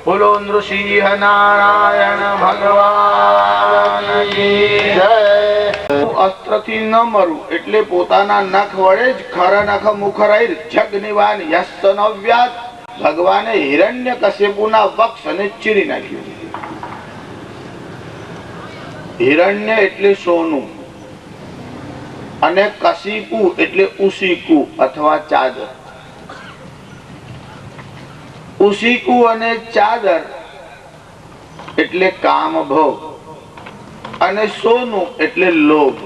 બોલો નૃસિંહ નારાયણ ભગવાન કી જય. અસ્ત્રથી ન મરું એટલે પોતાના નખ વડે જ ખર નખ મુખરૈર જગનિવાન યસ્તનવ્યાત ભગવાને હિરણ્યકશ્યપુના વક્ષને ચીરી નાખ્યું. હિરણ્ય એટલે સોનું અને કશિપુ એટલે ઉસીકુ અથવા ચાદર. ઉસીકુ અને ચાદર એટલે કામ ભોગ અને સોનું એટલે લોભ.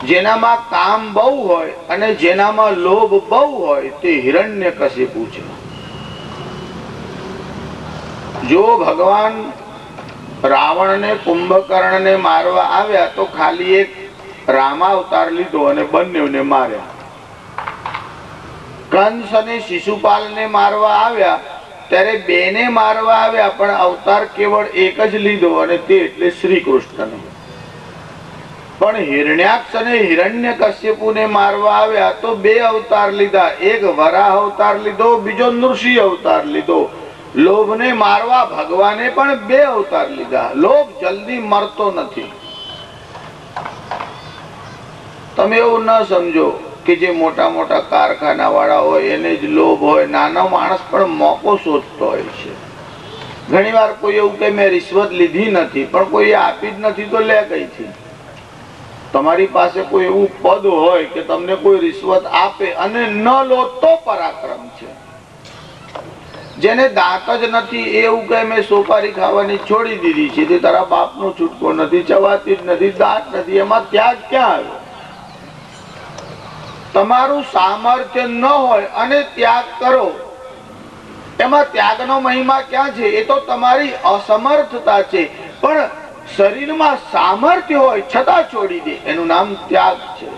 જેનામાં કામ બહુ હોય અને જેનામાં લોભ બહુ હોય તે હિરણ્યકશિપુ છે. જો ભગવાન રાવણને કુંભકર્ણને મારવા આવ્યા તો ખાલી એક રામાવતાર લીધો અને બંનેને માર્યા. કંસ અને શિશુપાલને મારવા આવ્યા ત્યારે બેને મારવા આવ્યા પણ અવતાર કેવળ એક જ લીધો અને તે એટલે શ્રી કૃષ્ણનો. પણ હિરણ્યાક્ષ અને હિરણ્યકશ્યપુને મારવા આવ્યા તો બે અવતાર લીધા. એક વરાહ અવતાર લીધો, બીજો નૃસિંહ અવતાર લીધો. લોભને મારવા ભગવાને પણ બે અવતાર લીધા. લોભ જલ્દી મરતો નથી. તમે એવું ન સમજો કે જે મોટા મોટા કારખાના વાળા હોય એને જ લોભ હોય. નાનો માણસ પણ મોકો શોધતો હોય છે. ઘણી વાર કોઈ એવું કે મેં રિશ્વત લીધી નથી, પણ કોઈ આપી જ નથી તો લે કઈથી. તમારી પાસે કોઈ એવું પદ હોય કે તમને કોઈ રિશ્વત આપે અને ન લો તો પરાક્રમ છે. જેને દાંત જ નથી એવું કે મેં સોપારી ખાવાની છોડી દીધી છે, તે તારા બાપનો છૂટકો નથી, ચવાતી જ નથી, દાંત નથી, એમાં ત્યાગ ક્યાં આવ્યો? તમારું સામર્થ્ય ન હોય અને ત્યાગ કરો, એમાં ત્યાગનો મહિમા ક્યાં છે? એ તો તમારી અસમર્થતા છે. પણ શરીરમાં સામર્થ્ય હોય છતાં છોડી દે, એનું નામ ત્યાગ છે.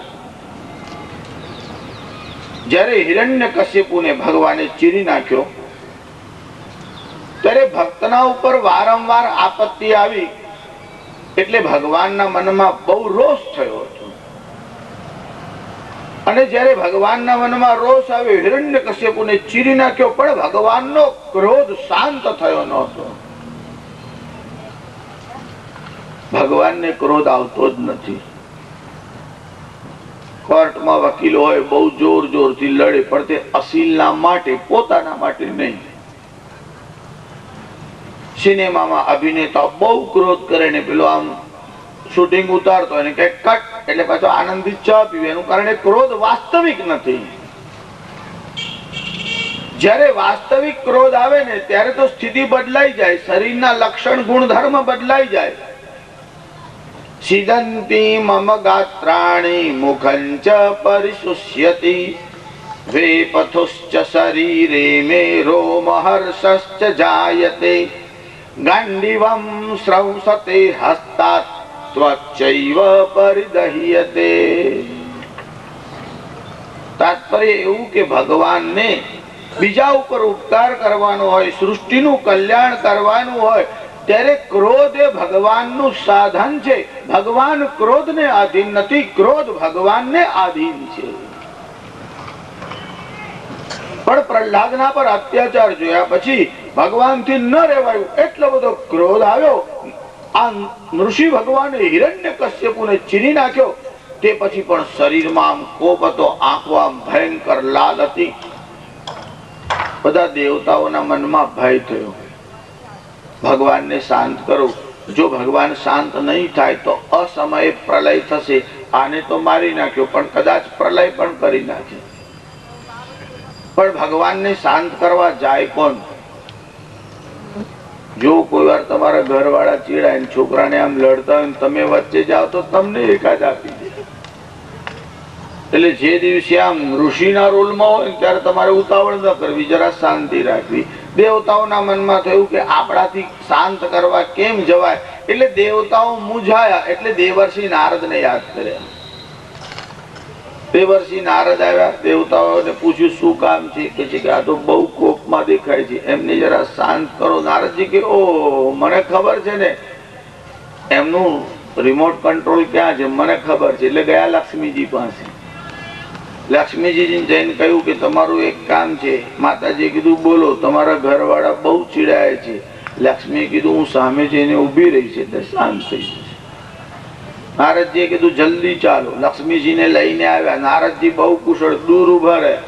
જ્યારે હિરણ્યકશ્યપુને ભગવાને ચીરી નાખ્યો ત્યારે ભક્તના ઉપર વારંવાર આપત્તિ આવી એટલે ભગવાનના મનમાં બહુ રોષ થયો હતો. અને જ્યારે ભગવાનના મનમાં રોષ આવ્યો, હિરણ્યકશ્યપુને ચીરી નાખ્યો, પણ ભગવાનનો ક્રોધ શાંત થયો નહોતો. ભગવાનને ક્રોધ આવતો જ નથી. કોર્ટમાં વકીલ હોય બહુ જોર જોરથી લડે, પણ તે અસીલના માટે, પોતાના માટે નહીં. સિનેમામાં અભિનેતા બહુ ક્રોધ કરે ને પેલો આમ શૂટિંગ ઉતારતો એને કે કટ એટલે પાછો આનંદિત ચા પીવે. એનું કારણ ક્રોધ વાસ્તવિક નથી. જ્યારે વાસ્તવિક ક્રોધ આવે ને ત્યારે તો સ્થિતિ બદલાઈ જાય, શરીરના લક્ષણ ગુણધર્મ બદલાઈ જાય. સિદંતી મમ ગાત્રાણિ મુખંચ પરિશુષ્યતિ વેપથુશ્ચ શરીરે મે રોમહર્ષશ્ચ જાયતે ગાંડીવમ સ્રંસતે હસ્તાત ત્વચૈવ પરિદહ્યતે. તાત્પર્ય એવું કે ભગવાનને બીજા ઉપર ઉપકાર કરવાનો હોય, સૃષ્ટિનું કલ્યાણ કરવાનું હોય ત્યારે ક્રોધ એ ભગવાનનું સાધન છે. ભગવાન ક્રોધને આધીન નથી, ક્રોધ ભગવાનને આધીન છે. પણ પ્રહલાદના પર અત્યાચાર જોયા પછી ભગવાનથી ન રહેવાયું, એટલો બધો ક્રોધ આવ્યો. આ ઋષિ ભગવાને હિરણ્યકશ્યપુને ચીરી નાખ્યો. તે પછી પણ શરીરમાં આમ કોપ હતો, આંખો આમ ભયંકર લાલ હતી. બધા દેવતાઓના મનમાં ભય થયો. ભગવાનને શાંત કરો. જો ભગવાન શાંત નહીં થાય તો અસમયે પ્રલય થશે. આને તો મારી નાખ્યો, પણ કદાચ પ્રલય પણ કરી નાખે. પણ ભગવાનને શાંત કરવા જાય કોણ? જો કોઈ વાર તમારા ઘરવાળા ચીડાય ને છોકરાને આમ લડતા હોય તમે વચ્ચે જાઓ તો તમને એકાદ આપી દે. એટલે જે દિવસે આમ ઋષિના રોલમાં હોય ત્યારે તમારે ઉતાવળ ન કરવી, જરા શાંતિ રાખવી. દેવતાઓના મનમાં થયું કે આપણાથી શાંત કરવા કેમ જવાય, એટલે દેવતાઓ મૂંઝાયા. એટલે દેવર્ષિ નારદને યાદ કર્યા. દેવર્ષિ નારદ આવ્યા, દેવતાઓને પૂછ્યું શું કામ છે? કે છે કે આ તો બહુ કોપમાં દેખાય છે, એમને જરા શાંત કરો. નારદજી કે ઓ મને ખબર છે ને એમનું રિમોટ કંટ્રોલ ક્યાં છે, મને ખબર છે. એટલે ગયા લક્ષ્મીજી પાસે. લક્ષ્મીજી જઈને કહ્યું કે તમારું એક કામ છે. માતાજીએ કીધું બોલો. તમારા ઘરવાળા બહુ ચીડાય છે. લક્ષ્મીએ કીધું હું સામે જઈને ઉભી રહી છે એટલે શાંત થઈ જશે. નારદજીએ કીધું જલ્દી ચાલો. લક્ષ્મીજીને લઈને આવ્યા. નારદજી બહુ કુશળ, દૂર ઉભા રહ્યા.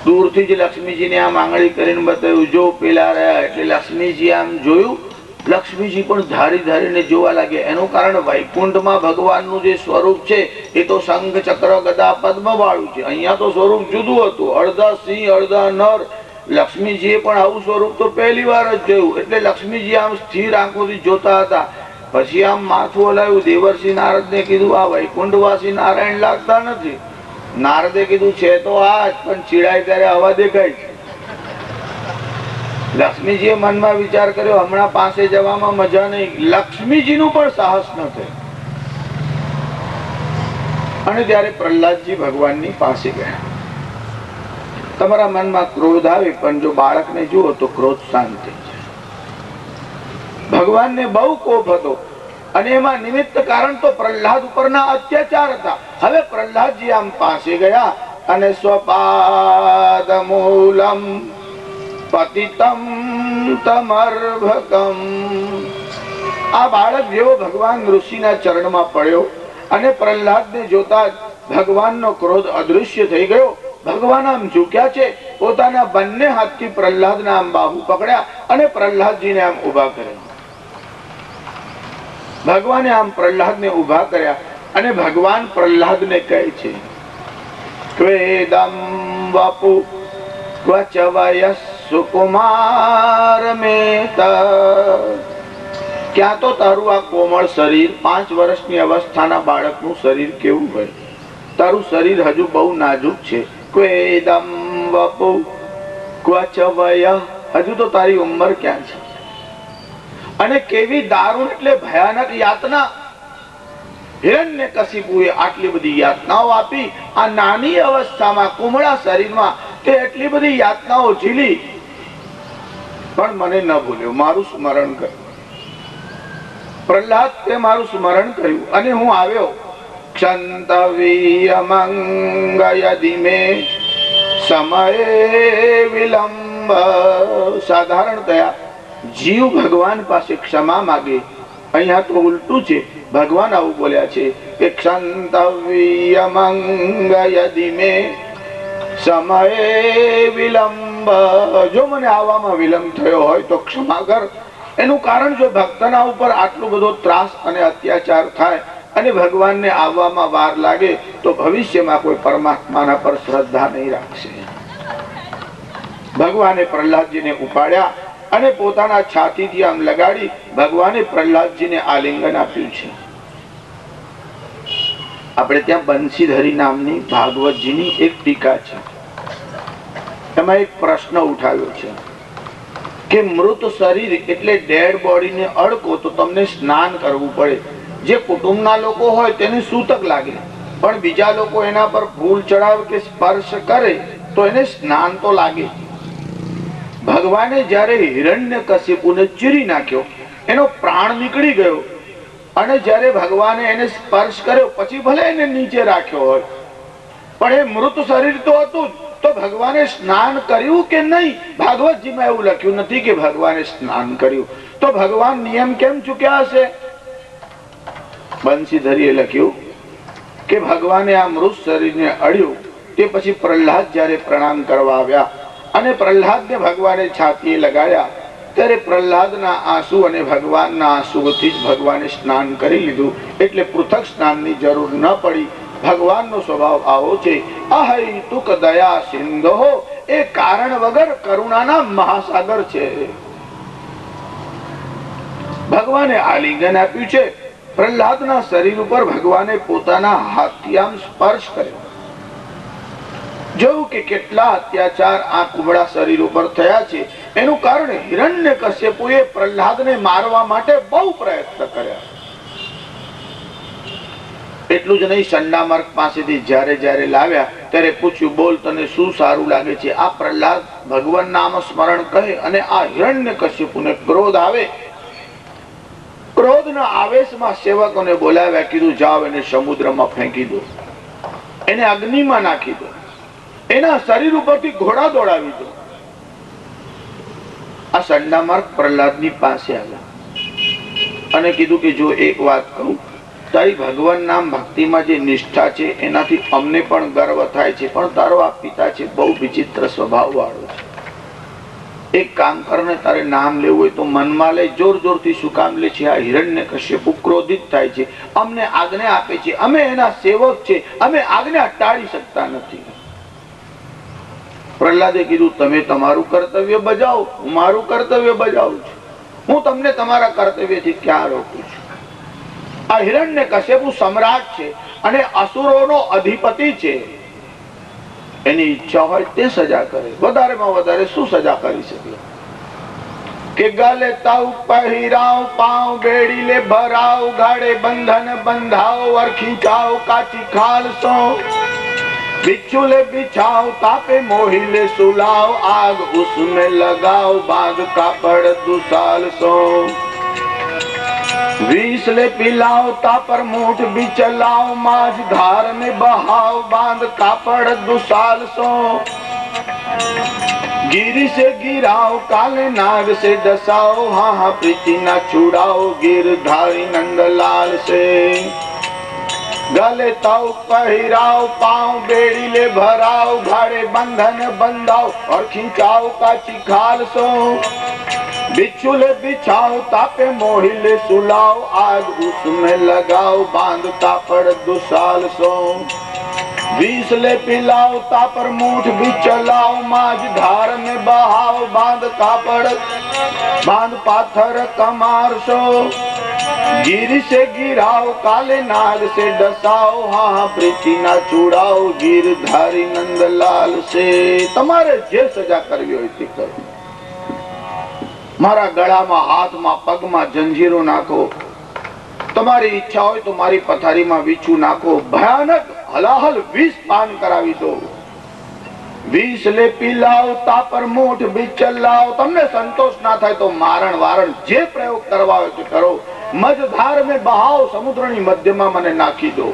દૂરથી જ લક્ષ્મીજીને આમ આંગળી કરીને બતાવ્યું જો પેલા રહ્યા. એટલે લક્ષ્મીજી આમ જોયું. લક્ષ્મીજી પણ ધારી ધારીને જોવા લાગ્યા. એનું કારણ વૈકુંઠમાં ભગવાનનું જે સ્વરૂપ છે એ તો શંખ ચક્ર ગદા પદ્મ વાળું છે. અહીંયા તો સ્વરૂપ જુદું હતું, અડધા સિંહ અડધા નર. લક્ષ્મીજીએ પણ આવું સ્વરૂપ તો પહેલી વાર જ જોયું. એટલે લક્ષ્મીજી આમ સ્થિર આંખોથી જોતા હતા. પછી આમ માથું હલાવ્યું. દેવર્ષિ નારદને કીધું આ વૈકુંઠવાસી નારાયણ લાગતા નથી. નારદે કીધું છે તો આ જ, પણ ચીડાય ત્યારે હવા દેખાય છે. લક્ષ્મીજીએ મનમાં વિચાર કર્યો હમણાં પાસે જવામાં મજા નહીં. લક્ષ્મીજીનું પણ સાહસ ન થયું. અને ત્યારે પ્રહલાદજી ભગવાનની પાસે ગયા. તમારા મનમાં ક્રોધ આવે પણ જો બાળકને જુઓ તો ક્રોધ શાંત થઈ જાય. ભગવાનને બહુ કોપ હતો અને એમાં નિમિત્ત કારણ તો પ્રહલાદ ઉપરના અત્યાચાર હતા. હવે પ્રહલાદજી આમ પાસે ગયા અને સ્વપાદ મૂલમ પતિતમ તમર્ભકમ. આ બાળક જેવો ભગવાન ઋષિના ચરણમાં પડ્યો અને પ્રહલાદને જોતા ભગવાનનો ક્રોધ અદૃશ્ય થઈ ગયો. ભગવાન આમ ઝૂક્યા છે. પોતાના બંને હાથથી પ્રહલાદના આમ બાહુ પકડ્યા અને પ્રહલાદજીને આમ ઉભા કર્યા. ભગવાને આમ પ્રહલાદને ઉભા કર્યા અને ભગવાન પ્રહલાદને કહે છે ક્વેદમ વપુ ક્વચ વયસ સુકુમાર મેત. ક્યાં તો તારું આ કોમળ શરીર, 5 વર્ષની અવસ્થાના બાળકનું શરીર કેવું હોય. તારું શરીર હજુ બહુ નાજુક છે. ક્વેદમ વપુ ક્વચ વય. હજુ તો તારી ઉંમર ક્યાં છે. અને કેવી દારૂણ એટલે ભયાનક યાતના. હિરણ્યકશિપુએ આટલી બધી યાતનાઓ આપી. આ નાની અવસ્થામાં કુમળા શરીરમાં તે એટલી બધી યાતનાઓ ઝીલી પણ મને ન ભૂલ્યો, મારું સ્મરણ કર્યું. પ્રહલાદ તે મારું સ્મરણ કર્યું અને હું આવ્યો. ક્ષંતવીયમંગયદિમે સમયે વિલંબ. સાધારણતયા જીવ ભગવાન પાસે ક્ષમા માગે. અહીંયા તો ઉલટું છે. ભગવાન આવું બોલ્યા છે કે ક્ષંતવ્યમંગયદિમે સમયે વિલંબ. જો મને આવવામાં વિલંબ થયો હોય તો ક્ષમા કર. એનું કારણ જો ભક્તના ઉપર આટલો બધો ત્રાસ અને અત્યાચાર થાય અને ભગવાનને આવવામાં વાર લાગે તો ભવિષ્યમાં કોઈ પરમાત્માના પર શ્રદ્ધા નહીં રાખશે. ભગવાને પ્રહલાદજીને ઉપાડ્યા અને પોતાના છાતીથી આમ લગાડી ભગવાને પ્રહલાદજીને આલિંગન આપ્યું છે. આપણે ત્યાં બંસીધરી નામની ભાગવતજીની એક ટીકા છે. એમાં એક પ્રશ્ન ઉઠાવ્યો છે કે મૃત શરીર એટલે ડેડ બોડીને અડકો તો તમને સ્નાન કરવું પડે. જે કુટુંબના લોકો હોય તેને સૂતક લાગે, પણ બીજા લોકો એના પર ફૂલ ચડાવે કે સ્પર્શ કરે તો એને સ્નાન તો લાગે. ભગવાને જ્યારે હિરણ્યકશિપુને ચીરી નાખ્યો, એનો પ્રાણ નીકળી ગયો અને જ્યારે ભગવાને એને સ્પર્શ કર્યો પછી ભલે એને નીચે રાખ્યો હોય પણ એ મૃત શરીર તો હતું જ. તો ભગવાને સ્નાન કર્યું કે નહીં? ભાગવતજીમાં એવું લખ્યું નથી કે ભગવાને સ્નાન કર્યું. તો ભગવાન નિયમ કેમ ચૂક્યા હશે? બંસીધરીએ લખ્યું કે ભગવાને આ મૃત શરીરને અડ્યું તે પછી પ્રહલાદ જ્યારે પ્રણામ કરવા આવ્યા અને પ્રહલાદને ભગવાને છાતીએ લગાડ્યા ત્યારે પ્રહલાદના આંસુ અને ભગવાનના આંસુઓથી જ ભગવાને સ્નાન કરી લીધું. એટલે પૃથક સ્નાનની જરૂર ન પડી. ભગવાનનો સ્વભાવ આવો છે અહૈતુક દયા સિંધો. એ કારણ વગર કરુણાના મહાસાગર છે. ભગવાને આલિંગન આપ્યું છે. પ્રહલાદના શરીર ઉપર ભગવાને પોતાના હાથથી આમ સ્પર્શ કર્યો. જોયું કે કેટલા અત્યાચાર આ કુમળા શરીર ઉપર થયા છે. એનું કારણ હિરણ્યકશ્યપુએ પ્રહલાદને મારવા માટે બહુ પ્રયત્ન કર્યા. એટલું જ નહીં, સંડામાર્ગ પાસેથી જ્યારે જ્યારે લાવ્યા ત્યારે પૂછ્યું બોલ તને શું સારું લાગે છે? આ પ્રહલાદ ભગવાન નામ સ્મરણ કહે અને આ હિરણ્યકશ્યપુને ક્રોધ આવે. ક્રોધના આવેશમાં સેવકોને બોલાવ્યા. કીધું જાઓ એને સમુદ્રમાં ફેંકી દો. એને અગ્નિમાં નાખી દો, એના શરીર ઉપરથી ઘોડા દોડાવી દો. આ સંડામાર્ગ પ્રહલાદની પાસે આવ્યા અને કીધું કે જો એક વાત કહું, તારી ભગવાન નામ ભક્તિમાં જે નિષ્ઠા છે એનાથી અમને પણ ગર્વ થાય છે, પણ તારો આ પિતા છે બહુ વિચિત્ર સ્વભાવ વાળો છે. એક કામ કરને, તારે નામ લેવું હોય તો મનમાં લે, જોર જોરથી શું કામ લે છે? આ હિરણ્યકશ્યપુ ક્રોધિત થાય છે, અમને આજ્ઞા આપે છે, અમે એના સેવક છે, અમે આજ્ઞા ટાળી શકતા નથી. પ્રહલાદે કીધું તમે તમારું કર્તવ્ય બજાવો, હું મારું કર્તવ્ય બજાવું છું. હું તમને તમારા કર્તવ્યથી ક્યાં રોકું છું? આ હિરણ્યકશ્યપુ સમ્રાટ છે અને અસુરોનો અધિપતિ છે. એની ઈચ્છા હોય તે સજા કરે, વધારેમાં વધારે શું સજા કરી શકે? કે ગલે તાવ પહેરાવ, પાવ બેડી લે ભરાવ, ગાડે બંધન બંધાવ, અરખી ચાવ કાચી ખાલસો, बिच्छू ले बिछाओ, तापे मोही ले सुलाओ, आग उसमें लगाओ, बांध कापड़ दुसाल सो, विष ले पिलाओ, तापर मूठ भी चलाओ, माज धार में बहाओ, बांध कापड़ दुसाल सो, गिरी से गिराओ, काले नाग से डसाओ, हाँ हाँ प्रीति ना छुड़ाओ, गिरधारी नंदलाल से, गले ताव पहिराओ, पांव बेड़ी ले भराओ, घाड़े बंधन बंधाओ और खींचाओ काची खाल सो, बिच्छू ले बिछाओ, तापे मोही ले सुलाओ, आग उसमें लगाओ, बांध कापड़ दुसाल सो, विष ले पिलाओ, तापर मूठ भी चलाओ, माज धार में बहाओ, बांध कापड़ बांध पाथर कमार सो, गिरी से गिराओ, काले नाग से डसाओ, हाँ हाँ प्रीति ना छुड़ाओ, गिरधारी नंदलाल से. તમારે જે સજા કરવી હોય તે કરો. મારા ગળામાં, હાથમાં, પગમાં જંજીરો નાખો. તમારી ઈચ્છા હોય તો મારી પથારીમાં વીછું નાખો. ભયાનક હલાહલ વિષ પાન કરાવી દો. વિષ લે પીલાઓ, તાપર મૂઠ બી ચલાઓ. તમને સંતોષ ના થાય તો મારણ વારણ જે પ્રયોગ કરવા હોય તે કરો. મજધાર में बहाओ, સમુદ્રની મધ્યમાં મને નાખી દો.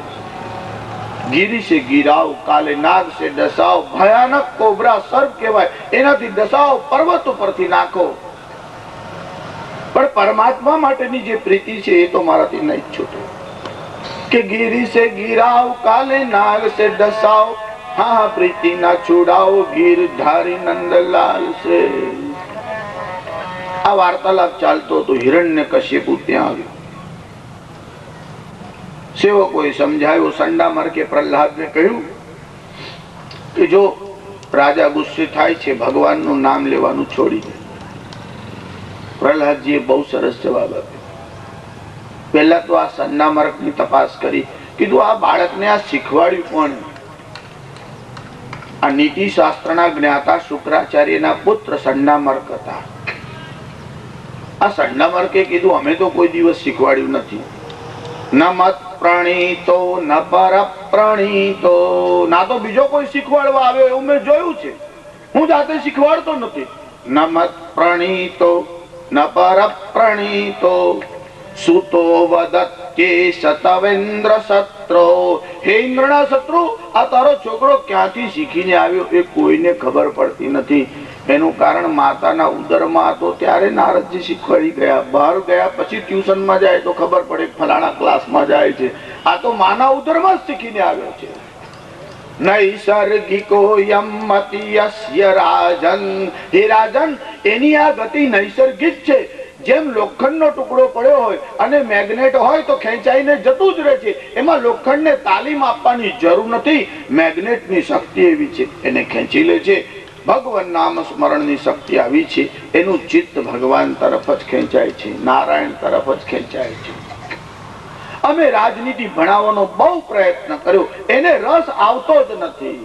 ગીરી સે ગિરાઓ, કાલે નાગ સે ડસાઓ. ભયાનક કોબરા સર્પ કહેવાય, એનાથી ડસાઓ, પર્વત ઉપરથી નાખો. પણ પરમાત્મા માટેની જે પ્રીતિ છે એ તો મારાથી નહીં છૂટે. કે ગીરી સે ગિરાઓ, કાલે નાગ સે ડસાઓ, હા હા પ્રીતિ ના છોડાઓ, ગીરધારી નંદલાલ સે. આ વાર્તાલાપ ચાલતો તો હિરણ્યકશ્યપુ ત્યાં આવ્યો. સેવકોએ સમજાયો. સંડામાર્ગે પ્રહલાદને કહ્યું કે જો રાજા ગુસ્સે થાય છે, ભગવાનનું નામ લેવાનું છોડી દે. પ્રહલાદજીએ બહુ સરસ જવાબ આપ્યો. પહેલા તો આ સંડામાર્ગની તપાસ કરી. કીધું આ બાળકને આ શીખવાડ્યું કોણ? આ નીતિ શાસ્ત્રના જ્ઞાતા શુક્રાચાર્યના પુત્ર સંડામાર્ગ હતા. આ સંડામાર્ગે કીધું અમે તો કોઈ દિવસ શીખવાડ્યું નથી. ન મત પ્રણીતો ન પર પ્રણીતો. ના તો બીજો કોઈ શીખવાડવા આવ્યો એવું મેં જોયું છે, હું જાતે શીખવાડતો નથી. ન મત પ્રણીતો ન પર પ્રણીતો, સુતો વદત કે સતવેન્દ્ર શત્રુ. હે ઇન્દ્રના શત્રુ, આ તારો છોકરો ક્યાંથી શીખીને આવ્યો એ કોઈને ખબર પડતી નથી. એનું કારણ માતાના ઉદરમાં હતો ત્યારે નારદજી શીખવાડી ગયા. બહાર ગયા પછી ટ્યુશનમાં જાય તો ખબર પડે ફલાણા ક્લાસમાં જાય છે. આ તો માના ઉદરમાં જ શીખીને આવ્યો છે. નૈસર્ગિકો યમતિ યસ્ય રાજન. હે રાજન, એની આ ગતિ નૈસર્ગિક છે. જેમ લોખંડનો ટુકડો પડ્યો હોય અને મેગ્નેટ હોય તો ખેંચાઈને જતું જ રહે છે, એમાં લોખંડને તાલીમ આપવાની જરૂર નથી. મેગ્નેટની શક્તિ એવી છે, એને ખેંચી લે છે. ભગવાન નામ સ્મરણની શક્તિ આવી છે, એનું ચિત્ત ભગવાન તરફ જ ખેંચાય છે, નારાયણ તરફ જ ખેંચાય છે. અમે રાજનીતિ ભણાવવાનો બહુ પ્રયત્ન કર્યો, એને રસ આવતો જ નથી.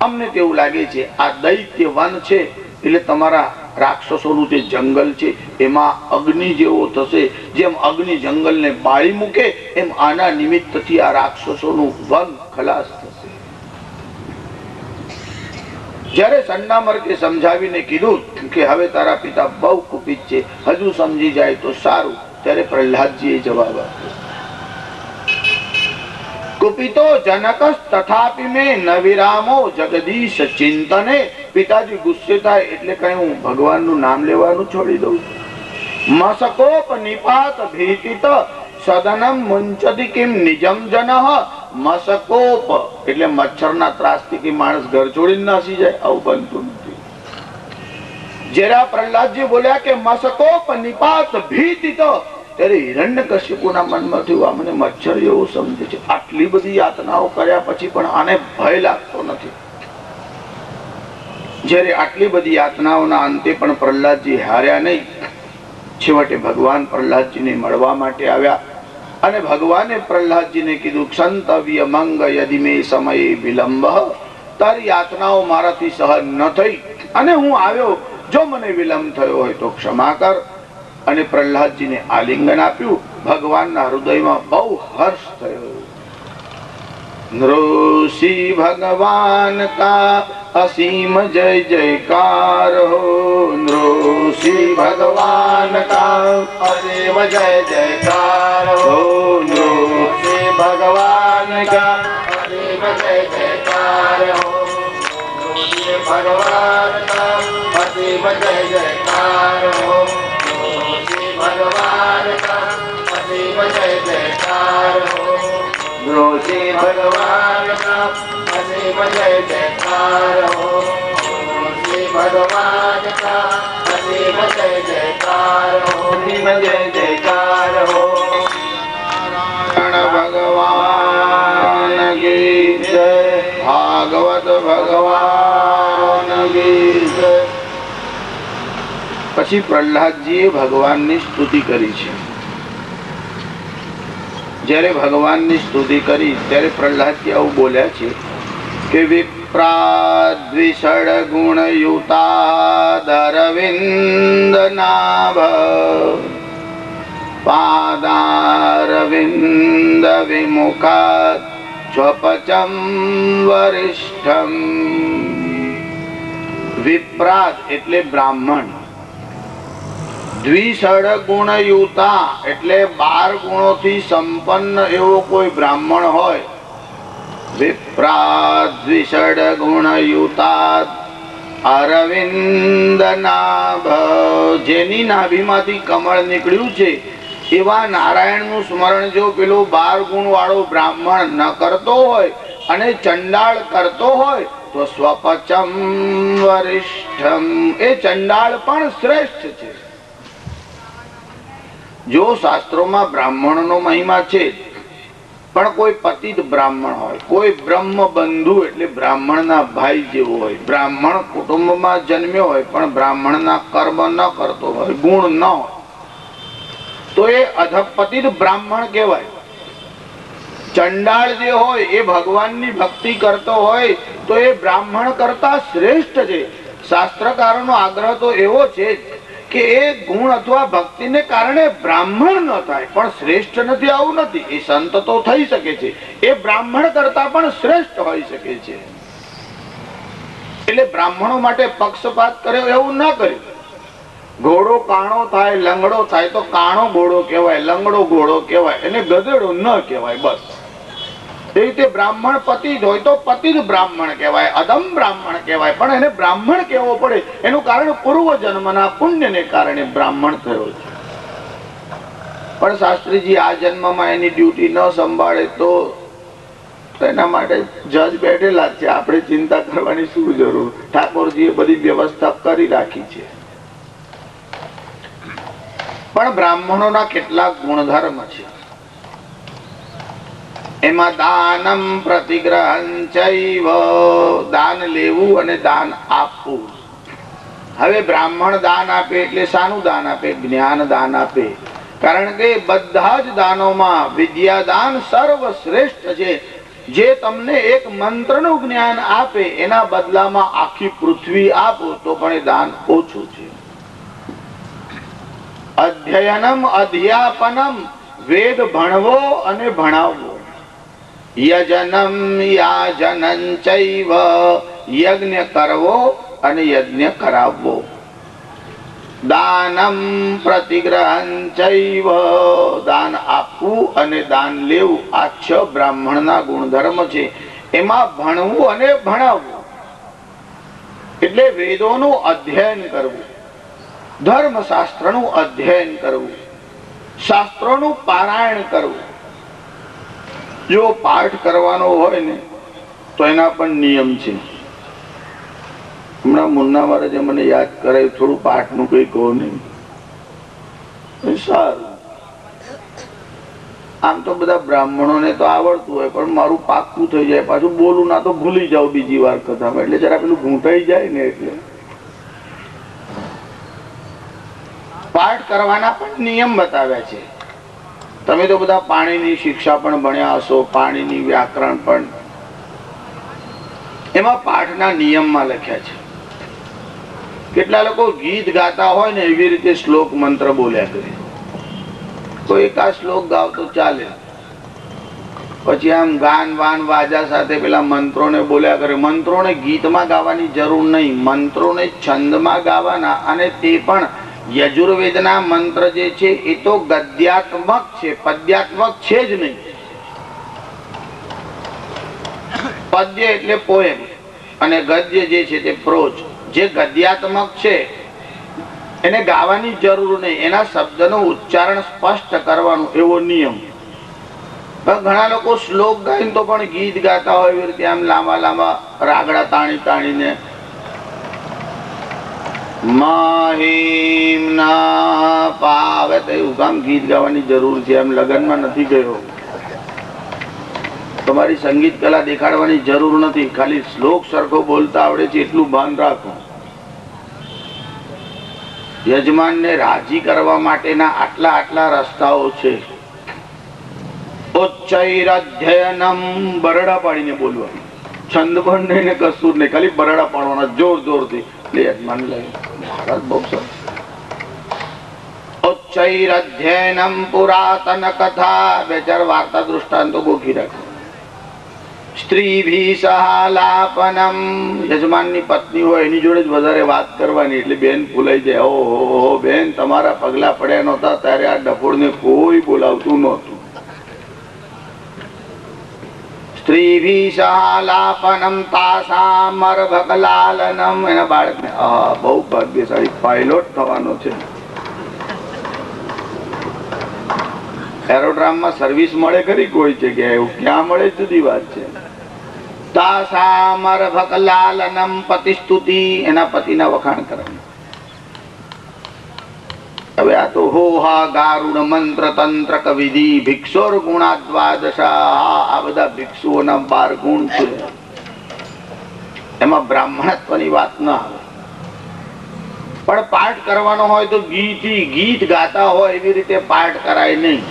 અમને તેવું લાગે છે આ દૈત્ય વન છે એટલે તમારા રાક્ષસોનું જે જંગલ છે એમાં અગ્નિ જેવો થશે. જેમ અગ્નિ જંગલને બાળી મૂકે એમ આના નિમિત્તથી આ રાક્ષસોનું વન ખલાસ થશે. જ્યારે સંડામાર્ગે સમજાવીને કીધું કે હવે તારા પિતા બહુ કુપિત છે, હજુ સમજી જાય તો સારું, ત્યારે પ્રહલાદજીએ જવાબ આપ્યો, કુપિતો જનકસ તથાપિ મે ન વિરામો જગદીશ ચિંતને. પિતાજી ગુસ્સે થાય એટલે કઈ હું ભગવાનનું નામ લેવાનું છોડી દઉં? મસકોપ નિપાત ભીતિત સદનમ મુંચતિ કિમ નિજમ જનઃ. મસકોપ એટલે મચ્છરના ત્રાસથી કે માણસ ઘર છોડીને નાસી જાય, આવું બનતું નથી. જરા પ્રહલાદજી બોલ્યા કે મસકોપ નિપાત ભીતિત, ત્યારે હિરણ્યકશ્યપુના મનમાં થયું આ મને મચ્છર જેવું સમજે છે, આટલી બધી યાતનાઓ કર્યા પછી પણ આને ભય લાગતો નથી. જ્યારે આટલી બધી યાતનાઓના અંતે પણ પ્રહલાદજી હાર્યા નહીં. છેવટે ભગવાન પ્રહલાદજીને મળવા માટે આવ્યા અને ભગવાને પ્રહલાદજીને કીધું ક્ષંતવ્ય મંગ યદિ મે સમયે વિલંબ. તારી યાતનાઓ મારાથી સહન ન થઈ અને હું આવ્યો, જો મને વિલંબ થયો હોય તો ક્ષમા કર. અને પ્રહલાદજીને આલિંગન આપ્યું. ભગવાનના હૃદયમાં બહુ હર્ષ થયો. નૃષિ ભગવાન કા અસીમ જય જયકાર હો. નૃષિ ભગવાન કા અસીમ જય જયકાર હો. નૃષિ ભગવાન કા અસીમ જય જયકાર હો. નૃષિ ભગવાન કા અસીમ જય જયકાર હો. ભગવાન કા અસીમ જય જયકાર હો. નૃષિ ભગવાન કા અસીમ જય જયકાર હો. નૃષિ ભગવાન કા અસીમ જય જયકાર હો. અસીમ જય જયકાર હો. ભગવાન કી જય. ભાગવત ભગવાન કી જય. પછી પ્રહલાદજીએ ભગવાનની સ્તુતિ કરી છે. જ્યારે ભગવાનની સ્તુતિ કરી ત્યારે પ્રહલાદજી આવું બોલ્યા છે કે વિપ્રાદ્વિષડ ગુણયુતાદરવિંદ નાભ પાદારવિંદ વિમુખાત સ્વપચમ વરિષ્ઠમ. વિપ્રાદ એટલે બ્રાહ્મણ. દ્વિષડ ગુણયુતા એટલે 12 ગુણોથી સંપન્ન એવો કોઈ બ્રાહ્મણ હોય. વિપ્રાદ દ્વિષડ ગુણયુતા અરવિંદ નાભ, જેની નાભીમાંથી કમળ નીકળ્યું છે એવા નારાયણનું સ્મરણ જો પેલો 12 ગુણ વાળો બ્રાહ્મણ ન કરતો હોય અને ચંડાળ કરતો હોય તો સ્વપચમ વરિષ્ઠમ, એ ચંડાળ પણ શ્રેષ્ઠ છે. જો શાસ્ત્રોમાં બ્રાહ્મણનો મહિમા છે, પણ કોઈ પતિત બ્રાહ્મણ હોય, કોઈ બ્રહ્મ બંધુ એટલે બ્રાહ્મણના ભાઈ જેવો હોય, બ્રાહ્મણ કુટુંબમાં જન્મ્યો હોય પણ બ્રાહ્મણના કર્મ ન કરતો હોય, ગુણ ન હોય, તો એ અધપતિત બ્રાહ્મણ કહેવાય. ચંડાળ જે હોય એ ભગવાનની ભક્તિ કરતો હોય તો એ બ્રાહ્મણ કરતા શ્રેષ્ઠ છે. શાસ્ત્રકારોનો આગ્રહ તો એવો છે કે એ ગુણ અથવા ભક્તિને કારણે બ્રાહ્મણ ન થાય પણ શ્રેષ્ઠ નથી, આવું નથી. એ સંત તો થઈ શકે છે, એ બ્રાહ્મણ કરતા પણ શ્રેષ્ઠ હોઈ શકે છે. એટલે બ્રાહ્મણો માટે પક્ષપાત કર્યો એવું ન કર્યું. ઘોડો કાણો થાય, લંગડો થાય તો કાણો ઘોડો કહેવાય, લંગડો ઘોડો કહેવાય, એને ગધેડો ન કહેવાય. બસ એ રીતે બ્રાહ્મણ પતિત હોય તો પતિત બ્રાહ્મણ કહેવાય, અધમ બ્રાહ્મણ કહેવાય. પણ એને બ્રાહ્મણ કહેવો પડે એનું કારણ પૂર્વ જન્મના પુણ્યને કારણે બ્રાહ્મણ થયો છે. પણ શાસ્ત્રીજી આ જન્મમાં એની ડ્યુટી ન સંભાળે તો એના માટે જજ બેઠેલા છે. આપણે ચિંતા કરવાની શું જરૂર? ઠાકોરજીએ બધી વ્યવસ્થા કરી રાખી છે. પણ બ્રાહ્મણોના કેટલાક ગુણધર્મ છે. એમાં દાનમ પ્રતિગ્રહં ચૈવ, દાન લેવું અને દાન આપવું. હવે બ્રાહ્મણ દાન આપે એટલે શાનું દાન આપે? જ્ઞાન દાન આપે. કારણ કે બધા જ દાનોમાં વિદ્યાદાન સર્વશ્રેષ્ઠ છે. જે તમને એક મંત્રનું જ્ઞાન આપે એના બદલામાં આખી પૃથ્વી આપો તો પણ એ દાન ઓછું છે. અધ્યયનમ અધ્યાપનમ, વેદ ભણવો અને ભણાવવો. યજનમ યાજનં ચૈવ, યજ્ઞ કરવો અને યજ્ઞ કરાવવો. દાનમ પ્રતિગ્રહં ચૈવ, દાન આપવું આપવું અને દાન લેવું આ 6 બ્રાહ્મણના ગુણધર્મ છે. એમાં ભણવું અને ભણાવવું એટલે વેદોનું અધ્યયન કરવું, ધર્મશાસ્ત્રનું અધ્યયન કરવું, શાસ્ત્રોનું પારાયણ કરવું. જો પાઠ કરવાનો હોય ને તો એના પણ નિયમ છે. હમણાં મુન્ના મહારાજે મને યાદ કરાયું, થોડું પાઠનું કઈ કહો નહીં. સારું, આમ તો બધા બ્રાહ્મણોને તો આવડતું હોય, પણ મારું પાક્કું થઈ જાય, પાછું બોલું ના તો ભૂલી જાવ બીજી વાર કથામાં, એટલે જરા પેલું ઘૂંટાઈ જાય ને. એટલે પાઠ કરવાના પણ નિયમ બતાવ્યા છે. તમે તો બધા પાણીની શિક્ષા પણ ભણ્યા હશો, પાણીની વ્યાકરણ પણ. એમાં પાઠના નિયમમાં લખ્યા છે. કેટલા લોકો ગીત ગાતા હોય ને એવી રીતે શ્લોક મંત્ર બોલ્યા કરે. તો એકાદ શ્લોક ગાવ તો ચાલે, પછી આમ ગાન વાન વાજા સાથે પેલા મંત્રોને બોલ્યા કરે. મંત્રોને ગીતમાં ગાવાની જરૂર નહીં, મંત્રોને છંદમાં ગાવાના. અને તે પણ યજુર્વેદના મંત્ર જે છે એ તો ગદ્યાત્મક છે, પદ્યાત્મક છે જ નહીં. પદ્ય એટલે પોએમ અને ગદ્ય જે છે તે પ્રોઝ. જે ગદ્યાત્મક છે એને ગાવાની જરૂર નહીં, એના શબ્દનું ઉચ્ચારણ સ્પષ્ટ કરવાનું, એવો નિયમ. ઘણા લોકો શ્લોક ગાઈને તો પણ ગીત ગાતા હોય એવી રીતે આમ લાંબા લાંબા રાગડા તાણી તાણીને. મહિમ ના પાવે તો એવું કામ ગીત ગાવાની જરૂર છે? એમ લગ્નમાં નથી ગયો, તમારી સંગીત કલા દેખાડવાની જરૂર નથી, ખાલી શ્લોક સરખો બોલતા આવડે છે એટલું ભાન રાખો. યજમાનને રાજી કરવા માટેના આટલા આટલા રસ્તાઓ છે. ઉચ્ચૈરધ્યયનમ, બરડા પાડીને બોલવાનું, છંદ પણ નહીં ને કશું નહીં, ખાલી બરડા પાડવાના જોર જોરથી. યજમાન ઉચ્ચૈરધ્યયનમ પુરાતન કથા, 2-4 વાર્તા દૃષ્ટાંતો ગોખી રાખો. સ્ત્રીભી સહાલાપનમ, યજમાનની પત્ની હોય એની જોડે જ વધારે વાત કરવાની, એટલે બેન ભૂલાઈ જાય. ઓહો બેન, તમારા પગલા પડ્યા નહોતા ત્યારે આ ડફોડને કોઈ બોલાવતું નહોતું. સ્ત્રીભી સહાલાપનમ તાસામર્ભકલાલનમ, એના બાળકને બહુ ભાગ્યશાળી પાયલોટ થવાનો છે. એરોડ્રામમાં સર્વિસ મળે ખરી કોઈ જગ્યાએ? એવું ક્યાં મળે જુદી વાત છે. તાસામર્ભકલાલનમ પતિસ્તુતિ, એના પતિના વખાણ કરે. હવે આ તો હોહા ગારુડ મંત્ર તંત્ર કવિધિ ભિક્ષોર ગુણાદ્વાદશા, આ બધા ભિક્ષુઓના 12 ગુણ છે. એમાં બ્રાહ્મણત્વની વાત ના આવે. પણ પાઠ કરવાનો હોય તો ગીત ગાતા હોય એવી રીતે પાઠ કરાય નહીં.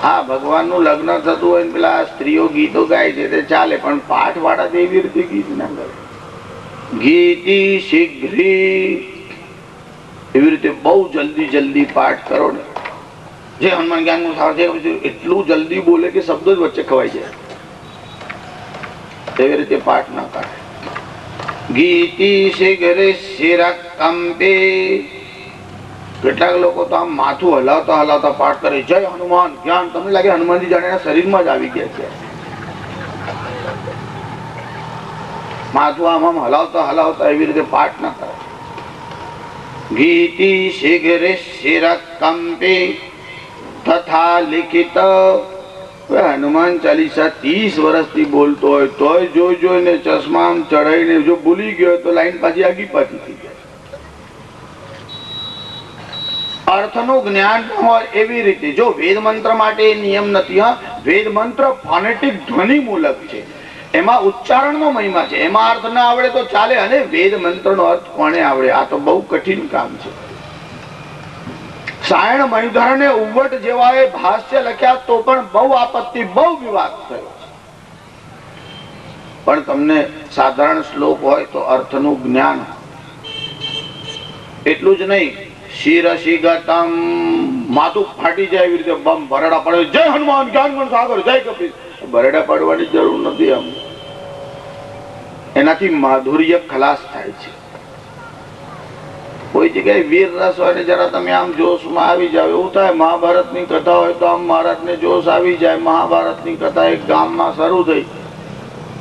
હા, ભગવાનનું લગ્ન થતું હોય ને પેલા સ્ત્રીઓ ગીતો ગાય છે તે ચાલે, પણ પાઠ વાળા એવી રીતે ગીત ના ગાય. ગીતી શીઘ્રી, એવી રીતે બહુ જલ્દી જલ્દી પાઠ કરો ને. જે હનુમાન જ્ઞાન છે એટલું જલ્દી બોલે કે શબ્દો જ વચ્ચે ખવાઈ જાય, એવી રીતે પાઠ ના કરે. ગીતી શીઘ્રી શિરકંપે, કેટલાક લોકો તો આમ માથું હલાવતા હલાવતા પાઠ કરે, જય હનુમાન જ્ઞાન. તમને લાગે હનુમાનજી જાણે એના શરીરમાં જ આવી ગયા છે. માથું આમ આમ હલાવતા હલાવતા એવી રીતે પાઠ ના કરે. ગીતી શીઘ્રે શિરકંપે તથા લિખિત. હનુમાન ચાલીસા 30 વર્ષથી બોલતો હોય તોય જોઈ જોઈને ચશ્મા ચડાઈને જો ભૂલી ગયો તો લાઈન પાછી આગી પાછી થઈ જાય. અર્થનું જ્ઞાન હોય એવી રીતે. જો વેદ મંત્ર માટે નિયમ નથી. વેદ મંત્ર ફોનેટિક ધ્વનિ મૂલક છે, એમાં ઉચ્ચારણનો મહિમા છે. એમાં અર્થ ના આવડે તો ચાલે, અને વેદ મંત્રનો અર્થ કોને આવડે? આ તો બહુ કઠિન કામ છે. સાયણ મહિધરને ઉવ્વટ જેવાએ ભાષ્ય લખ્યા તો પણ બહુ આપત્તિ, બહુ વિવાદ થયો. પણ તમને સાધારણ શ્લોક હોય તો અર્થનું જ્ઞાન. એટલું જ નહીં, શિરશિગતમ, માથું ફાટી જાય એવી રીતે બમ ભરડા પડે, જય હનુમાન જ્ઞાન ગુણ સાગર, જય કપીશ. ભરડા પડવાની જરૂર નથી. આમ એનાથી માધુર્ય ખલાસ થાય છે. કોઈ જગ્યાએ વીર રસ હોય ને જરા તમે આમ જોશમાં આવી જાવ એવું થાય. મહાભારતની કથા હોય તો આમ મહારાજને જોશ આવી જાય. મહાભારતની કથા એક ગામમાં શરૂ થઈ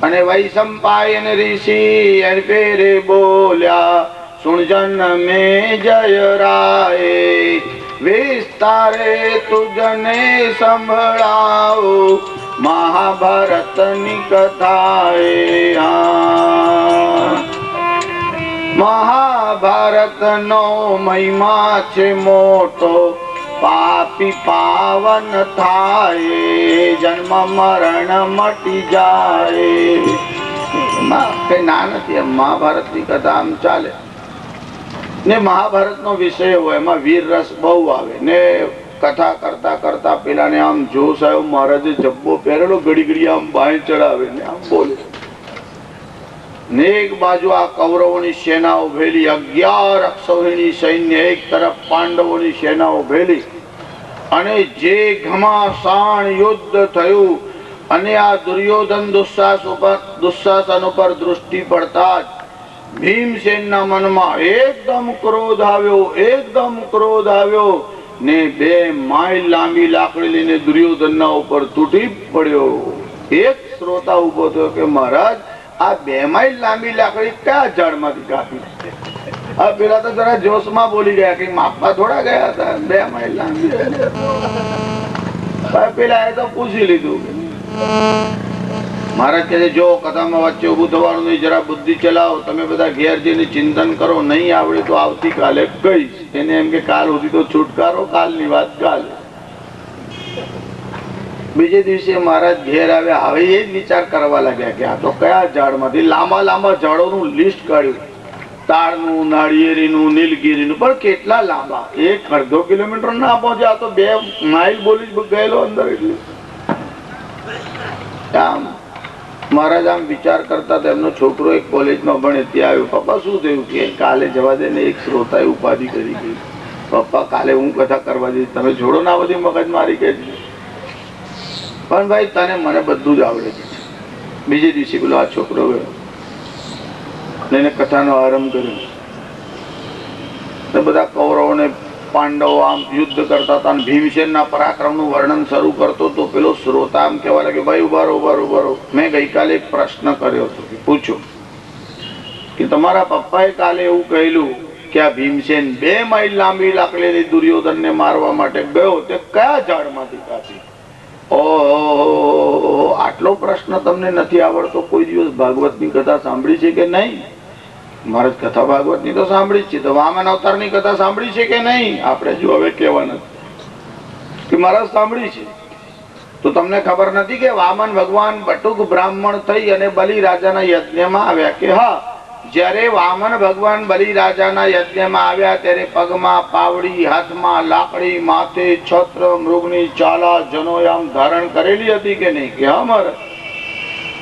અને વૈશંપાયન ઋષિ એન પેરે બોલ્યા, સુણજન મે જય રાય, વિસ્તારે તુજને સંભળાવો મહાભારતની કથા. મહાભારતનો મહિમા છે મોટો, પાપી પાવન થાય, જન્મ મરણ મટી જાય. કઈ ના નથી. મહાભારતની કથા આમ ચાલે ને મહાભારતનો વિષય હોય એમાં વીર રસ બહુ આવે ને કથા કરતા કરતા પેલા ને આમ જોશ આવ્યો. મહારાજે જબ્બો પહેરેલો, ઘડી ઘડી આમ બાય ચડાવે ને આમ બોલે ને એક બાજુ આ કૌરવોની સેના ઉભેલી, 11 અક્ષૌહિણી સૈન્ય એક તરફ, પાંડવોની સેના ઉભેલી અને જે ઘમાસાણ યુદ્ધ થયું અને આ દુર્યોધન દુશાસન ઉપર દૃષ્ટિ પડતા જ ભીમસેનના મનમાં એકદમ ક્રોધ આવ્યો ને 2 માઇલ લાંબી લાકડી લઈને દુર્યોધનના ઉપર તૂટી પડ્યો. એક શ્રોતા ઉભો થયો કે મહારાજ, આ 2 માઇલ લાંબી લાકડી કયા ઝાડમાંથી કાપી? આ પેલા તો જરા જોશમાં બોલી ગયા કે માપવા થોડા ગયા હતા. 2 માઇલ લાંબી પેલા એ તો પૂછી લીધું. મહારાજ કહે છે, જો કથામાં વચ્ચે ઉભું થવાનું નહીં, જરા બુદ્ધિ ચલાવો. તમે બધા ઘેર જઈને ચિંતન કરો. નહીં આવડે તો આવતીકાલે કહીશ. એને એમ કે કાલ સુધી તો છુટકારો, કાલની વાત કાલે. બીજે દિવસે મહારાજ ઘેર આવ્યા. હવે એ જ વિચાર કરવા લાગ્યા કે આ તો કયા ઝાડમાંથી. લાંબા લાંબા ઝાડોનું લિસ્ટ કાઢ્યું, તાડનું, નાળિયેરીનું, નીલગીરીનું. પણ કેટલા લાંબા, 1-1.5 કિલોમીટર ના પહોંચે. આ તો 2 માઇલ બોલી ગયેલો અંદર. એટલે આમ મહારાજ આમ વિચાર કરતા તેમનો છોકરો એક કોલેજમાં ભણે, ત્યાં આવ્યો. પપ્પા શું થયું? કે કાલે જવા દે ને. એક શ્રોતાએ ઉપાધિ કરી ગઈ. પપ્પા કાલે હું કથા કરવા જઈશ, તમે જોડો ના બધી મગજ મારી કે. પણ ભાઈ તને મને બધું જ આવડે છે. બીજે દિવસે પેલો આ છોકરો ગયો એને કથાનો આરંભ કર્યો. બધા કૌરવો ને પાંડવો આમ યુદ્ધ કરતા હતા. ભીમસેનના પરાક્રમનું વર્ણન શરૂ કરતો તો પેલો શ્રોતા આમ કહેવા લાગ્યો, ભાઈ ઉભા રહો. મેં ગઈકાલે એક પ્રશ્ન કર્યો હતો, પૂછો કે તમારા પપ્પાએ કાલે એવું કહેલું કે આ ભીમસેન 2 માઇલ લાંબી લાકડી દુર્યોધનને મારવા માટે ગયો, તે કયા ઝાડમાંથી કાપી? ઓહો, આટલો પ્રશ્ન તમને નથી આવડતો? કોઈ દિવસ ભાગવતની કથા સાંભળી છે કે નહીં? મહારાજ કથા ભાગવતની તો સાંભળી જ છે. તો વામન અવતારની કથા સાંભળી છે કે નહીં? આપણે જો હવે કહેવાના કે મહારાજ સાંભળી છે. તો તમને ખબર નથી કે વામન ભગવાન બટુક બ્રાહ્મણ થઈ અને બલિ રાજાના યજ્ઞમાં આવ્યા? કે હા, જ્યારે વામન ભગવાન બલિ રાજાના યજ્ઞમાં આવ્યા ત્યારે પગમાં પાવડી, હાથમાં લાકડી, માથે છત્ર, મૃગની ચાલા, જનોયામ ધારણ કરેલી હતી કે નહીં? કે હા મહારાજ.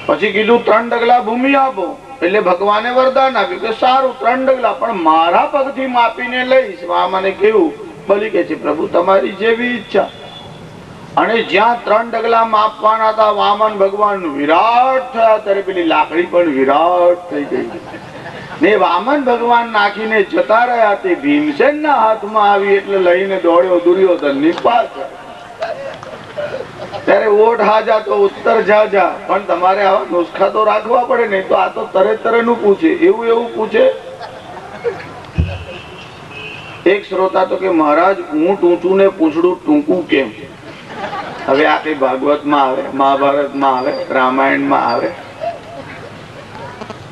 પછી કીધું 3 ડગલા ભૂમિ આપો. એટલે ભગવાને વરદાન આપ્યું કે સારું 3 ડગલા, પણ મારા પગથી માપીને લઈશ. વામને કેવું? બલિ કે છે, પ્રભુ તમારી જેવી ઈચ્છા. અને જ્યાં 3 ડગલા માપવાના હતા, વામન ભગવાન વિરાટ થયા ત્યારે પેલી લાકડી પણ વિરાટ થઈ ગઈ ને વામન ભગવાન નાખીને જતા રહ્યા. તે ભીમસેનના હાથમાં આવી એટલે લઈને દોડ્યો દુર્યોધનની પાસે. ત્યારે ઓઠ હાજા તો ઉત્તર જાજા. પણ તમારે આવા નુસ્ખા તો રાખવા પડે, નહીં તો આ તો તરે નું પૂછે, એવું પૂછે. એક શ્રોતા તો કે મહારાજ, ઊંટ ઊંચું ને પૂંછડું ટૂંકું કેમ? હવે આ કઈ ભાગવતમાં આવે, મહાભારતમાં આવે, રામાયણમાં આવે?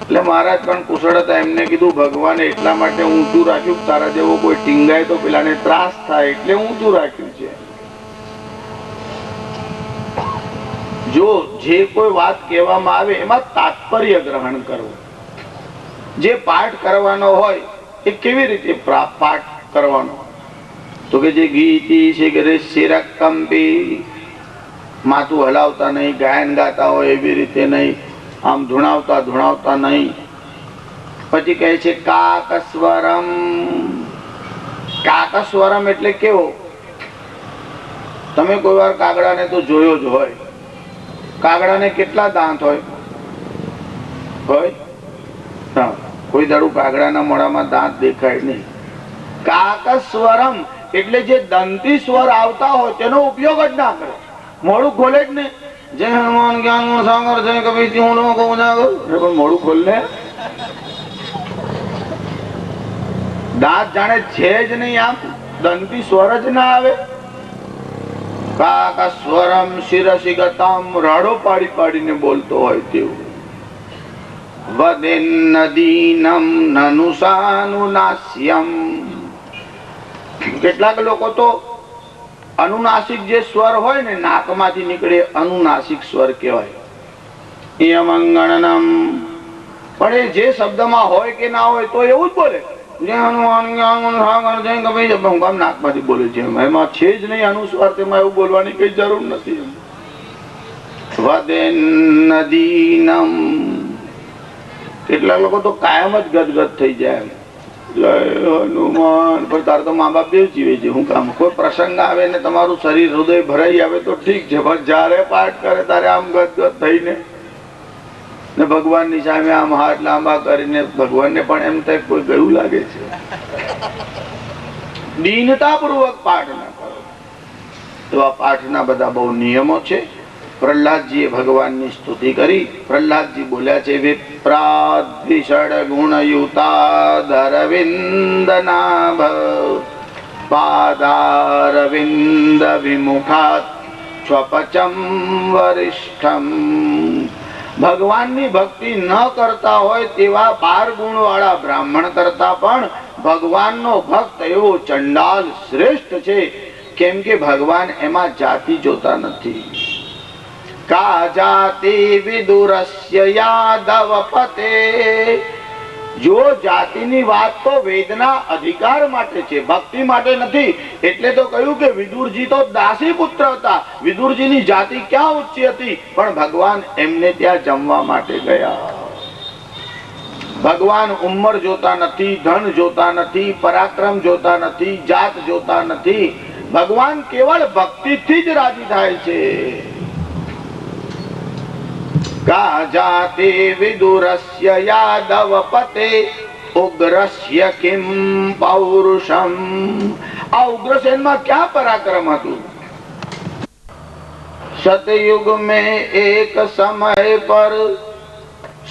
એટલે મહારાજ પણ કુશળ હતા. એમને કીધું ભગવાને એટલા માટે ઊંચું રાખ્યું, તારા જેવો કોઈ ટીંગાય તો પેલાને ત્રાસ થાય એટલે ઊંચું રાખ્યું છે. જો જે કોઈ વાત કહેવામાં આવે એમાં તાત્પર્ય ગ્રહણ કરવું. જે પાઠ કરવાનો હોય એ કેવી રીતે પાઠ કરવાનો? તો કે જે ગીતી છે કે શિરકંપી, માથું હલાવતા નહીં, ગાયન ગાતા હોય એવી રીતે નહીં, આમ ધૂણાવતા નહીં. પછી કહે છે કાકસ્વરમ. કાકસ્વરમ એટલે કેવો? તમે કોઈ વાર કાગડાને તો જોયો જ હોય. કાગડાને કેટલા દાંત હોય? કોઈ દાડું કાગડાના મોઢામાં દાંત દેખાય નહીં. કાકસ્વરમ એટલે જે દંતી સ્વર આવતા હોય તેનો ઉપયોગ જ ના કરે. મોડું ખોલે જ ને, જય હનુમાન જ્ઞાન સાગર જય કપિ સિંહ પણ મોડું ખોલે, દાંત જાણે છે જ નહીં, આમ દંતી સ્વર જ ના આવે. કાકસ્વરમ શિરસી ગતામ રાડો પાડી પાડીને બોલતો હોય તેવું. વદેન્નદીનમ નનુસાનુનાસ્યમ. કેટલાક લોકો તો અનુનાસિક જે સ્વર હોય ને નાકમાંથી નીકળે અનુનાસિક સ્વર કહેવાય. યમંગણનમ પણ એ જે શબ્દમાં હોય કે ના હોય તો એવું જ બોલે. નાકમાંથી બોલે છે, એમાં છે જ નહીં અનુસ્વાર, તેમાં એવું બોલવાની કઈ જરૂર નથી. વદેન્નદીનમ કેટલાક લોકો તો કાયમ જ ગદગદ થઈ જાય. જય હનુમાન. પણ તાર તો મા બાપ દેવ જીવે છે, હું કામ? કોઈ પ્રસંગ આવે ને તમારું શરીર હૃદય ભરાઈ આવે તો ઠીક છે, પણ જયારે પાઠ કરે ત્યારે આમ ગદગદ થઈને ને ભગવાનની સામે આમ હાથ લાંબા કરીને ભગવાનને પણ એમ થાય કોઈ ગયું લાગે છે. દીનતા પૂર્વક પાઠ ના કરો. એવા પાઠના બધા બહુ નિયમો છે. પ્રહલાદજીએ ભગવાનની સ્તુતિ કરી. પ્રહલાદજી બોલ્યા છે, વિપ્રાદ્વિષડ ગુણયુતાદરવિંદ નાભ પાદારવિંદ વિમુખાત સ્વપચમ વરિષ્ઠમ. ભગવાનની ભક્તિ ન કરતા હોય તેવા 12 ગુણ વાળા બ્રાહ્મણ કરતા પણ ભગવાનનો ભક્ત એવો ચંડાલ શ્રેષ્ઠ છે. કેમ કે ભગવાન એમાં જાતિ જોતા નથી. કા જાતિ વિદુરસ્ય યાદવ પતે. જો જાતિની વાત તો વેદના અધિકાર માટે છે, ભક્તિ માટે નથી. એટલે તો કહ્યું કે વિદુરજી તો દાસી પુત્ર હતા. વિદુરજીની જાતિ ક્યાં ઊંચી હતી, પણ ભગવાન એમને ત્યાં જમવા માટે ગયા. ભગવાન ઉંમર જોતા નથી, ધન જોતા નથી, પરાક્રમ જોતા નથી, જાત જોતા નથી. ભગવાન કેવળ ભક્તિથી જ રાજી થાય છે. કા જાતિ વિદુરસ્ય યાદવ પતે ઉગ્રસ્ય કિમ પૌરુષમ. આ ઉગ્રસેનમાં ક્યાં પરાક્રમ હતું? સતયુગ में एक समय पर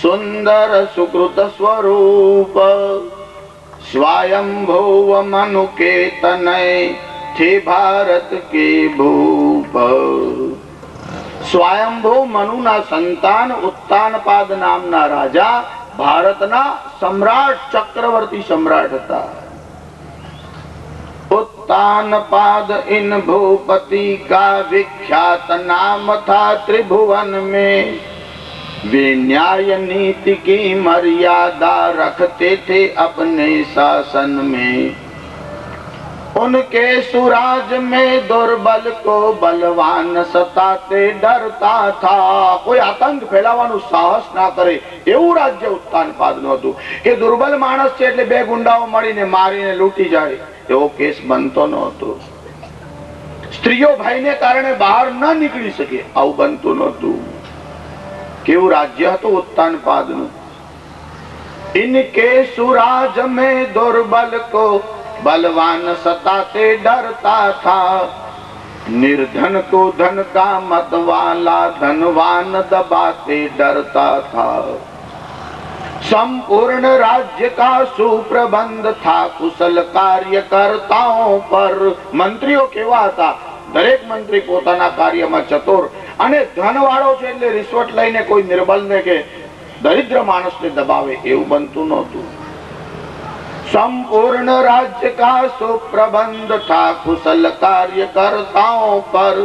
सुंदर सुकृत स्वरूप स्वयंभुव मनु के तनय थे भारत के भूप. સ્વયંભૂ મનુના સંતાન ઉત્તાનપાદ નામના રાજા ભારતના સમ્રાટ ચક્રવર્તી સમ્રાટ હતા. उत्तानपाद इन भूपति का विख्यात नाम था त्रिभुवन में. वे न्याय नीति की मर्यादा रखते थे अपने शासन में. उनके सुराज में दुर्बल को बलवान सताते डरता था. કોઈ આતંક ફેલાવવાનું સાહસ ના કરે એવું રાજ્ય ઉત્તાનપાદનું હતું. કે દુર્બલ માણસ છે એટલે બે ગુંડાઓ મળીને મારીને લૂંટી જાય એવો કેસ બનતો નહોતો. સ્ત્રીઓ ભાઈને કારણે બહાર ન નીકળી શકે આવું બનતું નહોતું. કેવું રાજ્ય હતું ઉત્તાનપાદનું. इनके सुराज में दुर्बल को बलवान सताते डरता था. निर्धन को धन का मत वाला धनवान दबाते डरता था. संपूर्ण राज्य का सुप्रबंध था कुशल कार्यकर्ताओं पर. મંત્રીઓ કેવા હતા? દરેક મંત્રી પોતાના કાર્યમાં ચતુર અને ધનવાળો છે એટલે રિશ્વત લઈને કોઈ નિર્બલને કે દરિદ્ર માણસને દબાવે એવું બનતું નહોતું. संपूर्ण राज्य का सुप्रबंध था कुशल कार्यकर्ताओं पर.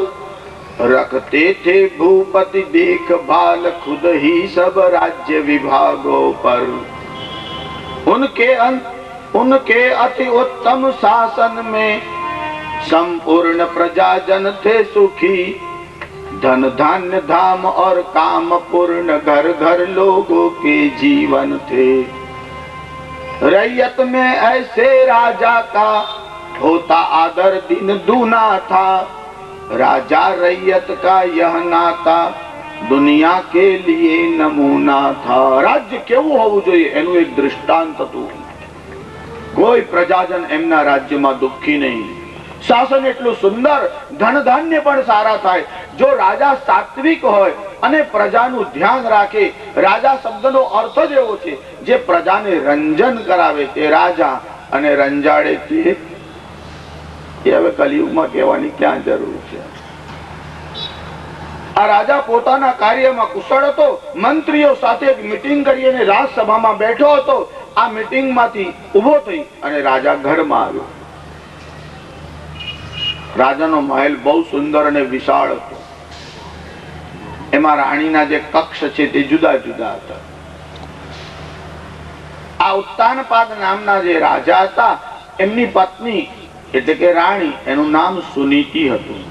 रखते थे भूपति देखभाल खुद ही सब राज्य विभागों पर. उनके अति उत्तम शासन में संपूर्ण प्रजाजन थे सुखी. धन धान्य धाम और काम पूर्ण घर घर लोगों के जीवन थे. रैयत में ऐसे राजा का होता आदर दिन दूना था. राजा रैयत का यह नाता दुनिया के लिए नमूना था. રાજ્ય કેવું હોવું જોઈએ એનું એક દૃષ્ટાંત હતું. કોઈ પ્રજાજન એમના રાજ્યમાં દુઃખી નહીં. શાસન એટલું સુંદર, ધન ધાન્ય પણ સારા થાય. જો રાજા સાત્વિક હોય અને પ્રજાનું ધ્યાન રાખે. રાજા શબ્દનો અર્થ જ એવો છે જે પ્રજાને રંજન કરાવે તે રાજા, અને રંજાડે તે હવે કલિયુગમાં કહેવાની ક્યાં જરૂર છે. આ રાજા પોતાના કાર્યમાં કુશળ હતો. મંત્રીઓ સાથે એક મીટિંગ કરી અને રાજસભામાં બેઠો હતો. આ મીટિંગ માંથી ઉભો થઈ અને રાજા ઘરમાં આવ્યો. રાજાનો મહેલ બહુ સુંદર અને વિશાળ હતો. એમાં રાણીના જે કક્ષ છે તે જુદા જુદા હતા. આ ઉત્તાનપાદ નામના જે રાજા હતા, એમની પત્ની એટલે કે રાણી, એનું નામ સુનીતિ હતું.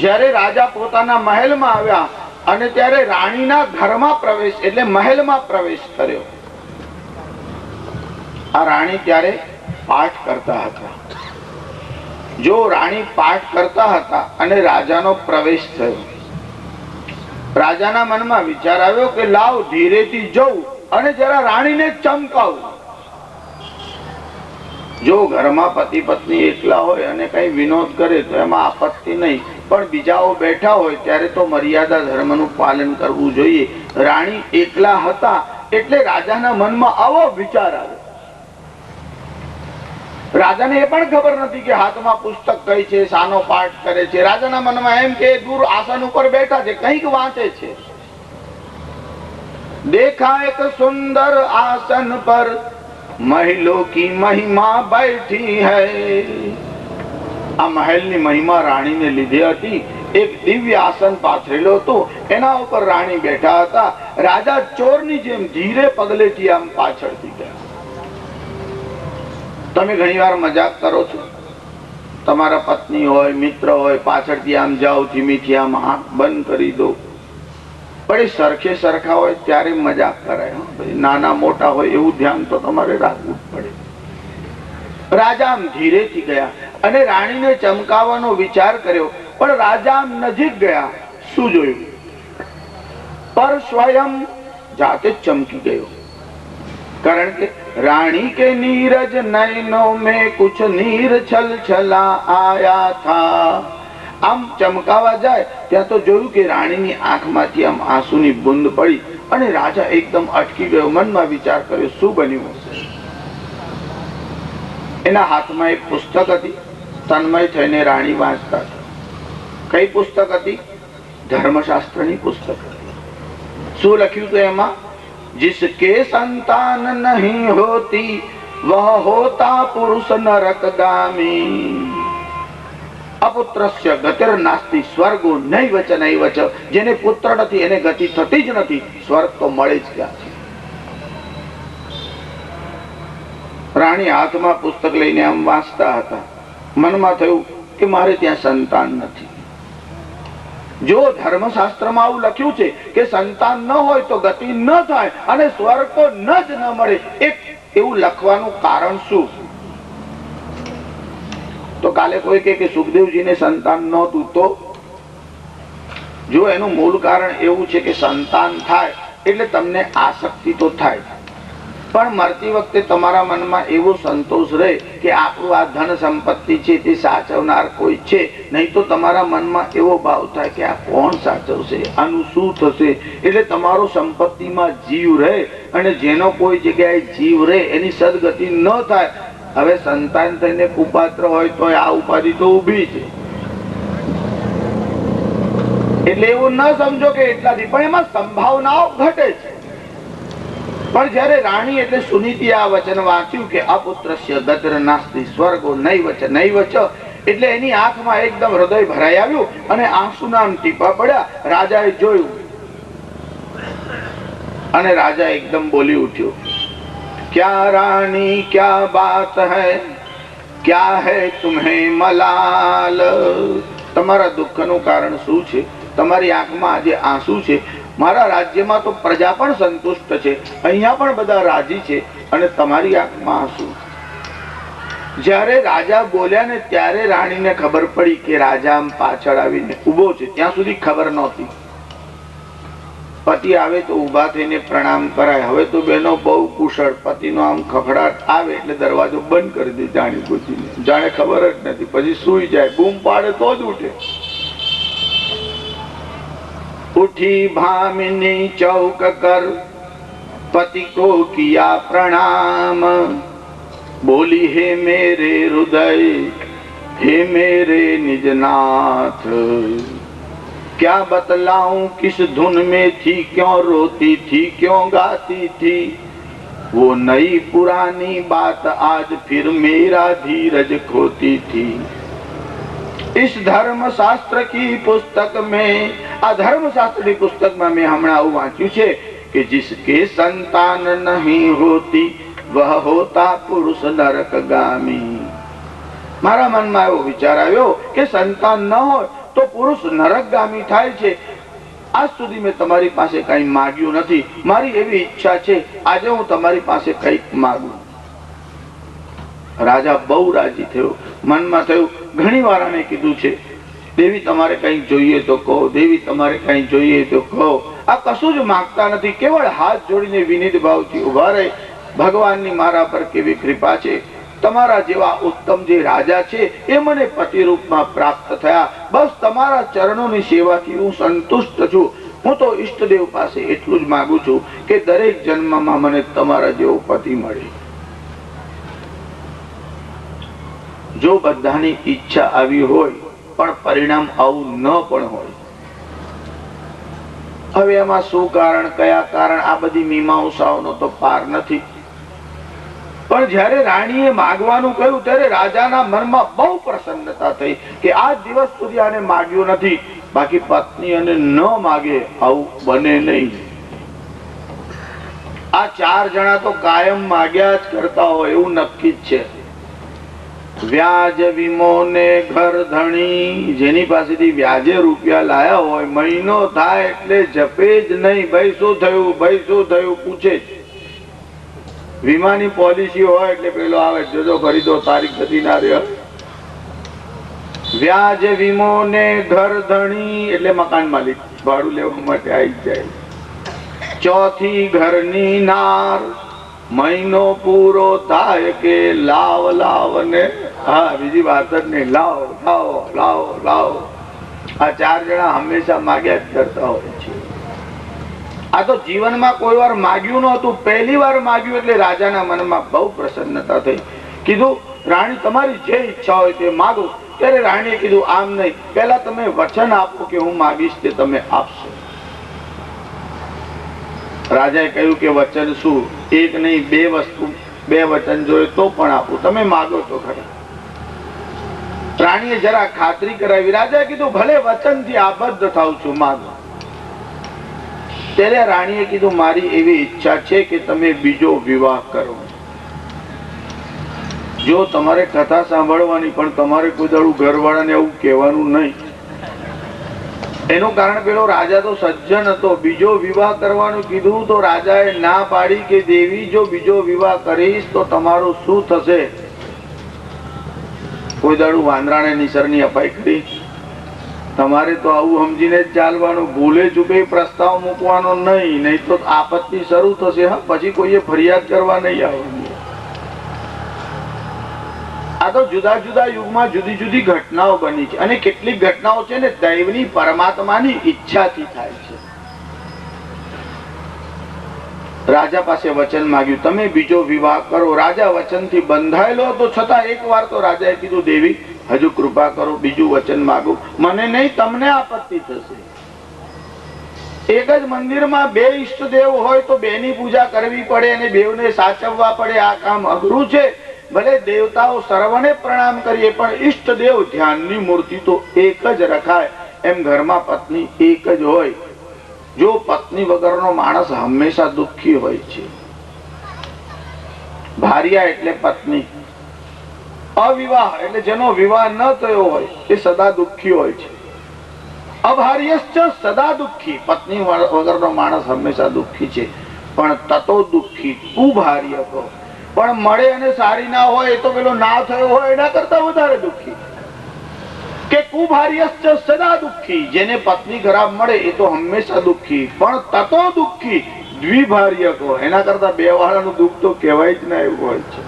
જ્યારે રાજા પોતાના મહેલમાં આવ્યા અને ત્યારે રાણીના ઘરમાં પ્રવેશ એટલે મહેલમાં પ્રવેશ કર્યો. આ રાણી ત્યારે પાઠ કરતા હતા. જો રાણી પાઠ કરતા હતા અને રાજાનો પ્રવેશ થયો. રાજાના મનમાં વિચાર આવ્યો કે લાવ ધીરેથી જવું અને જરા રાણીને ચમકાવું. જો ઘરમાં પતિ પત્ની એકલા હોય અને કઈ વિનોદ કરે તો એમાં આપત્તિ નહીં, પણ બીજાઓ બેઠા હોય ત્યારે તો મર્યાદા ધર્મનું પાલન કરવું જોઈએ. રાણી એકલા હતા એટલે રાજાના મનમાં આવો વિચાર આવ્યો. રાજાને એ પણ ખબર નથી કે હાથમાં પુસ્તક કઈ છે, શાનો પાઠ કરે છે. રાજાના મનમાં એમ કે દૂર આસન ઉપર બેઠા છે, કંઈક વાંચે છે. देखा एक सुंदर आसन पर महलों की महिमा बैठी है. આ મહેલની મહિમા રાણીને લીધે હતી. એક દિવ્ય આસન પાથરેલો હતો, એના ઉપર રાણી બેઠા હતા. રાજા ચોરની જેમ ધીરે પગલેથી આમ પાછળથી ગયા. તમે ઘણીવાર મજાક કરો છો, તમારા પત્ની હોય, મિત્ર હોય, પાછળથી આમ જાઓ, ધીમીથી આમ આંખ બંધ કરી દો. પણ એ સરખે સરખા હોય ત્યારે મજાક કરાય. નાના મોટા હોય એવું ધ્યાન તો તમારે રાખવું પડે. રાજા આમ ધીરેથી ગયા અને રાણીને ચમકાવવાનો વિચાર કર્યો. પણ રાજા આમ નજીક ગયા, શું જોયું? પર સ્વયં જાતે જ ચમકી ગયો. કારણ કે રાણી કે નીરજ નયનો में कुछ नीर छल छला आया था. આમ ચમકાવા જાય ત્યાં તો જોયું કે રાણીની આંખમાંથી આમ આંસુની બૂંદ પડી અને રાજા એકદમ અટકી ગયો. મનમાં વિચાર કર્યો, શું બન્યું હશે? એના હાથમાં એક પુસ્તક હતી. તન્મય થઈને રાણી વાંચતા હતા. કઈ પુસ્તક હતી? ધર્મશાસ્ત્રની પુસ્તક હતી. શું લખ્યું હતું એમાં? जिसके संतान नहीं होती वह होता पुरुष नरकगामी. અપુત્રસ્ય ગતિર્નાસ્તિ સ્વર્ગો નૈવચ નૈવચ. જેને પુત્ર નથી એને ગતિ થતી જ નથી, સ્વર્ગ તો મળે જ ક્યાંથી. રાણી હાથમાં પુસ્તક લઈને આમ વાંચતા હતા. મનમાં થયું કે મારે ત્યાં સંતાન નથી. જો ધર્મશાસ્ત્રમાં આવું લખ્યું છે કે સંતાન ન હોય તો ગતિ ન થાય અને સ્વર્ગ તો ન જ ન મળે, એવું લખવાનું કારણ શું? તો કાલે કોઈ કે સુખદેવજીને સંતાન નહોતું, તો જો એનું મૂળ કારણ એવું છે કે સંતાન થાય એટલે તમને આસક્તિ તો થાય, પણ મરતી વખતે તમારા મનમાં એવો સંતોષ રહે કે આપણું આ ધન સંપત્તિ છે તે સાચવનાર કોઈ છે. નહીં તો તમારા મનમાં એવો ભાવ થાય કે આ કોણ સાચવશે, આનું શું થશે. એટલે તમારો સંપત્તિમાં જીવ રહે અને જેનો કોઈ જગ્યાએ જીવ રહે એની સદગતિ ન થાય. હવે સંતાન થઈને કુપાત્ર હોય તો આ ઉપાધિ તો ઊભી છે. એટલે એવું ન સમજો કે એટલાથી, પણ એમાં સંભાવનાઓ ઘટે છે. પણ જયારે રાણી એટલે સુનીતિ આ વચન વાંચ્યું કે અપુત્રસ્ય ગતિર્નાસ્તિ સ્વર્ગો નૈવચ નૈવચ, એટલે એની આંખમાં એકદમ હૃદય ભરાઈ આવ્યું અને આંસુના ટીપા પડ્યા. રાજાએ જોયું અને રાજા એકદમ બોલી ઉઠ્યો, क्या रानी क्या बात है, क्या है तुम्हें मलाल. તમારા દુઃખનું કારણ શું છે? તમારી આંખમાં આજે આંસુ છે. મારા રાજ્યમાં તો પ્રજા પણ સંતુષ્ટ છે, અહીંયા પણ બધા રાજી છે અને તમારી આંખમાં આંસુ. જ્યારે રાજા બોલ્યા ને ત્યારે રાણીને ખબર પડી કે રાજા આમ પાછળ આવીને ઉભો છે. ત્યાં સુધી ખબર નહોતી. પતિ આવે તો ઉભા થઈને પ્રણામ કરાય. હવે તો બહેનો બહુ કુશળ, પતિનો આમ ખખડાટ આવે એટલે દરવાજો બંધ કરી દે જાણી બુજીને, જાણે ખબર જ નથી, પછી સુઈ જાય, બૂમ પાડે તો જ ઉઠે. ઉઠી ભામિની ચૌક કર पति को किया प्रणाम, बोली हे मेरे हृदय हे मेरे निजनाथ, क्या बतलाऊं किस धुन में थी, क्यों रोती थी क्यों गाती थी, वो नई पुरानी बात आज फिर मेरा धीरज खोती थी. इस धर्म शास्त्र की पुस्तक में, आ धर्म शास्त्र की पुस्तक में मैं हमણાં આવું વાંચ્યું છે कि जिसके संतान नहीं होती वह होता पुरुष नरकगामी. મારા મનમાં એવો વિચાર આવ્યો કે સંતાન ન હોય તો પુરુષ નરકગામી થાય છે. આજ સુધી મેં તમારી પાસે કઈ માંગ્યું નથી, મારી એવી ઈચ્છા છે, આજે હું તમારી પાસે કઈક માંગુ. રાજા બહુ રાજી થયો. મનમાં થયું ઘણી વાર આને કીધું છે, દેવી તમારે કઈ જોઈએ તો કહો, દેવી તમારે કઈ જોઈએ તો કહો. આ કશું જ માંગતા નથી, કેવળ હાથ જોડીને વિનીત ભાવથી ઉભા રહે. ભગવાનની મારા પર કેવી કૃપા છે, તમારા જેવા ઉત્તમ જે રાજા છે એ મને પતિ રૂપમાં પ્રાપ્ત થયા. બસ તમારા ચરણોની સેવાથી હું સંતુષ્ટ છું. હું તો ઈષ્ટદેવ પાસે એટલું જ માંગુ છું કે દરેક જન્મમાં મને તમારા જેવો પતિ મળે. જો બધાની ઈચ્છા આવી હોય પણ પરિણામ આવું ન પણ હોય, હવે એમાં શું કારણ, કયા કારણ, આ બધી મીમાંસાઓનો તો પાર નથી. પણ જયારે રાણીએ માગવાનું કહ્યું ત્યારે રાજાના મનમાં બહુ પ્રસન્નતા થઈ કે આ દિવસ સુધી આને માગ્યું નથી. બાકી પત્ની અને ન માગે આવું બને નહીં. આ 4 જણા તો કાયમ માગ્યા જ કરતા હોય એવું નક્કી જ છે. વ્યાજ વિમોને ઘર ધણી, જેની પાસેથી વ્યાજે રૂપિયા લાયા હોય, મહિનો થાય એટલે જપે જ નહીં, ભાઈ શું થયું, ભાઈ શું થયું પૂછે જ. વીમાની પોલિસી હોય એટલે પેલો આવે, જોજો ભરી દો, તારીખ જતી ના રહે. વ્યાજ વિમોને ઘર ધણી એટલે મકાન માલિક ભાડું લેવા માટે આવી જાય. ચોથી ઘરની નાર, મહિનો પૂરો થાય કે લાવ લાવ ને, હા બીજી વાત જ નહીં, લાવ લાવો લાવો લાવો. આ 4 જણા હંમેશા માગ્યા જ કરતા હોય છે. આ તો જીવનમાં કોઈ વાર માગ્યું નહોતું, પહેલી વાર માગ્યું એટલે રાજાના મનમાં બહુ પ્રસન્નતા થઈ. કીધું રાણી તમારી જે ઈચ્છા હોય તે માગો. ત્યારે રાણીએ કીધું આમ નહીં, પહેલા તમે વચન આપો કે હું માગીશ તે તમે આપશો. રાજાએ કહ્યું કે વચન શું, એક નહીં 2 વસ્તુ, 2 વચન જોઈએ તો પણ આપું, તમે માગો તો ખરા. રાણીએ જરા ખાતરી કરાવી. રાજાએ કીધું ભલે વચનથી આબદ્ધ થાઉં છું, માગો. ત્યારે રાણીએ કીધું મારી એવી ઈચ્છા છે કે તમે બીજો વિવાહ કરો. જો તમારે કથા સાંભળવાની, પણ તમારે કોઈ દાડું ઘરવાળાને એવું કહેવાનું નહીં. એનું કારણ પેલો રાજા તો સજ્જન હતો. બીજો વિવાહ કરવાનું કીધું તો રાજાએ ના પાડી કે દેવી જો બીજો વિવાહ કરીશ તો તમારું શું થશે. કોઈ દાડું વાંદરાને નિસરની અપાઈ કરી. તમારે તો આવું સમજીને જ ચાલવાનું, ભૂલે ચૂકે પ્રસ્તાવ મૂકવાનો નહીં, નહીં તો આપત્તિ શરૂ થશે. પછી કોઈએ ફરિયાદ કરવા નહીં આવવાની. આ તો જુદા જુદા યુગમાં જુદી જુદી ઘટનાઓ બની છે, અને કેટલીક ઘટનાઓ છે ને દૈવની પરમાત્માની ઈચ્છાથી થાય છે. રાજા પાસે વચન માંગ્યું, તમે બીજો વિવાહ કરો. રાજા વચનથી બંધાયેલો હતો, છતાં એક વાર તો રાજાએ કીધું દેવી હજુ કૃપા કરો, બીજું વચન માંગુ. મને નહીં, તમને આપત્તિ થશે. એક જ મંદિરમાં 2 ઈષ્ટદેવ હોય તો 2ની પૂજા કરવી પડે અને 2ને સાચવવા પડે. આ કામ અઘરું છે. ભલે દેવતાઓ સર્વને પ્રણામ કરીએ પણ ઈષ્ટદેવ ધ્યાનની મૂર્તિ તો એક જ રખાય. એમ ઘરમાં પત્ની એક જ હોય. જો પત્ની વગરનો માણસ હંમેશા દુઃખી હોય છે. ભાર્યા એટલે પત્ની, અવિવાહ એટલે જેનો વિવાહ ન થયો હોય એ સદા દુઃખી હોય છે. અભાર્યશ્ચ સદા દુઃખી, પત્ની વગરનો માણસ હંમેશા દુઃખી છે. પણ તતો દુઃખી કુભાર્ય કહો, પણ મળે અને સારી ના હોય એ તો પેલો ના થયો હોય એના કરતા વધારે દુઃખી. કે કુભાર્યશ્ચ સદા દુઃખી, જેને પત્ની ખરાબ મળે એ તો હંમેશા દુઃખી, પણ તતો દુઃખી દ્વિભાર્ય કહો, એના કરતા બે વાળાનું દુઃખ તો કહેવાય જ ના એવું હોય છે.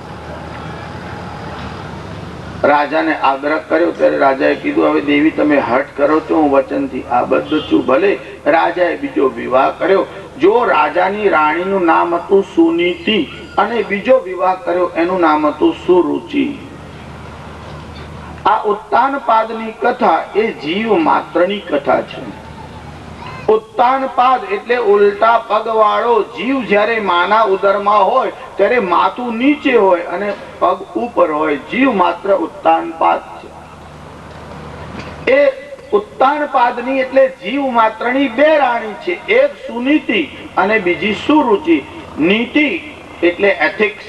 રાજાને આગ્રહ કર્યો ત્યારે રાજાએ કીધું હવે દેવી તમે હઠ કરો છો, હું વચનથી આબદ્ધ છું. ભલે. રાજાએ બીજો વિવાહ કર્યો. જો રાજાની રાણીનું નામ હતું સુનીતિ અને બીજો વિવાહ કર્યો એનું નામ હતું સુરુચિ. આ ઉત્તાનપાદની કથા એ જીવ માત્રની કથા છે. ઉત્તાનપાદ એટલે ઉલટા પગ વાળો જીવ જ્યારે માના ઉદરમાં હોય ત્યારે માથું નીચે હોય અને પગ ઉપર હોય, જીવ માત્ર ઉત્તાનપાદ છે. એ ઉત્તાનપાદની એટલે જીવ માત્રની બે રાણી છે, એક સુનીતિ અને બીજી સુરુચિ. નીતિ એટલે એથિક્સ,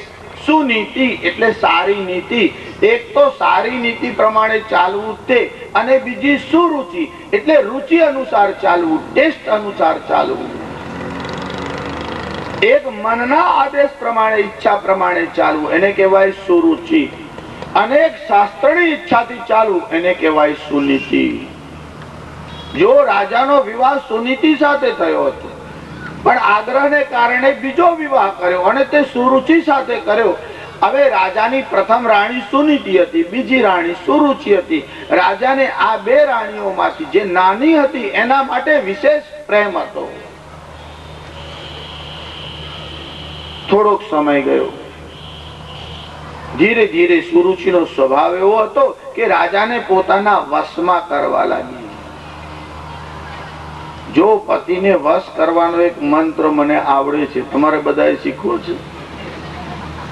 સુનીતિ એટલે સારી નીતિ. એક તો સારી નીતિ પ્રમાણે ચાલવું તે, અને બીજી સુરુચિ એટલે રુચિ અનુસાર ચાલવું, ટેસ્ટ અનુસાર ચાલવું. એક મનના આદેશ પ્રમાણે, ઈચ્છા પ્રમાણે ચાલવું એને કહેવાય સુરુચિ, અને એક શાસ્ત્રની ઈચ્છાથી ચાલવું એને કહેવાય સુનીતિ. જો રાજાનો વિવાહ સુનીતિ સાથે થયો હતો, પણ આગ્રહને કારણે બીજો વિવાહ કર્યો અને તે સુરુચિ સાથે કર્યો. હવે રાજાની પ્રથમ રાણી સુનીતિ હતી, બીજી રાણી સુરુચિ હતી. રાજાને આ બે રાણીઓમાંથી જે નાની હતી એના માટે વિશેષ પ્રેમ હતો. થોડોક સમય ગયો, ધીરે ધીરે સુરુચિનો સ્વભાવ એવો હતો કે રાજાને પોતાના વશમાં કરવા લાગી. જો પતિને વશ કરવાનો એક મંત્ર મને આવડે છે, તમારે બધાએ શીખવો છે.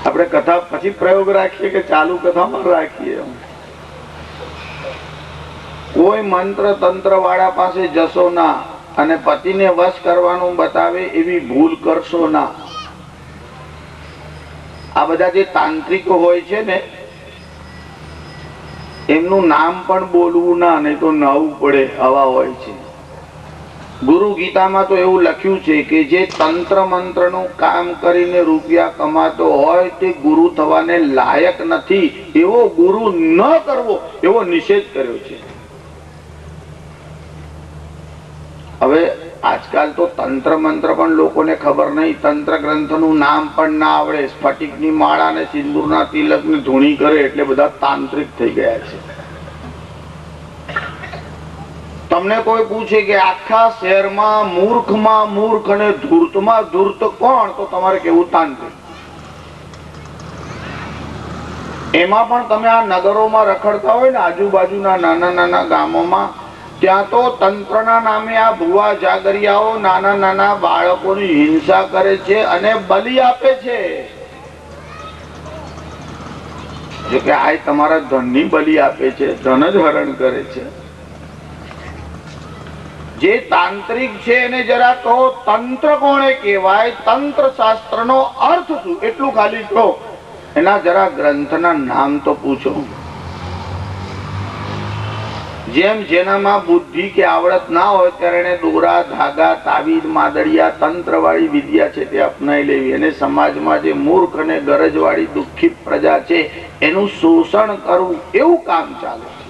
આપણે કથા પછી પ્રયોગ રાખીએ કે ચાલુ કથામાં રાખીએ? કોઈ મંત્ર તંત્ર વાળા પાસે જશો ના અને પતિને વશ કરવાનું બતાવે એવી ભૂલ કરશો ના. આ બધા જે તાંત્રિકો હોય છે ને એમનું નામ પણ બોલવું ના, નહીં તો નવું પડે, આવા હોય છે. ગુરુ ગીતામાં તો એવું લખ્યું છે કે જે તંત્ર મંત્ર નું કામ કરીને રૂપિયા કમાતો હોય તે ગુરુ થવાને લાયક નથી, એવો ગુરુ ન કરવો એવો નિષેધ કર્યો છે. હવે આજકાલ તો તંત્ર મંત્ર પણ લોકોને ખબર નહીં, તંત્ર ગ્રંથનું નામ પણ ના આવડે, સ્ફટિકની માળા ને સિંદૂરના તિલક ને ધૂણી કરે એટલે બધા તાંત્રિક થઈ ગયા છે. તમને કોઈ પૂછે કે આખા શહેરમાં મૂર્ખમાં મૂર્ખ અને ધૂર્તમાં ધૂર્ત કોણ, તો તમારે કેવું તાંત્રિક. એમાં પણ તમે આ નગરોમાં રખડતા હોય ને આજુબાજુના નાના નાના ગામોમાં, ત્યાં તો તંત્રના નામે આ ભુવા જાગરિયાઓ નાના નાના બાળકોની હિંસા કરે છે અને બલિ આપે છે. જો કે આ તમારા ધનની બલિ આપે છે, ધન જ હરણ કરે છે. જે તાંત્રિક છે એને જરા કહો તંત્ર કોણે કહેવાય, તંત્ર શાસ્ત્રનો અર્થ શું, એટલું ખાલી કહો. એના જરા ગ્રંથના નામ તો પૂછો. જેમ જેનામાં બુદ્ધિ કે આવડત ના હોય ત્યારે એને દોરા, ધાગા, તાવીજ, માદડિયા, તંત્ર વાળી વિદ્યા છે તે અપનાવી લેવી, અને સમાજમાં જે મૂર્ખ અને ગરજ વાળી દુઃખિત પ્રજા છે એનું શોષણ કરવું, એવું કામ ચાલે છે.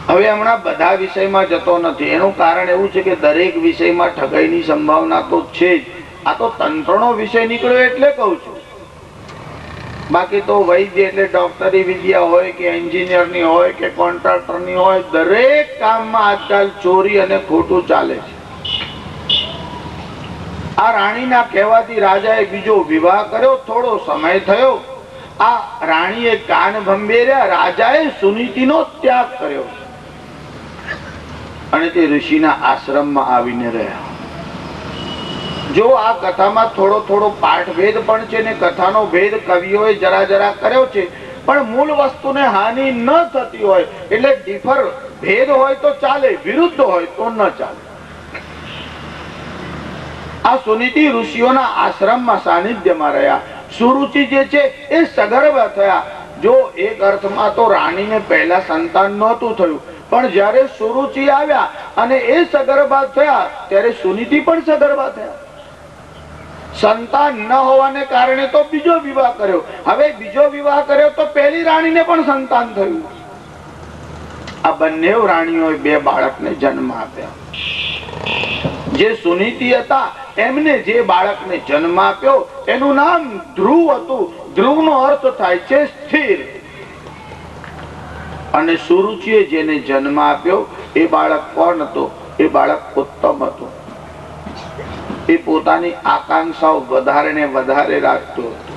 હવે હમણાં બધા વિષયમાં જતો નથી. એનું કારણ એવું છે કે દરેક વિષયમાં ઠગાઈની સંભાવના તો છે જ. આ તો તંત્રનો વિષય નીકળ્યો એટલે કહું છું. બાકી તો વૈદ્ય એટલે ડોક્ટરી વિદ્યા હોય કે એન્જિનિયરની હોય કે કોન્ટ્રાક્ટરની હોય, દરેક કામમાં આજકાલ ચોરી અને ખોટું ચાલે છે. આ રાણીના કહેવાથી રાજાએ બીજો વિવાહ કર્યો. થોડો સમય થયો, આ રાણીએ કાન ભંભેર્યા, રાજાએ સુનીતિનો ત્યાગ કર્યો અને તે ઋષિના આશ્રમમાં આવીને રહ્યા. જો આ કથામાં થોડો થોડો પાઠભેદ પણ છે ને કથાનો ભેદ કવિઓએ જરા જરા કર્યો છે, પણ મૂળ વસ્તુને હાનિ ન થતી હોય એટલે ડિફર ભેદ હોય તો ચાલે, વિરુદ્ધ હોય તો ન ચાલે. આ સુનીતિ ઋષિઓના આશ્રમમાં સાનિધ્યમાં રહ્યા. સુરુચિ જે છે એ સગર્ભ થયા. જો એક અર્થમાં તો રાણીને પહેલા સંતાન નહોતું થયું, પણ જયારે સુરુચિ આવ્યા અને એ સગર્ભા થયા ત્યારે સુનીતિ પણ સગર્ભા થયા. સંતાન ન હોવાને કારણે તો બીજો વિવાહ કર્યો. હવે બીજો વિવાહ કર્યો તો પહેલી રાણીને પણ સંતાન થયું. આ બંને રાણીઓએ 2 બાળકને જન્મ આપ્યા. જે સુનીતિ હતા એમને જે બાળકને જન્મ આપ્યો એનું નામ ધ્રુવ હતું. ધ્રુવનો અર્થ થાય છે સ્થિર. અને સુરુચિએ જેને જન્મ આપ્યો એ બાળક કોણ હતો? એ બાળક ઉત્તમ હતો. એ પોતાની આકાંક્ષાઓ વધારે ને વધારે રાખતો હતો.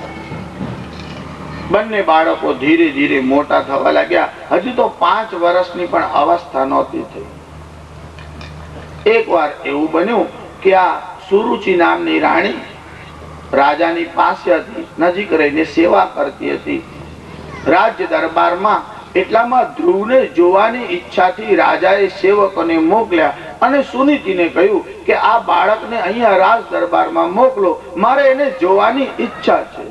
બંને બાળકો ધીરે ધીરે મોટા થવા લાગ્યા. હજુ તો 5 વર્ષની પણ અવસ્થા નહોતી થઈ. એક વાર એવું બન્યું કે આ સુરુચિ નામની રાણી રાજાની પાસે હતી, નજીક રહીને સેવા કરતી હતી રાજ્ય દરબારમાં. એટલામાં ધ્રુવને જોવાની ઈચ્છાથી રાજાએ સેવકોને મોકલ્યા અને સુનીતિને કહ્યું કે આ બાળકને અહીંયા રાજ દરબારમાં મોકલો, મારે એને જોવાની ઈચ્છા છે.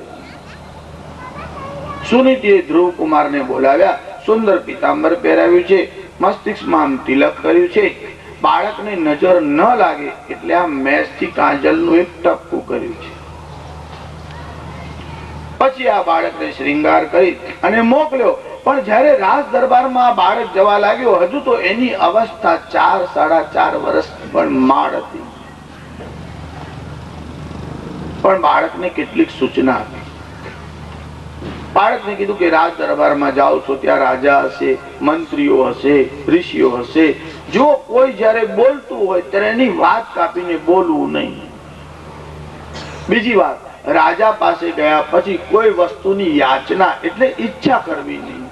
સુનીતિએ ધ્રુવ કુમારને બોલાવ્યા. સુંદર પીતાંબર પહેરાવ્યું છે, મસ્તિષ્કમાં આમ તિલક કર્યું છે. બાળકને નજર ન લાગે એટલે આ મેસથી કાજલનું એક ટપકું કર્યું છે. પછી આ બાળકને શ્રૃંગાર કરી અને મોકલ્યો. પણ જયારે રાજ દરબારમાં આ બાળક જવા લાગ્યો, હજુ તો એની અવસ્થા 4 સાડા 4 વર્ષની પણ માળ હતી. પણ બાળકને કેટલીક સૂચના આપી. બાળકને કીધું કે રાજ દરબારમાં જાઓ છો ત્યાં રાજા હશે, મંત્રીઓ હશે, ઋષિઓ હશે. જો કોઈ જયારે બોલતું હોય ત્યારે એની વાત કાપીને બોલવું નહીં. બીજી વાત, રાજા પાસે ગયા પછી કોઈ વસ્તુની યાચના એટલે ઈચ્છા કરવી નહીં.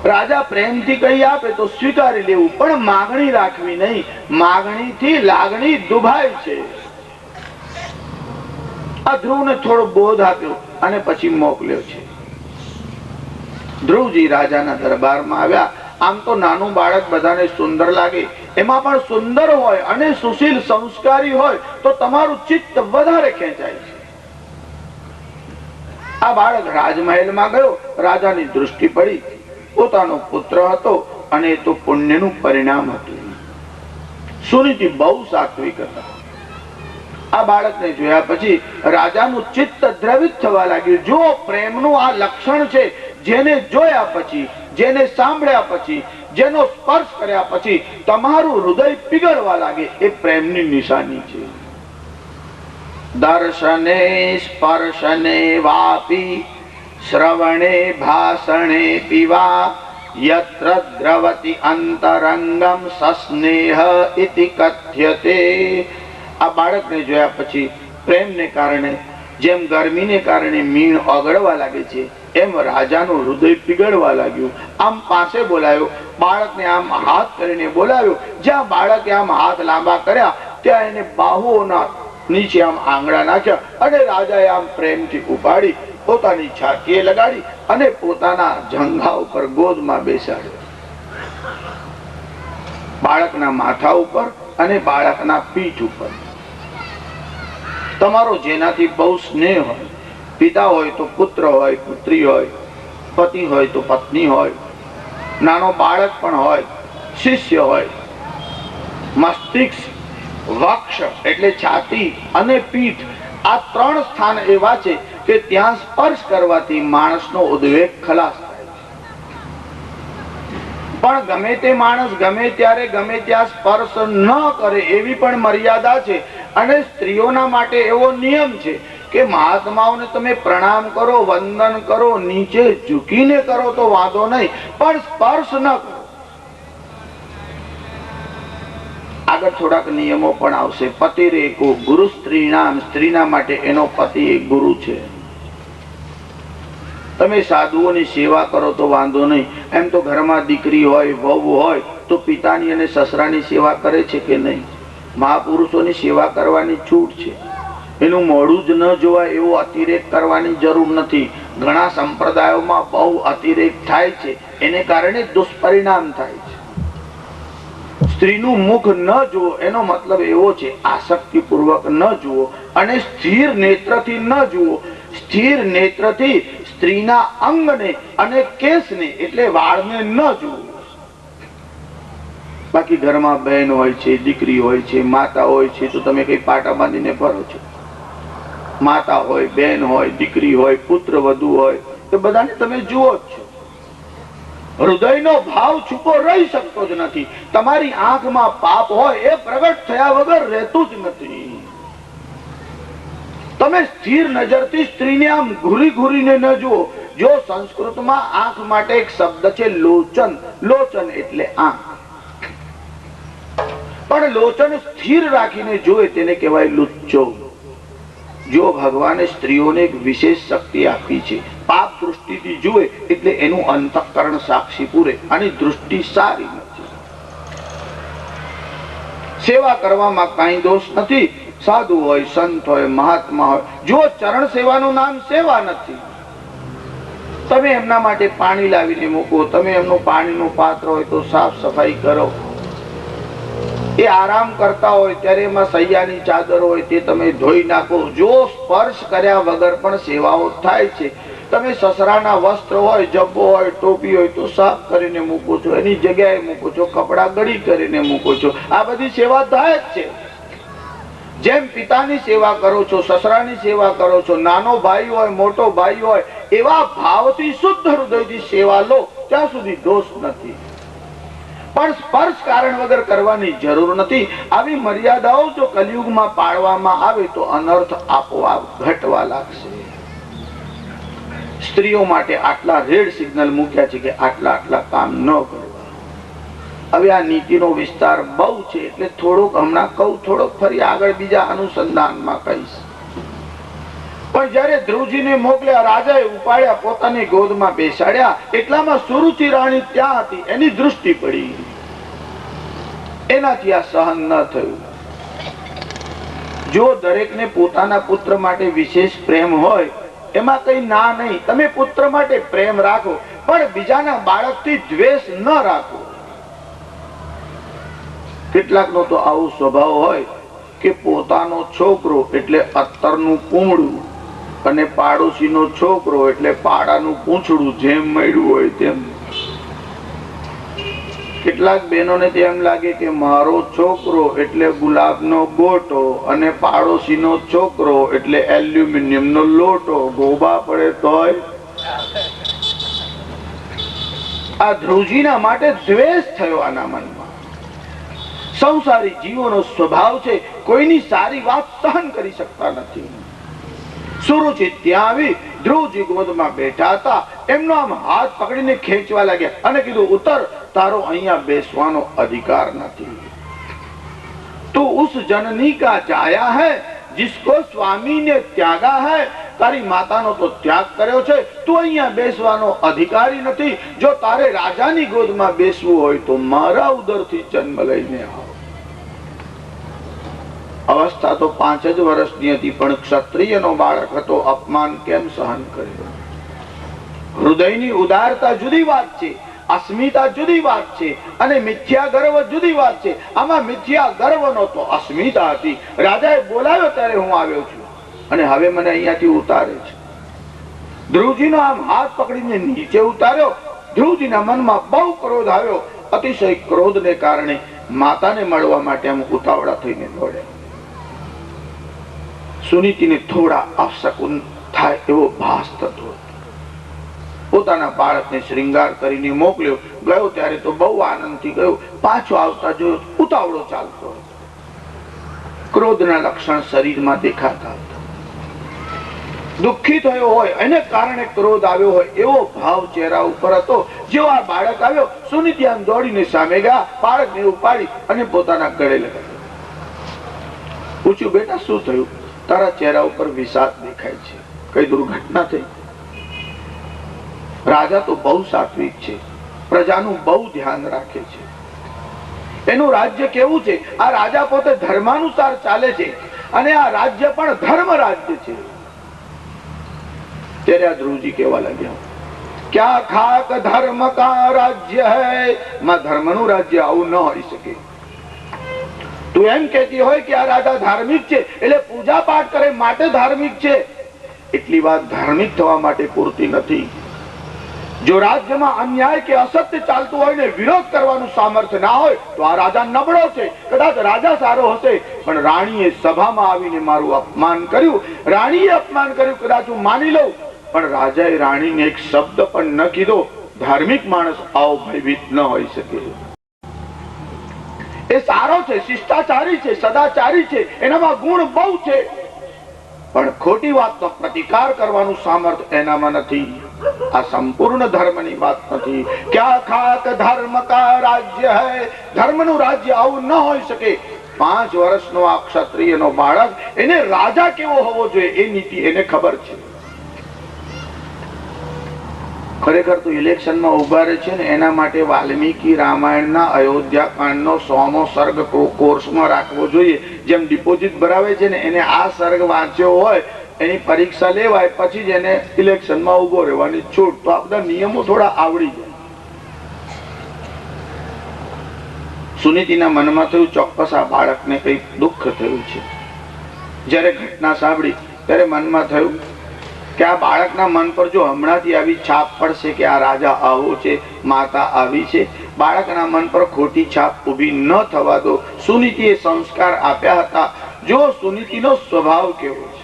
રાજા પ્રેમથી કઈ આપે તો સ્વીકારી લેવું, પણ માગણી રાખવી નહીં. માગણીથી લાગણી દુભાય છે. આ ધ્રુવને થોડો બોધ આપ્યો અને પછી મોકલ્યો છે. ધ્રુવજી રાજાના દરબારમાં આવ્યા. આમ તો નાનું બાળક બધાને સુંદર લાગે, એમાં પણ સુંદર હોય અને સુશીલ સંસ્કારી હોય તો તમારું ચિત્ત વધારે ખેંચાય છે. આ બાળક રાજમહેલમાં ગયો. રાજાની દૃષ્ટિ પડી. પોતાનો પુત્ર હતો અને એ તો પુણ્યનું પરિણામ હતું. સુનીતિ બહુ સાત્વિક હતા. આ બાળકને જોયા પછી રાજાનું ચિત્ત દ્રવિત થવા લાગ્યું. જો પ્રેમનું આ લક્ષણ છે, જેને જોયા પછી, જેને સાંભળ્યા પછી, જેનો સ્પર્શ કર્યા પછી તમારું હૃદય પીગળવા લાગે, એ પ્રેમની નિશાની છે. દર્શને સ્પર્શને વાપી શ્રવણે ભાષણે પીવા યત્ર દ્રવતિ અંતરંગમ સસ્નેહ ઇતિ કથ્યતે. આ બાળકને જોયા પછી પ્રેમને કારણે જેમ ગરમીને કારણે મીણ ઓગળવા લાગે છે, એમ રાજાનું હૃદય પીગળવા લાગ્યું. આમ પાસે બોલાયો. બાળકને આમ હાથ કરીને બોલાવ્યો. જ્યાં બાળકે આમ હાથ લાંબા કર્યા ત્યાં એને બાહુઓના નીચે આમ આંગળા નાખ્યા અને રાજાએ આમ પ્રેમથી ઉપાડી પોતાની છાતીએ લગાડી અને પોતાના જંઘા ઉપર ગોદમાં બેસાડ્યો. બાળકના માથા ઉપર અને બાળકના પીઠ ઉપર. તમારો જેનાથી બહુ સ્નેહ હોય, પિતા હોય તો પુત્ર હોય, પુત્રી હોય, પતિ હોય તો પત્ની હોય, નાનો બાળક પણ હોય, શિષ્ય હોય. મસ્તિષ્ક, વક્ષ એટલે છાતી અને પીઠ, આ 3 સ્થાન એવા છે કે ત્યાં સ્પર્શ કરવાથી માણસનો ઉદ્વેગ ખલાસ થાય છે. પણ ગમે તે માણસ ગમે ત્યારે ગમે ત્યાં સ્પર્શ ન કરે એવી પણ મર્યાદા છે. અને સ્ત્રીઓના માટે એવો નિયમ છે કે મહાત્માઓને તમે પ્રણામ કરો, વંદન કરો, નીચે ઝૂકીને કરો તો વાંધો નહીં, પણ સ્પર્શ ન કરો. આગળ થોડાક નિયમો પણ આવશે. પતિરેકો ગુરુ સ્ત્રીનામ, સ્ત્રીના માટે એનો પતિ એક ગુરુ છે. તમે સાધુઓની સેવા કરો તો વાંધો નહીં. એમ તો ઘરમાં દીકરી હોય, વહુ હોય તો પિતાની અને સસરાની સેવા કરે છે કે નહીં? મહાપુરુષોની સેવા કરવાની છૂટ છે. એનું મોઢું જ ન જોવાય એવો અતિરેક કરવાની જરૂર નથી. ઘણા સંપ્રદાયોમાં બહુ અતિરેક થાય છે, એને કારણે દુષ્પરિણામ થાય છે. સ્ત્રીનું મુખ ન જુઓ એનો મતલબ એવો છે આસક્તિપૂર્વક ન જુઓ અને સ્થિર નેત્રથી ન જુઓ. સ્થિર નેત્રથી સ્ત્રીના અંગને અને કેસને એટલે વાળને ન જુઓ. બાકી ઘરમાં બહેન હોય છે, દીકરી હોય છે, માતા હોય છે, તો તમે કઈ પાટા બાંધીને ફરો છો? માતા હોય, બેન હોય, દીકરી હોય, પુત્ર વધુ હોય, એ બધાને તમે જુઓ જ છો. હૃદયનો ભાવ છુપો રહી શકતો જ નથી. તમારી આંખમાં પાપ હોય એ પ્રગટ થયા વગર રહેતું જ નથી. તમે સ્થિર નજરથી સ્ત્રીને આમ ઘૂરી ઘૂરીને ન જુઓ. જો સંસ્કૃતમાં આંખ માટે એક શબ્દ છે લોચન. લોચન એટલે આંખ. પણ લોચન સ્થિર રાખીને જોવે તેને કહેવાય લુચ્ચો. જો ભગવાને સ્ત્રીઓને એક વિશેષ શક્તિ આપી છે, પાપ દૃષ્ટિથી જુએ એટલે એનું અંતઃકરણ સાક્ષી પૂરે. આની દૃષ્ટિ સારી નથી. સેવા કરવામાં કઈ દોષ નથી. સાધુ હોય, સંત હોય, મહાત્મા હોય, જો ચરણ સેવાનું નામ સેવા નથી. તમે એમના માટે પાણી લાવીને મૂકો, તમે એમનું પાણીનું પાત્ર હોય તો સાફ સફાઈ કરો. એ આરામ કરતા હોય ત્યારે એમાં સૈયાની ચાદર હોય તે તમે ધોઈ નાખો. જો સ્પર્શ કર્યા વગર પણ સેવાઓ થાય છે. તમે સસરાના વસ્ત્ર હોય, જબ્બો હોય, ટોપી હોય તો સાફ કરીને મૂકો છો, એની જગ્યાએ મૂકો છો, કપડા ગળી કરીને મૂકો છો. આ બધી સેવા થાય જ છે. જેમ પિતાની સેવા કરો છો, સસરાની સેવા કરો છો, નાનો ભાઈ હોય, મોટો ભાઈ હોય, એવા ભાવથી શુદ્ધ હૃદયથી સેવા લો, ત્યાં સુધી દોષ નથી. પણ સ્પર્શ કારણ વગર કરવાની જરૂર નથી. આવી મર્યાદાઓ જો કલિયુગમાં પાળવામાં આવે તો અનર્થ આપોઆપ ઘટવા લાગશે. સ્ત્રીઓ માટે આટલા રેડ સિગ્નલ મૂક્યા છે કે આટલા આટલા કામ ન કરવા. હવે આ નીતિનો વિસ્તાર બહુ છે એટલે થોડોક હમણાં કહું, થોડોક ફરી આગળ બીજા અનુસંધાનમાં કહીશ. પણ જયારે ધ્રુવજીને મોકલ્યા, રાજાએ ઉપાડ્યા, પોતાની ગોદમાં બેસાડ્યા, એટલામાં સુરુચિ રાણી ત્યાં હતી. એની દૃષ્ટિ પડી. એનાથી આ સહન ન થયું. જો દરેકને પોતાના પુત્ર માટે વિશેષ પ્રેમ હોય, એમાં કઈ ના નહીં. તમે પુત્ર માટે પ્રેમ રાખો, પણ બીજાના બાળકથી દ્વેષ ન રાખો. કેટલાકનો તો આવો સ્વભાવ હોય કે પોતાનો છોકરો એટલે અત્તરનું પૂમડું અને પાડોશીનો છોકરો એટલે પાડાનું પૂંછડું, જેમ મળ્યું હોય તેમ. કેટલાક બહેનોને તેમ લાગે કે મારો છોકરો એટલે ગુલાબનો ગોટો અને પાડોશીનો છોકરો એટલે એલ્યુમિનિયમનો લોટો. ગોબા પડે તોય. આ ધ્રુવજીના માટે દ્વેષ થયો આના મનમાં. સંસારી જીવોનો સ્વભાવ છે, કોઈની સારી વાત સહન કરી શકતા નથી. સુરુચિ ત્યાં આવી, ધ્રુવજી ગોદમાં બેઠા હતા. એમનો આમ હાથ પકડીને ખેંચવા લાગ્યા અને કીધું, ઉતર, તારો અહીંયા બેસવાનો અધિકાર નથી. તું ઉસ જનની કા જાયા હૈ जिसको स्वामी ने त्यागा है. તારી માતાનો તો ત્યાગ કર્યો છે, તું અહીંયા બેસવાનો અધિકારી નથી. જો તારે રાજાની ગોદમાં બેસવું હોય તો મારા ઉદરથી જન્મ લઈને આવ. અવસ્થા તો 5 જ વર્ષની હતી, પણ ક્ષત્રિયનો બાળક હતો. અપમાન કેમ સહન કર્યો? હૃદયની ઉદારતા જુદી વાત છે, અસ્મિતા જુદી વાત છે, અને મિથ્યા ગર્વ જુદી વાત છે. આમાં મિથ્યા ગર્વનો તો અસ્મિતા હતી. રાજાએ બોલાવ્યો ત્યારે હું આવ્યો છું અને હવે મને અહીંયાથી ઉતારે છે. ધ્રુવજીનો આમ હાથ પકડીને નીચે ઉતાર્યો. ધ્રુવજીના મનમાં બહુ ક્રોધ આવ્યો. અતિશય ક્રોધને કારણે માતાને મળવા માટે આમ ઉતાવળા થઈને દોડ્યા. સુનીતિને થોડા અપશકુન થાય એવો ભાસ થતો. પોતાના બાળકને શ્રૃંગાર કરીને મોકલ્યો. ગયો ત્યારે તો બહુ આનંદથી ગયો. પાછો આવતા જોયો ઉતાવળો ચાલતો હતો. ક્રોધના લક્ષણ શરીરમાં દેખાતા હતા. દુઃખી થયો હોય એને કારણે ક્રોધ આવ્યો હોય એવો ભાવ ચહેરા ઉપર હતો. જેવો આ બાળક આવ્યો, સુનીતિ આમ દોડીને સામે ગયા, બાળકને ઉપાડી અને પોતાના ગળે લગાડ્યો. પૂછ્યું, બેટા શું થયું? તારા ચહેરા ઉપર વિષાદ દેખાય છે, કઈ દુર્ઘટના થઈ? રાજા તો બહુ સાત્વિક છે, પ્રજાનું બહુ ધ્યાન રાખે છે. એનું રાજ્ય કેવું છે? આ રાજા પોતે ધર્માનુસાર ચાલે છે અને આ રાજ્ય પણ ધર્મ રાજ્ય છે. ત્યારે આ ધ્રુવજી કહેવા લાગ્યા, ક્યા ખાક ધર્મ કા રાજ્ય હૈ. માં ધર્મનું રાજ્ય આવું ન હોઈ શકે. તું એમ કહેતી હોય કે આ રાજા ધાર્મિક છે એટલે પૂજા પાઠ કરે માટે ધાર્મિક છે. એટલી વાત ધાર્મિક થવા માટે પૂરતી નથી. જો રાજ્યમાં અન્યાય કે અસત્ય ચાલતું હોય ને વિરોધ કરવાનું સામર્થ્ય ના હોય તો આ રાજા નબળો છે. કદાચ રાજા સારો હશે પણ રાણીએ સભામાં આવીને મારું અપમાન કર્યું, રાણીએ અપમાન કર્યું, કદાચ હું માની લઉં, પણ રાજાએ રાણીને એક શબ્દ પણ ન કીધો. ધાર્મિક માણસ આવો ભયભીત ન હોઈ શકે. એ સારો છે, શિષ્ટાચારી છે, સદાચારી છે, એનામાં ગુણ બહુ છે, પણ ખોટી વાતનો પ્રતિકાર કરવાનું સામર્થ્ય એનામાં નથી. આ સંપૂર્ણ ધર્મની વાત નથી. ક્યા ખાક ધર્મ કા રાજ્ય હૈ, ધર્મનું રાજ્ય આવું ન હોઈ શકે. 5 વર્ષનો આ ક્ષત્રિયનો બાળક, એને રાજા કેવો હોવો જોઈએ એ નીતિ એને ખબર છે. ખરેખર તો ઇલેક્શનમાં ઉભા રહે છે ને એના માટે વાલ્મીકી રામાયણના અયોધ્યા કાંડનો 100મો સર્ગ કોર્સમાં રાખવો જોઈએ. જેમ ડિપોઝિટ ભરાવે છે ને એને આ સર્ગ વાંચ્યો હોય, એની પરીક્ષા લેવાય, પછી જ એને ઇલેક્શનમાં ઉભો રહેવાની છૂટ. તો આ બધા નિયમો થોડા આવડી જાય. સુનીતિના મનમાં થયું ચોક્કસ આ બાળકને કઈ દુઃખ થયું છે. જ્યારે ઘટના સાંભળી ત્યારે મનમાં થયું કે આ બાળકના મન પર જો હમણાંથી આવી છાપ પડશે કે આ રાજા આવો છે, માતા આવી છે, બાળકના મન પર ખોટી છાપ ઉભી ન થવા દો. સુનીતિએ સંસ્કાર આપ્યા હતા. જો સુનીતિનો સ્વભાવ કેવો છે.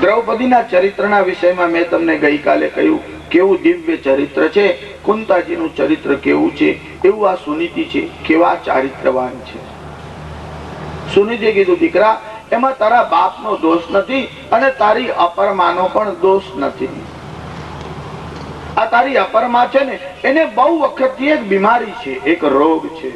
દ્રૌપદીના ચરિત્રના વિષયમાં મેં તમને ગઈકાલે કહ્યું કેવું દિવ્ય ચરિત્ર છે. કુંતાજીનું ચરિત્ર કેવું છે એવું આ સુનીતિ છે, કેવા ચારિત્રવાન છે. સુનીતિએ કીધું દીકરા, એમાં તારા બાપનો દોષ નથી અને તારી અપરમાનો પણ દોષ નથી. આ તારી અપરમા છે ને એને બહુ વખતથી એક બીમારી છે, એક રોગ છે.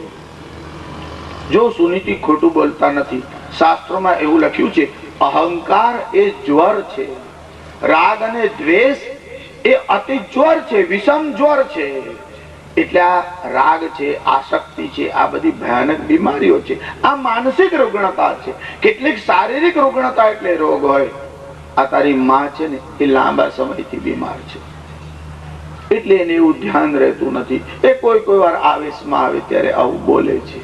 જો સુનીતિ ખોટું બોલતા નથી. શાસ્ત્રોમાં એવું લખ્યું છે અહંકાર એ જ્વર છે, રાગ અને દ્વેષ એ અતિ જ્વર છે, વિષમ જ્વર છે. એટલે આ રાગ છે, આસક્તિ છે, આ બધી ભયાનક બીમારીઓ છે. આ માનસિક રુગ્ણતા છે. કેટલીક શારીરિક રુગ્ણતા એટલે રોગ હોય. આ તારી માં છે ને એ લાંબા સમયથી બીમાર છે, એટલે એને એવું ધ્યાન રહેતું નથી. એ કોઈ વાર આવેશમાં આવે ત્યારે આવું બોલે છે.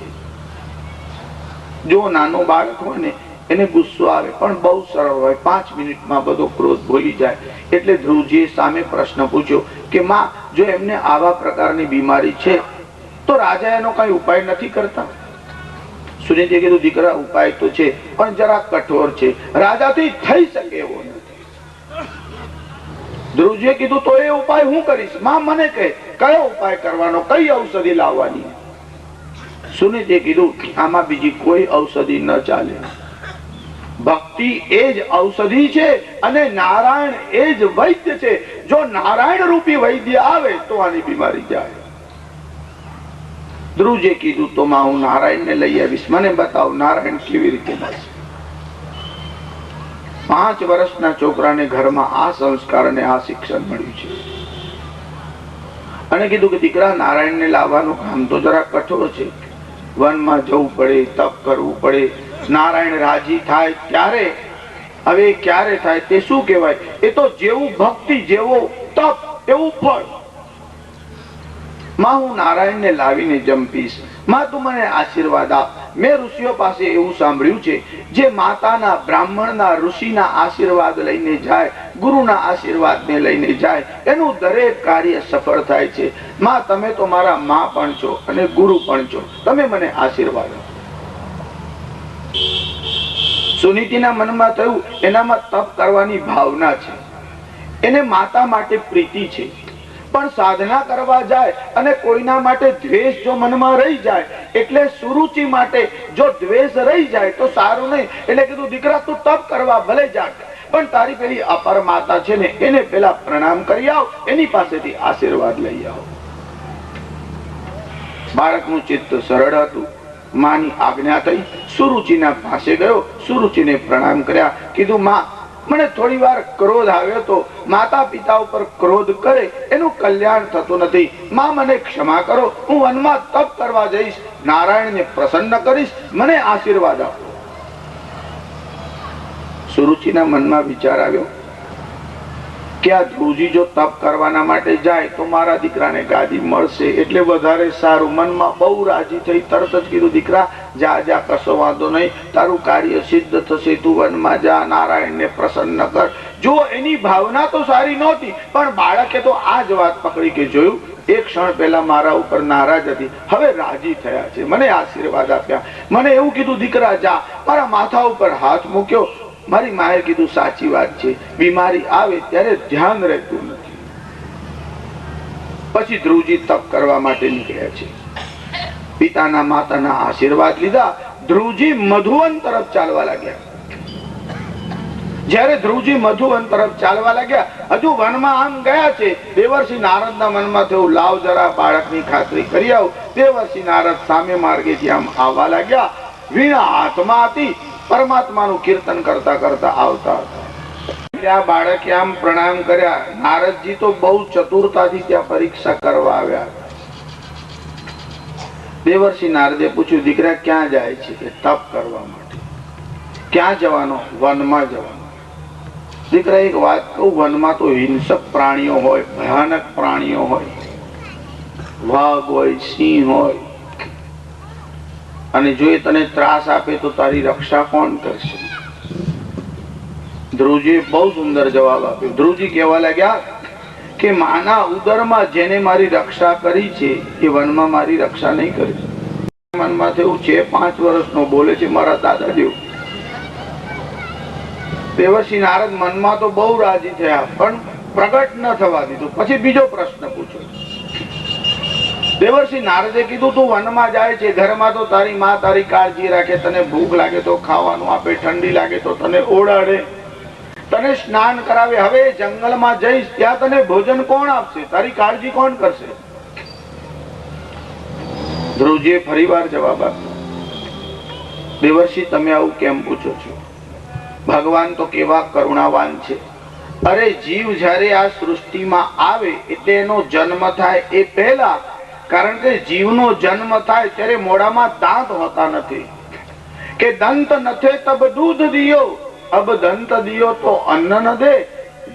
જો નાનો બાળક હોય ને એને ગુસ્સો આવે પણ બહુ સરળ હોય, 5 મિનિટમાં બધો ક્રોધ ભૂલી જાય. એટલે ધ્રુવજીએ સામે પ્રશ્ન પૂછ્યો કે માં, જો એમને આવા પ્રકારની બીમારી છે તો રાજા એનો કઈ ઉપાય નથી કરતા? સુનીતિએ કીધું દીકરા, ઉપાય તો છે પણ જરા કઠોર છે, રાજાથી થઈ શકે એવો નથી. ધ્રુવજીએ કીધું તો એ ઉપાય હું કરીશ. માં મને કહે કયો ઉપાય કરવાનો, કઈ ઔષધિ લાવવાની? સુનીતિએ કીધું આમાં બીજી કોઈ ઔષધિ ન ચાલે. ભક્તિ એ જ ઔષધિ છે અને નારાયણ એ જ વૈદ્ય છે. જો નારાયણ રૂપી વૈદ્ય આવે તો આની બીમારી જાય. ધ્રુવજીએ કીધું તો માં હું નારાયણને લઈ આવીશ, મને બતાવ નારાયણ કેવી રીતે મળશે. 5 વર્ષના છોકરાને ઘરમાં આ સંસ્કાર અને આ શિક્ષણ મળ્યું છે. અને કીધું કે દીકરા, નારાયણને લાવવાનું કામ તો જરા કઠોર છે. વનમાં જવું પડે, તપ કરવું પડે. નારાયણ રાજી થાય ત્યારે, હવે ક્યારે થાય તે શું કહેવાય? એ તો જેવું ભક્તિ, જેવો તપ એવું ફળ. માં હું નારાયણને લાવીને જંપીશ. માં તું મને આશીર્વાદ આપ. મેં ઋષિઓ પાસે એવું સાંભળ્યું છે, જે માતાના, બ્રાહ્મણના, ઋષિના આશીર્વાદ લઈને જાય, ગુરુના આશીર્વાદને લઈને જાય, એનું દરેક કાર્ય સફળ થાય છે. માં તમે તો મારા માં પણ છો અને ગુરુ પણ છો, તમે મને આશીર્વાદ આપો. સુનીતિના મનમાં થયું એનામાં તપ કરવાની ભાવના છે, એને માતા માટે પ્રીતિ છે, પણ સાધના કરવા જાય અને કોઈના માટે દ્વેષ જો મનમાં રહી જાય, એટલે સુરુચિ માટે જો દ્વેષ રહી જાય તો સારું નહીં. એટલે કીધું દીકરા, તું તપ કરવા ભલે જા, પણ તારી પેલી અપર માતા છે ને એને પેલા પ્રણામ કરી આવ, એની પાસેથી આશીર્વાદ લઈ આવ. બાળકનું ચિત્ત સરળ હતું. માની આજ્ઞા થઈ, સુરુચિના પાસે ગયો, સુરુચિને પ્રણામ કર્યા. કીધું માં, મને થોડી વાર ક્રોધ આવ્યો તો. માતા પિતા ઉપર ક્રોધ કરે એનું કલ્યાણ થતું નથી. માં મને ક્ષમા કરો, હું વનમાં તપ કરવા જઈશ, નારાયણને પ્રસન્ન કરીશ, મને આશીર્વાદ આપો. સુરુચિના મનમાં વિચાર આવ્યો કે આ ધ્રુવજી જો તપ કરવાના માટે જાય તો મારા દીકરાને ગાદી મળશે, એટલે વધારે સારું. મનમાં બહુ રાજી થઈ. તરત જ કીધું દીકરા, જા જા, કશો વાંધો નહીં, તારું કાર્ય સિદ્ધ થશે, તું વનમાં જા, નારાયણને પ્રસન્ન કર. જો એની ભાવના તો સારી નહોતી, પણ બાળકે તો આ જ વાત પકડી કે જોયું, એક ક્ષણ પહેલા મારા ઉપર નારાજ હતી, હવે રાજી થયા છે, મને આશીર્વાદ આપ્યા, મને એવું કીધું દીકરા જા, મારા માથા ઉપર હાથ મૂક્યો. મારી માએ કીધું સાચી વાત છે, બીમારી આવે ત્યારે ધ્યાન રહેતું નથી. પછી ધ્રુવજી તપ કરવા માટે નીકળ્યા છે. પિતાના માતાના આશીર્વાદ લીધા. ધ્રુવજી મધુવન તરફ ચાલવા લાગ્યા. જ્યારે ધ્રુવજી મધુવન તરફ ચાલવા લાગ્યા, હજુ વનમાં આમ ગયા છે, દેવર્ષિ નારદના મનમાં થયું લાવ જરા બાળકની ખાતરી કરી આવ. દેવર્ષિ નારદ સામે માર્ગેથી આમ આવવા લાગ્યા. વીણા હાથમાં હતી, પરમાત્માનું કીર્તન કરતા કરતા આવતા હતા. ત્યાં બાળકે આમ પ્રણામ કર્યા. નારદજી તો બહુ ચતુરતાથી ત્યાં પરીક્ષા કરવા આવ્યા. દેવર્ષિ નારદે પૂછ્યું, દીકરા ક્યાં જાય છે? કે તપ કરવા માટે. ક્યાં જવાનો? વનમાં જવાનો. દીકરા એક વાત કહું, વનમાં તો હિંસક પ્રાણીઓ હોય, ભયાનક પ્રાણીઓ હોય, વાઘ હોય, સિંહ હોય, અને જો એ તને ત્રાસ આપે તો તારી રક્ષા કોણ કરશે? ધ્રુવજીએ બહુ સુંદર જવાબ આપ્યો. ધ્રુવજી કહેવા લાગ્યા કે માના ઉદરમાં જેને મારી રક્ષા કરી છે એ વનમાં મારી રક્ષા નહીં કરી. મનમાં થયું છે 5 વર્ષનો, બોલે છે મારા દાદા જેવું. દેવર્ષિ નારદ મનમાં તો બહુ રાજી થયા, પણ પ્રગટ ન થવા દીધું. પછી બીજો પ્રશ્ન પૂછ્યો. દેવર્ષિ નારદે કીધું તું વનમાં જાય છે, ઘરમાં તો તારી માં તારી કાળજી રાખે, તને ભૂખ લાગે તો ખાવાનું આપે, ઠંડી લાગે તો તને ઓળાડે, તને સ્નાન કરાવે. હવે જંગલમાં જઈશ ત્યાં તને ભોજન કોણ આપશે? તારી કાળજી કોણ કરશે? ધ્રુવજીએ ફરીવાર જવાબ આપ્યો. દેવર્ષિ તમે આવું કેમ પૂછો છો? ભગવાન તો કેવા કરુણાવાન છે. અરે જીવ જ્યારે આ સૃષ્ટિમાં આવે એટલે એનો જન્મ થાય એ પહેલા, કારણ કે જીવનો જન્મ થાય ત્યારે મોઢામાં દાંત હોતા નથી. કે દંત નથે તબ દૂધ દિયો, અબ દંત દિયો તો અન્ન ન દે.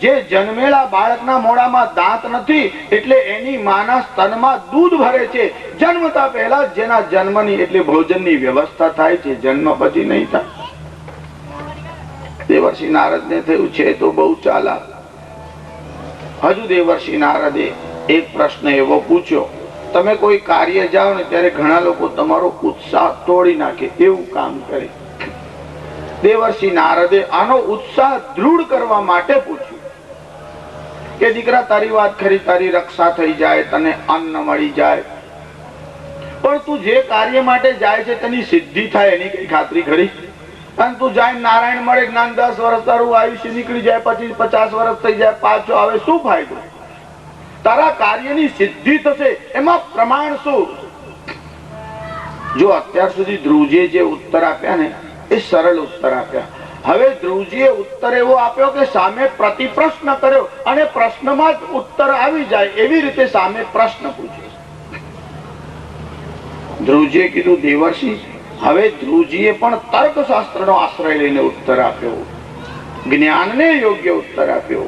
જે જન્મેલા બાળકના મોઢામાં દાંત નથી એટલે એની માના સ્તનમાં દૂધ ભરે છે. જન્મતા પહેલા જેના જન્મની એટલે ભોજનની વ્યવસ્થા થાય છે, જન્મ પછી નહીં થાય. દેવર્ષિ નારદ ને થયું છે તો બહુ ચાલાક. હજુ દેવર્ષિ નારદે એક પ્રશ્ન એવો પૂછ્યો, તમે કોઈ કાર્ય જાઓ ને ત્યારે ઘણા લોકો તમારો ઉત્સાહ તોડી નાખે એવું કામ કરે. દેવર્ષિ નારદે આનો ઉત્સાહ દૃઢ કરવા માટે પૂછ્યું કે દીકરા તારી વાત ખરી, તારી રક્ષા થઈ જાય, તને અન્ન મળી જાય, પણ તું જે કાર્ય માટે જાય છે તેની સિદ્ધિ થાય એની કઈ ખાતરી ખરી? અને તું જાય નારાયણ મળે, જ્ઞાન 10 વર્ષ તારું આયુષ્ય નીકળી જાય, પછી 50 વર્ષ થઈ જાય, પાછો આવે, શું ફાયદો? તારા કાર્યની સિદ્ધિ થશે એમાં પ્રમાણ શું? જો અત્યાર સુધી ધ્રુવજીએ જે ઉત્તર આપ્યા ને એ સરળ ઉત્તર આપ્યા. હવે ધ્રુવજીએ ઉત્તર એવો આપ્યો કે સામે પ્રતિપ્રશ્ન કર્યો અને પ્રશ્નમાં જ ઉત્તર આવી જાય એવી રીતે સામે પ્રશ્ન પૂછ્યો. ધ્રુવજીએ કીધું દેવર્ષિ, હવે ધ્રુવજીએ પણ તર્કશાસ્ત્રનો આશ્રય લઈને ઉત્તર આપ્યો, જ્ઞાનને યોગ્ય ઉત્તર આપ્યો.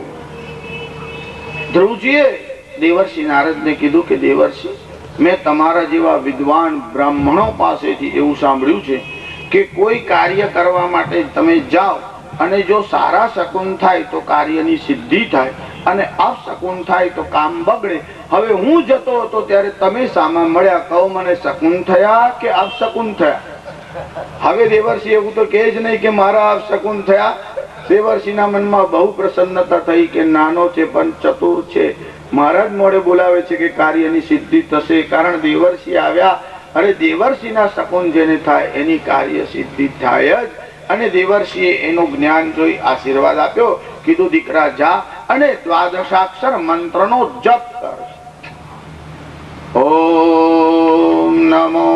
ધ્રુવજીએ દેવર્ષિ નારદને કીધું કે દેવર્ષિ, મેં તમારા જેવા વિદ્વાન બ્રાહ્મણો પાસેથી એવું સાંભળ્યું છે કે કોઈ કાર્ય કરવા માટે તમે જાઓ અને જો સારા શકુન થાય તો કાર્યની સિદ્ધિ થાય અને અપશકુન થાય તો કામ બગડે. હવે હું જતો હતો ત્યારે તમે સામા મળ્યા, કહો મને શકુન થયા કે અપશકુન થયા? હવે દેવર્ષિ એવું તો કહે જ નહીં કે મારા અપશકુન થયા. દેવર્ષિના મનમાં બહુ પ્રસન્નતા થઈ કે નાનો છે પણ ચતુર છે, મહારાજ મોડે બોલાવે છે કે કાર્યની સિદ્ધિ થશે. કારણ દેવર્ષિ આવ્યા, અરે દેવર્ષિના શકુન જેને થાય એની કાર્ય સિદ્ધિ થાય જ. અને દેવર્ષિએ એનું જ્ઞાન જોઈ આશીર્વાદ આપ્યો. કીધું દીકરા જા અને દ્વાદશાક્ષર મંત્રનો જપ કર. ઓમ નમો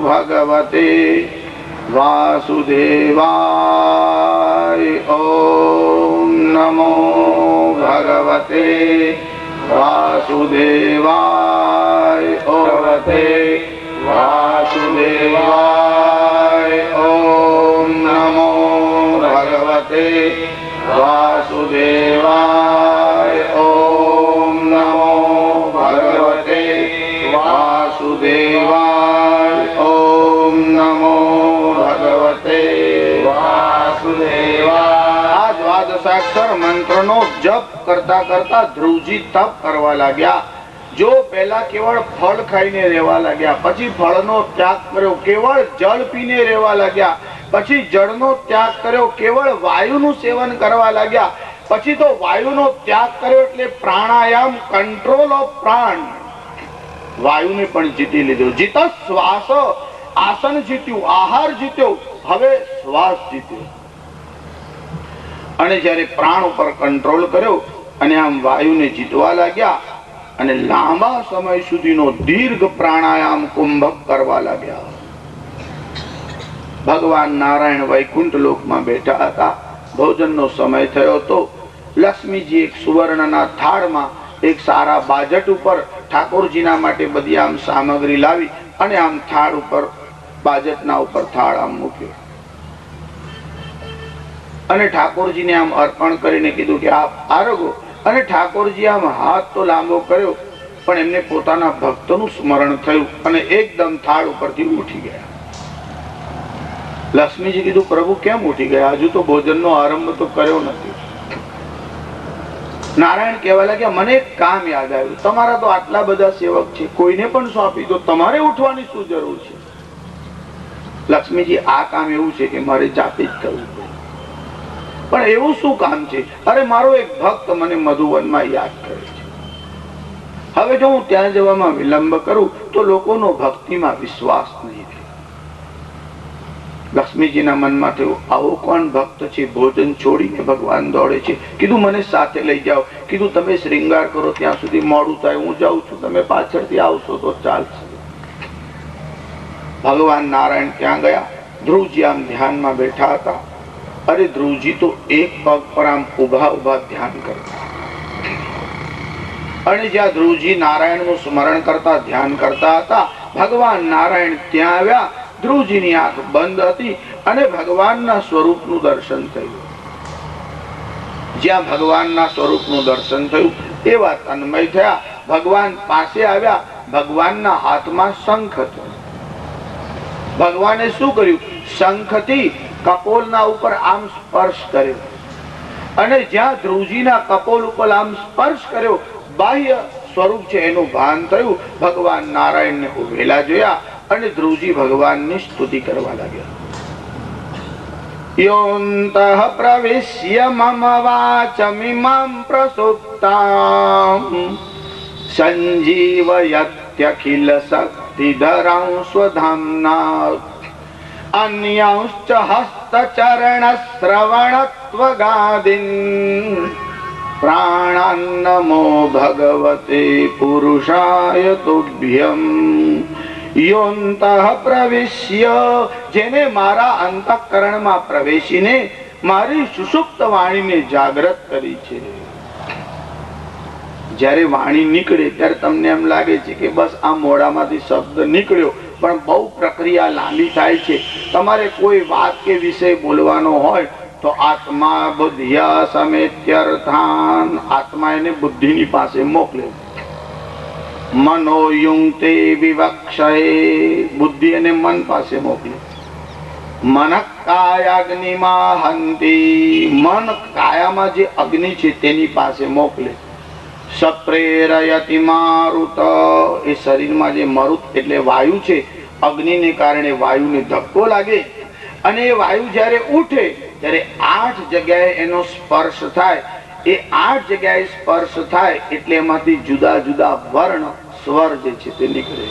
ભગવતે વાસુદેવાય. ઓમ નમો ભગવતે વાસુદેવાય. ભગવતે વાસુદેવાય. ઓમ નમો ભગવતે વાસુદેવાય. ઓમ નમો ભગવતે વાસુદેવાય. ઓમ નમો ભગવતે વાસુદેવાય. આ દ્વાદશ દ્વાદશાક્ષર મંત્રનો જપ કરતા કરતા ધ્રુવજી તપ કરવા લાગ્યા. જો પહેલા કેવળ ફળ ખાઈને રહેવા લાગ્યા, પછી ફળનો ત્યાગ કર્યો, કેવળ જળ પીને રહેવા લાગ્યા, પછી જળનો ત્યાગ કર્યો, કેવળ વાયુનું સેવન કરવા લાગ્યા, પછી તો વાયુનો ત્યાગ કર્યો એટલે પ્રાણાયામ, કંટ્રોલ ઓફ પ્રાણ, વાયુને પણ જીતી લીધો. જીત શ્વાસ, આસન જીત્યું, આહાર જીત્યો, હવે શ્વાસ જીત્યો. અને જયારે પ્રાણ ઉપર કંટ્રોલ કર્યો અને આમ વાયુને જીતવા લાગ્યા અને લાંબા સમય સુધીનો દીર્ઘ પ્રાણાયામ કુંભક કરવા લાગ્યા. ભગવાન નારાયણ વૈકુંઠ લોકમાં બેઠા હતા. ભોજનનો સમય થયો હતો. લક્ષ્મીજી એક સુવર્ણના થાળમાં એક સારા બાજટ ઉપર ઠાકોરજીના માટે બધી આમ સામગ્રી લાવી અને આમ થાળ ઉપર, બાજટના ઉપર થાળ આમ મૂક્યો અને ઠાકોરજીને આમ અર્પણ કરીને કીધું કે આપ આરોગો. અને ઠાકોરજી આમ હાથ તો લાંબો કર્યો પણ એમને પોતાના ભક્તોનું સ્મરણ થયું અને એકદમ થાળ ઉપરથી ઉઠી ગયા. લક્ષ્મીજી કીધું પ્રભુ કેમ ઉઠી ગયા? હજુ તો ભોજનનો આરંભ તો કર્યો નથી. નારાયણ કહેવા લાગ્યા મને એક કામ યાદ આવ્યું. તમારા તો આટલા બધા સેવક છે, કોઈને પણ સોંપી દો, તમારે ઉઠવાની શું જરૂર છે? લક્ષ્મીજી આ કામ એવું છે કે મારે જાતે જ કરવું પડે. પણ એવું શું કામ છે? અરે મારો એક ભક્ત મને મધુવનમાં યાદ કરે છે. હવે જો હું ત્યાં જવામાં વિલંબ કરું તો લોકોનો ભક્તિમાં વિશ્વાસ નહીં રહે. લક્ષ્મીજીના મનમાં થયું આવો કોણ ભક્ત છે ભોજન છોડીને ભગવાન દોડે છે. કીધું મને સાથે લઈ જાઓ. કીધું તમે શ્રૃંગાર કરો ત્યાં સુધી મોડું થાય, હું જાઉં છું, તમે પાછળથી આવશો તો ચાલશે. ભગવાન નારાયણ ત્યાં ગયા. ધ્રુવજી આમ ધ્યાનમાં બેઠા હતા. અરે ધ્રુવજી તો એક પગ પર આમ ઉભા ઉભા ધ્યાન કરતા. અને જ્યાં ધ્રુવજી નારાયણનું સ્મરણ કરતા ધ્યાન કરતા હતા, ભગવાન નારાયણ ત્યાં આવ્યા. ધ્રુવજીની આંખ બંધ હતી અને ભગવાનના સ્વરૂપનું દર્શન થયું. જ્યાં ભગવાનના સ્વરૂપનું દર્શન થયું એવા તન્મય થયા. ભગવાન પાસે આવ્યા. ભગવાનના હાથમાં શંખ હતો. ભગવાને શું કર્યું? શંખથી કપોલના ઉપર આમ સ્પર્શ કર્યો અને જ્યાં ધ્રુવજીના કપોલ ઉપર આમ સ્પર્શ કર્યો, બાહ્ય સ્વરૂપ છે એનું ભાન થયું. ભગવાન નારાયણને ઉભેલા જોયા અને ધ્રુવજી ભગવાનની સ્તુતિ કરવા લાગ્યા. યોંતઃ પ્રવિશ્ય મમ વાચમિમં પ્રસુપ્તાં સંજીવયત્યખિલ શક્તિધરાં સ્વધામ્ના અન્યાંશ્ચ હસ્તચરણ શ્રવણત્વગાદીન પ્રાણાન નમો ભગવતે પુરુષાય તુભ્યં. યોંતઃ પ્રવિશ્ય, જેને મારા અંતઃકરણમાં પ્રવેશીને મારી સુષુપ્ત વાણીને જાગૃત કરી છે. જ્યારે વાણી નીકળે ત્યારે તમને એમ લાગે છે કે બસ આ મોઢામાંથી શબ્દ નીકળ્યો, પણ બહુ પ્રક્રિયા લાંબી થાય છે. તમારે કોઈ વાત કે વિષય બોલવાનો હોય તો આત્મા બુદ્ધિયા સમેત્યર્થાન, આત્મા એને બુદ્ધિની પાસે મોકલે. મનોયુંક્તે વિવક્ષયે, બુદ્ધિ એને મન પાસે મોકલે. મન કાયાગ્નિમાં હંતિ, મન કાયામાં જે અગ્નિ છે તેની પાસે મોકલે. સપ્રેરયતિ મારુત, એ શરીરમાં જે મરુત એટલે વાયુ છે, અગ્નિને કારણે વાયુને ધક્કો લાગે અને એ વાયુ જ્યારે ઉઠે ત્યારે 8 જગ્યાએ એનો સ્પર્શ થાય. એ 8 જગ્યાએ સ્પર્શ થાય એટલે એમાંથી જુદા જુદા વર્ણ સ્વર જે છે તે નીકળે.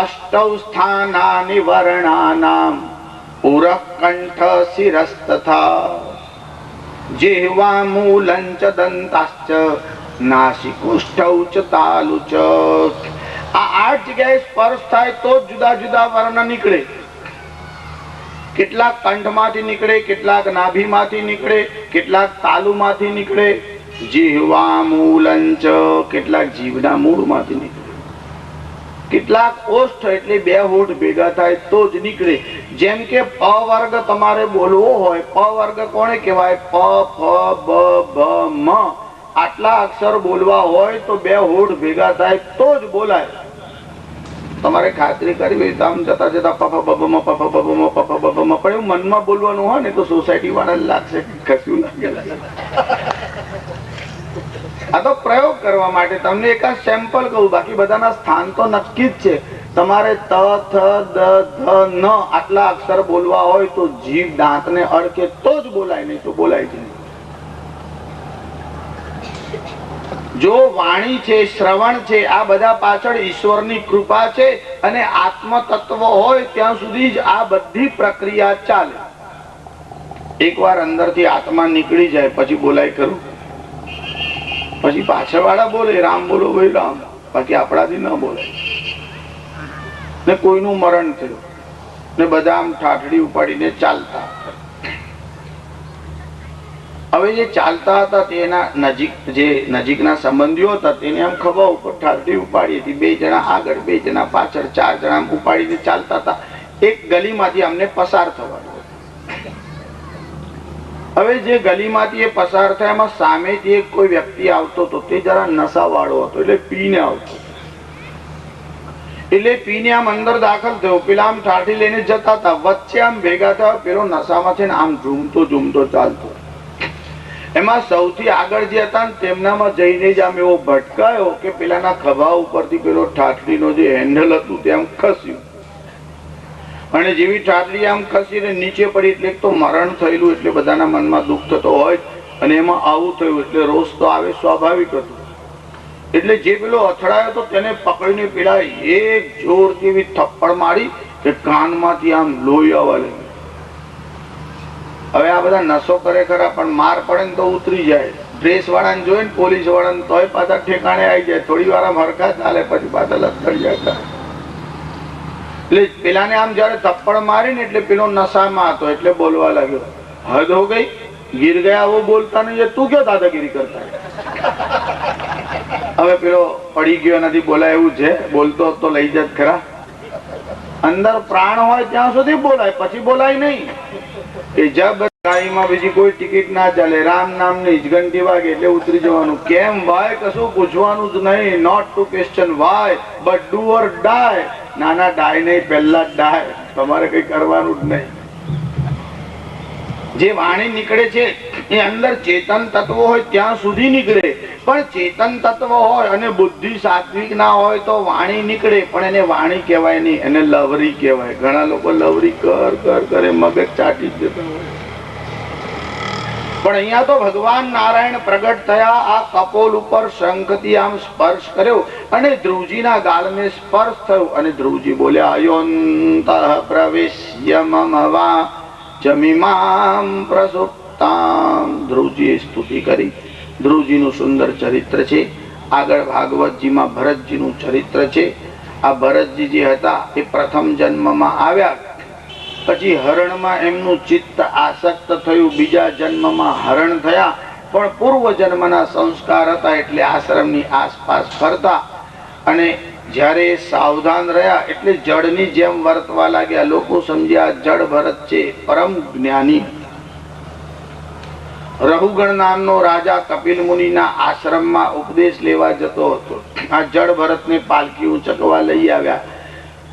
અષ્ટૌ સ્થાનાનિ વર્ણાનામ પુરઃ કંઠ શિરસ્તથા जिह्वा मूलं च दंताश्च नासिकुष्ठौ च तालु च. આ 8 જગ્યાએ સ્પર્શ થાય તો જુદા જુદા વર્ણ નીકળે. કેટલાક કંઠમાંથી નીકળે, કેટલાક નાભીમાંથી નીકળે, કેટલાક તાલુમાંથી નીકળે. જીહવા મૂલં ચ, કેટલાક જીભના મૂળમાંથી નીકળે. કેટલાક ઓષ્ઠ એટલે 2 હોઠ ભેગા થાય તો જ નીકળે. જેમ કે પ વર્ગ તમારે બોલવો હોય, પ વર્ગ કોને કહેવાય? પ, ફ, બ, ભ, મ. આટલા અક્ષર બોલવા હોય તો 2 હોઠ ભેગા થાય તો જ બોલાય. તમારે ખાતરી કરવી હોય તો આમ જતા જતા પફા બબમાં પણ એવું મનમાં બોલવાનું હોય ને તો સોસાયટી વાળા લાગશે કશું લાગે. આ તો પ્રયોગ કરવા માટે તમને એક સેમ્પલ કહું, બાકી બધાના સ્થાન તો નક્કી જ છે. તમારે ત થ દ ધ ન આટલા અક્ષર બોલવા હોય તો જીભ દાંતને અડકે તો જ બોલાય, નહીં તો બોલાય જ નહીં. જો વાણી છે, શ્રવણ છે, આ બધા પાછળ ઈશ્વરની કૃપા છે અને આત્મ તત્વ હોય ત્યાં સુધી જ આ બધી પ્રક્રિયા ચાલે. એકવાર અંદરથી આત્મા નીકળી જાય પછી બોલાય ખરું, પછી પાછળ વાળા બોલે રામ બોલો ભાઈ રામ, બાકી આપણાથી ન બોલાય. ને કોઈનું મરણ થયું ને બધા આમ ઠાઠડી ઉપાડીને ચાલતા. હવે જે ચાલતા હતા તેના નજીકના સંબંધીઓ હતા તેને આમ ખભા ઉપર ઠાઠડી ઉપાડી હતી. 2 જણા આગળ 2 જણા પાછળ 4 જણા ઉપાડીને ચાલતા હતા. એક ગલીમાંથી અમને પસાર થવાનું. હવે જે ગલીમાંથી એ પસાર થયા એમાં સામેથી એક કોઈ વ્યક્તિ આવતો હતો. તે જરા નશા વાળો હતો, એટલે પીને આવતો. એટલે પીને આમ અંદર દાખલ થયો. પેલા આમ ઠાઠી લઈને જતા હતા, વચ્ચે આમ ભેગા થયા. પેલો નશામાં છે ને આમ ઝૂમતો ચાલતો. એમાં સૌથી આગળ જે હતા ને તેમનામાં જઈને જ આમ એવો ભટકાયો કે પેલાના ખભા ઉપરથી પેલો ઠાઠડીનો જે હેન્ડલ હતું તે આમ ખસ્યું. અને જેવી ઠાઠડી આમ ખસીને નીચે પડી એટલે તો મરણ થયેલું એટલે બધાના મનમાં દુઃખ થતો હોય. અને એમાં આવું થયું એટલે રોષ તો આવે, સ્વાભાવિક હતું. એટલે જે પેલો અથડાયો તો તેને પકડીને પેલા એક જોરથી એવી થપ્પડ મારી કે કાનમાંથી આમ લોહી આવવા લાગ્યું. હવે આ બધા નશો કરે ખરા પણ માર પડે ને તો ઉતરી જાય. ડ્રેસ વાળાને જોઈ ને પોલીસ વાળાને તોય પાછા ઠેકાણે આવી જાય. થોડી વાર આમ હરખા ચાલે પછી પાછા લથડી જાય. એટલે પેલાને આમ જયારે થપ્પડ મારી ને એટલે પેલો નશામાં હતો એટલે બોલવા લાગ્યો, હદ હો ગઈ, ગીર ગયા वो બોલતા નહીં, તું ક્યાં દાદાગીરી કરતા. હવે પેલો પડી ગયો નથી, બોલાય એવું છે. બોલતો તો લઈ જત ખરા. અંદર પ્રાણ હોય ત્યાં સુધી બોલાય, પછી બોલાય નહીં. કે જબ ગાડીમાં બીજી કોઈ ટિકિટ ના ચાલે, રામ નામ ની જ ઘંટી વાગે એટલે ઉતરી જવાનું. કેમ વાય કશું પૂછવાનું જ નહીં. Not to question why but do or die. નાના ડાય નહીં, પહેલા જ ડાય. તમારે કઈ કરવાનું જ નહીં. જે વાણી નીકળે છે એ અંદર ચેતન તત્વ હોય ત્યાં સુધી નીકળે. પણ ચેતન તત્વ હોય અને બુદ્ધિ સાત્વિક ના હોય તો વાણી નીકળે, પણ એને વાણી કહેવાય નહીં, એને લવરી કહેવાય. ઘણા લોકો લવરી કર કર કરે મગજ ચાટી દેતા હોય. પણ અહીંયા તો ભગવાન નારાયણ પ્રગટ થયા. આ કપોલ ઉપર શંખથી આમ સ્પર્શ કર્યો અને ધ્રુવજીના ગાળને સ્પર્શ થયો અને ધ્રુવજી બોલ્યા, અયોંતઃ પ્રવેશ્ય મમ વા જમિમામ પ્રસુપ્તામ. ધ્રુવજીએ સ્તુતિ કરી. ધ્રુવજીનું સુંદર ચરિત્ર છે. આગળ ભાગવતજીમાં ભરતજીનું ચરિત્ર છે. આ ભરતજી જે હતા એ પ્રથમ જન્મમાં આવ્યા, પછી હરણમાં એમનું ચિત્ત આસક્ત થયું. બીજા જન્મમાં હરણ થયા, પણ પૂર્વ જન્મના સંસ્કાર હતા એટલે આશ્રમની આસપાસ ફરતા. અને જયારે સાવધાન રહ્યા એટલે જળની જેમ વર્તવા લાગ્યા. લોકો સમજ્યા જળ ભરત છે, પરમ જ્ઞાની. રહુગણ નામનો રાજા કપિલ મુનિના આશ્રમમાં ઉપદેશ લેવા જતો હતો. આ જળ ભરતને પાલકી ઉંચકવા લઈ આવ્યા.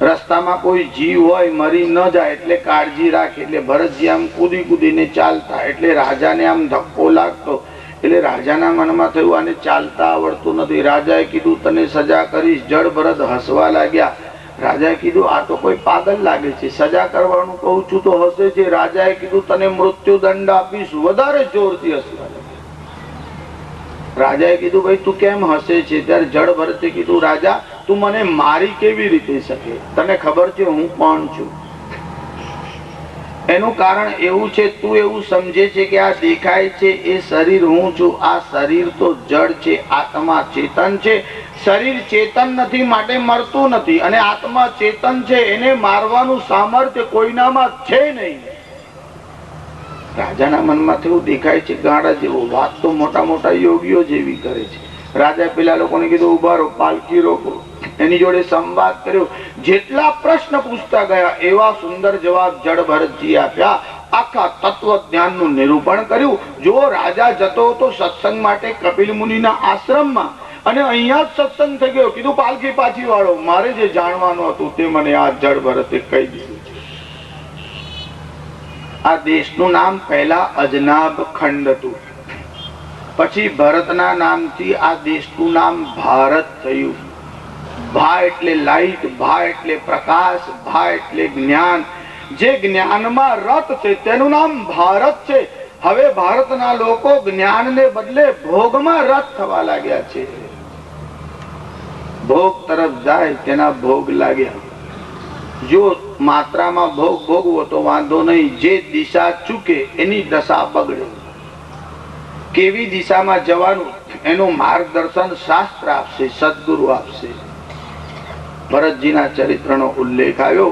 રસ્તામાં કોઈ જીવ હોય મરી ન જાય એટલે કાળજી રાખે. એટલે ભરતજી આમ કૂદી કૂદીને ચાલતા એટલે રાજાને આમ ધક્કો લાગતો. એટલે રાજાના મનમાં થયું આને ચાલતા આવડતું નથી. રાજાએ કીધું તને સજા કરીશ. જળ ભરત હસવા લાગ્યા. રાજાએ કીધું આ તો કોઈ પાગલ લાગે છે, સજા કરવાનું કહું છું તો હસે છે. રાજાએ કીધું તને મૃત્યુ દંડ આપીશ. વધારે જોરથી હસવા લાગ્યા. રાજાએ કીધું ભાઈ તું કેમ હસે છે? ત્યારે જળ ભરતે કીધું રાજા તું મને મારી કેવી રીતે શકે? તને ખબર છે હું કોણ છું? એનું કારણ એવું છે, તું એવું સમજે છે કે આ દેખાય છે એ શરીર હું છું. આ શરીર તો જડ છે, આત્મા ચેતન છે. શરીર ચેતન નથી માટે મરતું નથી, અને આત્મા ચેતન છે એને મારવાનું સામર્થ્ય કોઈનામાં છે નહીં. રાજાના મનમાં થયું દેખાય છે ગાડા જેવો, વાત તો મોટા મોટા યોગીઓ જેવી કરે છે. રાજાએ પેલા લોકોને કીધું ઉભા રહો, પાલકી રોકો. એની જોડે સંવાદ કર્યો. જેટલા પ્રશ્ન પૂછતા ગયા એવા સુંદર જવાબ જડ ભરતજી આપ્યા. આખા તત્વ જ્ઞાનનું નિરૂપણ કર્યું. જો રાજા જતો હતો સત્સંગ માટે કપિલ મુનિના આશ્રમમાં અને અહીંયા જ સત્સંગ થઈ ગયો. કીધું પાલખી પાછી વાળો, મારે જે જાણવાનું હતું તે મને આ જડ ભરતે કહી દીધું. આ દેશનું નામ પહેલા અજનાબ ખંડ હતું, પછી ભરતના નામથી આ દેશનું નામ ભારત થયું. ભા એટલે લાઈટ, ભા એટલે પ્રકાશ, ભા એટલે જ્ઞાન. જે જ્ઞાનમાં રત છે તેનું નામ ભારત છે. હવે ભારતના લોકો જ્ઞાનને બદલે ભોગમાં રત થવા લાગ્યા છે. ભોગ તરફ જાય તેના ભોગ લાગ્યા. જો માત્રામાં ભોગ ભોગવો તો વાંધો નહીં, જે દિશા ચૂકે એની દશા બગડે. કેવી દિશામાં જવાનું એનું માર્ગદર્શન શાસ્ત્ર આપશે, સદગુરુ આપશે. ભરતજીના ચરિત્રનો ઉલ્લેખ આવ્યો,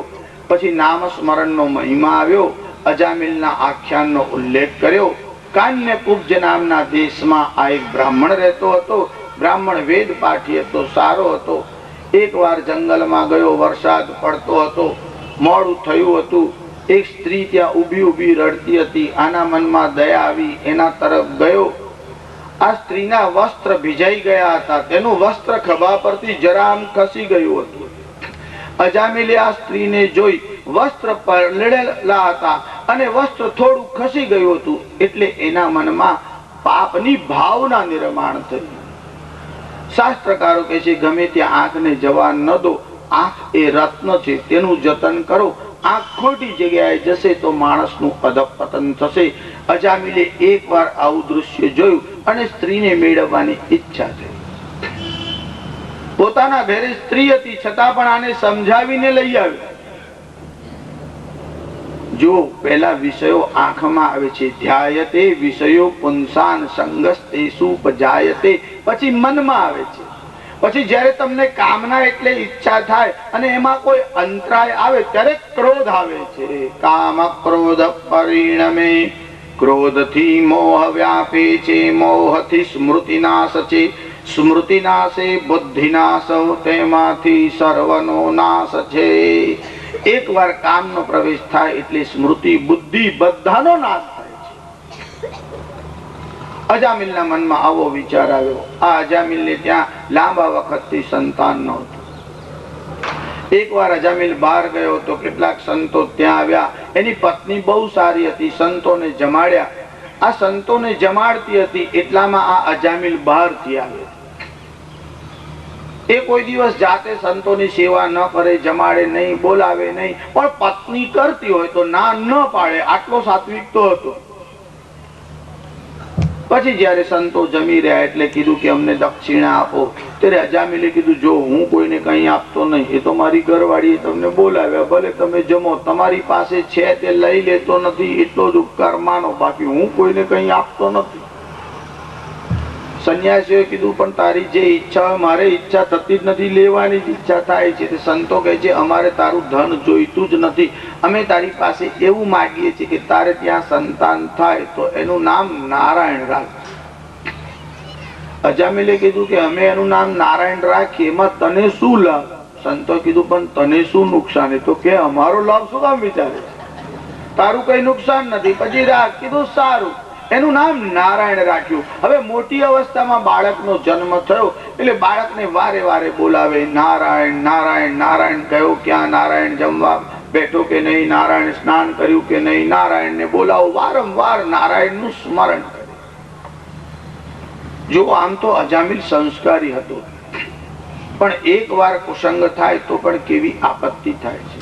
પછી નામ સ્મરણનો મહિમા આવ્યો, અજામિલના આખ્યાનનો ઉલ્લેખ કર્યો. કાન્યકુબ્જ નામના દેશમાં આ એક બ્રાહ્મણ રહેતો હતો. બ્રાહ્મણ વેદ પાઠી હતો, સારો હતો. એકવાર જંગલમાં ગયો, વરસાદ પડતો હતો, મોડું થયું હતું. એક સ્ત્રી ત્યાં ઊભી ઊભી રડતી હતી. આના મનમાં દયા આવી, એના તરફ ગયો. આ સ્ત્રીના વસ્ત્ર ભીજાઈ ગયા હતા, તેનું વસ્ત્ર ખભા પરથી જરા આમ ખસી ગયું હતું. અજામિલે આ સ્ત્રીને જોઈ, વસ્ત્ર પલળેલા હતા અને વસ્ત્ર થોડું ખસી ગયું હતું, એટલે એના મનમાં પાપની ભાવના નિર્માણ થઈ. શાસ્ત્રકારો કહે છે ગમે ત્યાં આંખને જવા ન દો. આંખ એ રત્ન છે, તેનું જતન કરો. આંખ ખોટી જગ્યાએ જશે તો માણસનું અધપતન થશે. અજામિલે એકવાર આવું દૃશ્ય જોયું અને સ્ત્રીને મેળવવાની ઈચ્છા થઈ. પોતાના ઘરે સ્ત્રી હતી, છતાં પણ આને સમજાવીને લઈ આવ્યો. જો પહેલા વિષયો આંખમાં આવે છે, ધ્યાયતે વિષયો પુંસાન સંગસ્તેષુ પજાયતે, પછી મનમાં આવે છે. પછી જ્યારે તમને કામના એટલે ઈચ્છા થાય અને એમાં કોઈ અંતરાય આવે ત્યારે ક્રોધ આવે છે. કામ ક્રોધ પરિણમે, ક્રોધથી મોહ વ્યાપે છે, મોહથી સ્મૃતિનાશ છે, સ્મૃતિનાશે બુદ્ધિનાશ, તેમાંથી સર્વનો નાશ છે. એકવાર કામનો પ્રવેશ થાય એટલે સ્મૃતિ, બુદ્ધિ બધાનો નાશ થાય છે. અજામિલના મનમાં આવો વિચાર આવ્યો. આ અજામિલને ત્યાં લાંબા વખતથી સંતાન નહોતું. એકવાર અજામિલ બહાર ગયો તો કેટલાક સંતો ત્યાં આવ્યા. એની પત્ની બહુ સારી હતી, સંતોને જમાડ્યા. આ સંતોને જમાડતી હતી એટલામાં આ અજામિલ બહારથી આવ્યો. એ કોઈ દિવસ જાતે સંતોની સેવા ન કરે, જમાડે નહીં, બોલાવે નહીં, પણ પત્ની કરતી હોય તો ના ન પાડે, આટલો સાત્વિક તો હતો. પછી જયારે સંતો જમી રહ્યા એટલે કીધું કે અમને દક્ષિણા આપો. ત્યારે અજામિલે કીધું જો હું કોઈને કઈ આપતો નહીં, એ તો મારી ઘરવાળીએ તમને બોલાવ્યા, ભલે તમે જમો, તમારી પાસે છે તે લઈ લેતો નથી, એટલો જ ઉપકાર માનો, બાકી હું કોઈને કઈ આપતો નથી. સંન્યાસીઓએ કીધું પણ તારી જે ઈચ્છા હોય, મારે ઈચ્છા થતી જ નથી, લેવાની જ ઈચ્છા થાય છે. સંતો કહે છે અમારે તારું ધન જોઈતું જ નથી, અમે તારી પાસે એવું માંગીએ છીએ કે તારે ત્યાં સંતાન થાય તો એનું નામ નારાયણ રાખ. અજામિલે કીધું કે અમે એનું નામ નારાયણ રાખીએ, એમાં તને શું લાભ? સંતો કીધું પણ તને શું નુકસાન? એ તો કે અમારો લાભ શું કામ વિચારે છે, તારું કઈ નુકસાન નથી, પછી રાખ. કીધું સારું. એનું નામ નારાયણ રાખ્યું. હવે મોટી અવસ્થામાં બાળકનો જન્મ થયો એટલે બાળકને વારે વારે બોલાવે, નારાયણ નારાયણ નારાયણ. ગયો ક્યાં? નારાયણ જમવા બેઠો કે નહીં? નારાયણ સ્નાન કર્યું કે નહીં? નારાયણ ને બોલાવો, વારંવાર નારાયણ નું સ્મરણ કરે. જો આમ તો અજામિલ સંસ્કારી હતો, પણ એક વાર કુસંગ થાય તો પણ કેવી આપત્તિ થાય છે.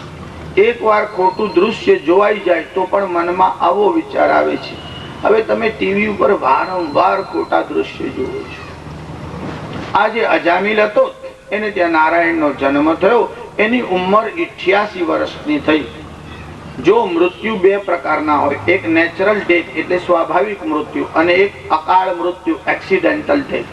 એક વાર ખોટું દૃશ્ય જોવાઈ જાય તો પણ મનમાં આવો વિચાર આવે છે. હવે તમે ટીવી ઉપર વારંવાર ખોટા દૃશ્ય જુઓ છો. આજે અજામિલ હતો, એને ત્યાં નારાયણનો જન્મ થયો. એની ઉંમર 88 વર્ષની થઈ. જો મૃત્યુ બે પ્રકારના હોય, એક નેચરલ ડેથ એટલે સ્વાભાવિક મૃત્યુ, અને એક અકાળ મૃત્યુ એક્સિડેન્ટલ ડેથ.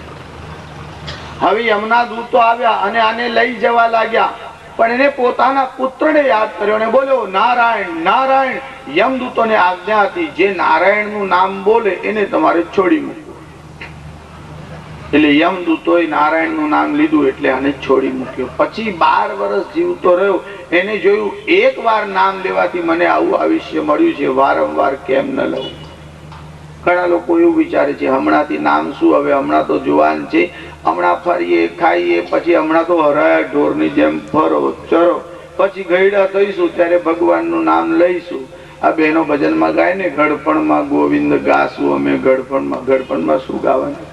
હવે યમના દૂતો આવ્યા અને આને લઈ જવા લાગ્યા, પણ એને પોતાના પુત્રને યાદ કર્યો અને બોલ્યો નારાયણ નારાયણ. યમદૂતોને આજ્ઞા હતી જે નારાયણ નું નામ બોલે એને તમારે છોડી મૂકવું. એટલે યમદૂતોએ નારાયણ નું નામ લીધું એટલે આને છોડી મૂક્યો. પછી 12 વર્ષ જીવતો રહ્યો. એને જોયું એક વાર નામ લેવાથી મને આવું આયુષ્ય મળ્યું છે, વારંવાર કેમ ન લઉં. ઘણા લોકો એવું વિચારે છે હમણાંથી નામ શું, હવે હમણાં તો જુવાન છે, હમણાં ફરીએ ખાઈએ, પછી હમણાં તો હરાયા ઢોરની જેમ ફરો ચરો, પછી ગયડા થઈશું ત્યારે ભગવાનનું નામ લઈશું. આ બહેનો ભજનમાં ગાય ને, ગડપણમાં ગોવિંદ ગાશું અમે, ગડપણમાં શું ગાવાનું?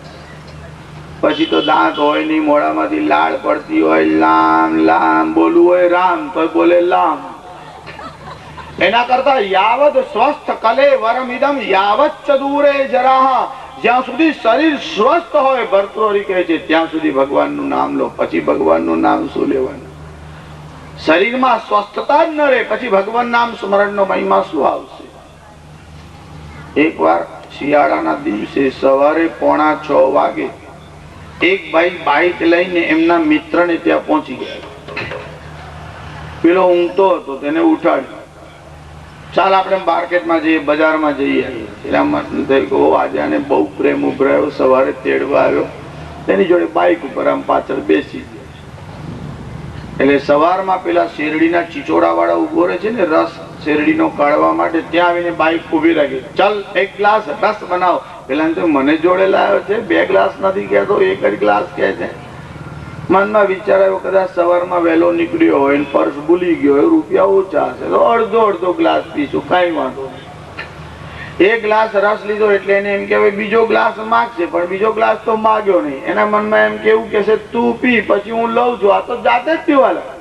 પછી તો દાંત હોય નહીં, મોડામાંથી લાળ પડતી હોય, લામ લામ બોલવું હોય રામ તો બોલે લામ. એના કરતા યાવત સ્વસ્થ કલે વરમિદમ યાવત ચદુરે જરાહ, જ્યાં સુધી શરીર સ્વસ્થ હોય, ભર્તૃહરિ કહે છે ત્યાં સુધી ભગવાનનું નામ લો. પછી ભગવાનનું નામ શું લેવાનું? શરીરમાં સ્વસ્થતા જ ન રહે પછી ભગવાન નામ સ્મરણનો મહિમા શું આવશે? એક વાર શિયાળાના દિવસે સવારે 5:45 વાગે એક ભાઈ બાઇક લઈને એમના મિત્રને ત્યાં પહોંચી ગયા. પેલો ઊંઘતો હતો, તેને ઉઠાડ્યો. ચાલ આપણે માર્કેટમાં જઈએ, બજારમાં જઈએ. એના મન થયું આજે આને બહુ પ્રેમ ઉભરાયો, સવારે તેડવા આવ્યો, તેની જોડે બાઇક ઉપર આમ પાછળ બેસી ગયા. એટલે સવારમાં પેલા શેરડીના ચીચોડા વાળા ઉભો રહે છે ને, રસ શેરડીનો કાઢવા માટે, ત્યાં આવીને બાઇક ઉભી રાખી. ચાલ એક ગ્લાસ રસ બનાવો. પેલા તો મને જોડે લાવ્યો છે, 2 ગ્લાસ નથી કહેતો, 1 જ ગ્લાસ કહે છે. મનમાં વિચાર આવ્યો કદાચ સવારમાં વહેલો નીકળ્યો હોય, પર્સ ભૂલી ગયો હોય, રૂપિયા ઓછા હશે તો અડધો ગ્લાસ પીશું, કઈ વાંધો નહીં. 1 ગ્લાસ રસ લીધો એટલે એને એમ કે બીજો ગ્લાસ માગશે, પણ બીજો ગ્લાસ તો માગ્યો નહીં. એના મનમાં એમ કેવું કે તું પી, પછી હું લઉં છું. આ તો જાતે જ પીવા લાગે.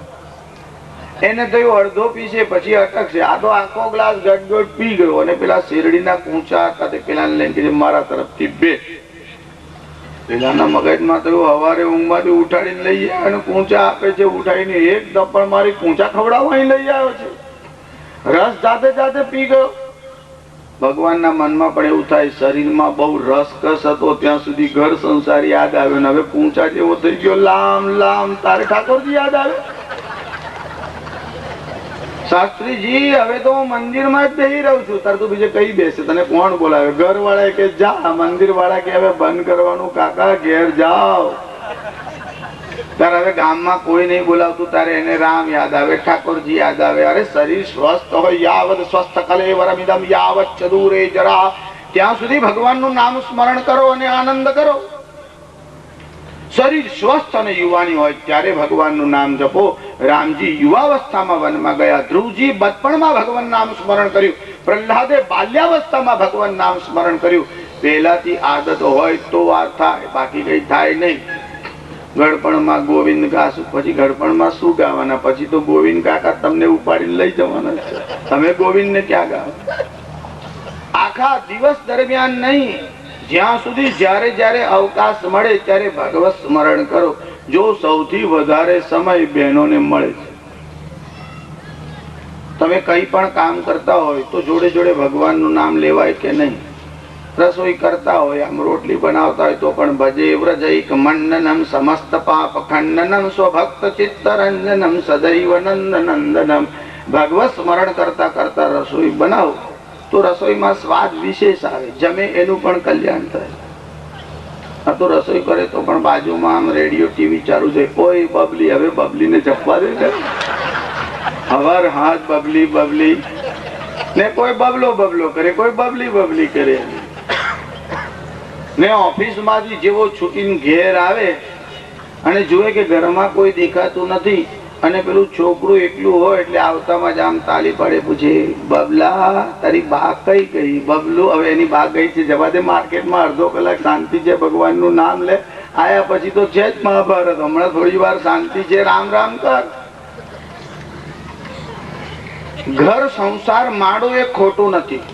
એને થયું અડધો પીશે પછી અટકશે, આ તો આખો ગ્લાસ ગટગટ પી ગયો. અને પેલા શેરડીના કૂંચા હતા તે પેલા લઈને કે મારા તરફથી 2. પેલાના મગજમાં થયું હવારે ઊંઘમાંથી ઉઠાડીને લઈ જાય અને કૂંચા આપે છે, ઉઠાડીને એક ધપ્પડ મારી કૂંચા ખવડાવવા અહીં લઈ આવ્યો છે. રસ જાતે જાતે પી ગયો. ભગવાનના મનમાં પણ એવું થાય, શરીરમાં બહુ રસકસ હતો ત્યાં સુધી ઘર સંસાર યાદ આવ્યો, ને હવે કૂંચા જેવો થઈ ગયો, લામ લામ તારે ઠાકોરજી યાદ આવે. શાસ્ત્રીજી હવે તો હું મંદિરમાં જ બેહી રહું છું. તાર તું બીજે કઈ બેસે? તને કોણ બોલાવે? ઘર વાળા કે જા, મંદિર વાળા કે હવે બંધ કરવાનું કાકા, ઘેર જાઓ. તારે હવે ગામમાં કોઈ નહીં બોલાવતું, તારે એને રામ યાદ આવે, ઠાકોરજી યાદ આવે. અરે શરીર સ્વસ્થ હોય, યાવત સ્વસ્થ કલેવરમિદમ યાવત ચદુરે જરા, ત્યાં સુધી ભગવાનનું નામ સ્મરણ કરો અને આનંદ કરો. શરીર સ્વસ્થ અને યુવાની હોય ત્યારે ભગવાનનું નામ જપો. રામજી યુવાવસ્થામાં વનમાં ગયા, ધ્રુવજી બચપણમાં ભગવાન નામ સ્મરણ કર્યું, પ્રહલાદે બાલ્યાવસ્થામાં ભગવાન નામ સ્મરણ કર્યું. પહેલાથી આદત હોય તો આ થાય, બાકી કઈ થાય નહીં. ગડપણમાં ગોવિંદ ગાશું, પછી ગડપણમાં શું ગાવાના? પછી તો ગોવિંદ કાકા તમને ઉપાડીને લઈ જવાના છે. તમે ગોવિંદ ને ક્યાં ગાવ? આખા દિવસ દરમિયાન નહીં, જ્યાં સુધી જ્યારે જ્યારે અવકાશ મળે ત્યારે ભગવત સ્મરણ કરો. જો સૌથી વધારે સમય બહેનોને મળે છે. તમે કઈ પણ કામ કરતા હોય તો જોડે જોડે ભગવાનનું નામ લેવાય કે નહીં? રસોઈ કરતા હોય, આમ રોટલી બનાવતા હોય તો પણ ભજે વ્રજૈક મંડનમ સમસ્ત પાપ ખંડનમ સ્વભક્ત ચિત્તરંજનમ સદૈવ નંદનંદનમ. ભગવત સ્મરણ કરતા કરતા રસોઈ બનાવો તો રસોઈમાં સ્વાદ વિશેષ આવે, જમે એનું પણ કલ્યાણ થાય. આ તો રસોઈ કરે તો પણ બાજુમાં આમ રેડિયો ટીવી ચાલુ છે, કોઈ બબલી, હવે બબલીને જપવા દે છે. હવાર હાથ બબલી બબલી ને કોઈ બબલો બબલો કરે, કોઈ બબલી બબલી કરે. ને ઓફિસ માંથી જેવો છૂટીને ઘેર આવે અને જુએ કે ઘરમાં કોઈ દેખાતું નથી અને પેલું છોકરું એકલું હોય એટલે આવતામાં જ આમ તાલી પાડે, પૂછે બબલા તારી બા કઈ ગઈ? બબલું હવે એની બા ગઈ છે, જવા દે, માર્કેટમાં અડધો કલાક શાંતિ છે, ભગવાનનું નામ લે. આયા પછી તો છે જ મહાભારત, હમણાં થોડી વાર શાંતિ છે, રામ રામ કર. ઘર સંસાર માડો એ ખોટું નથી.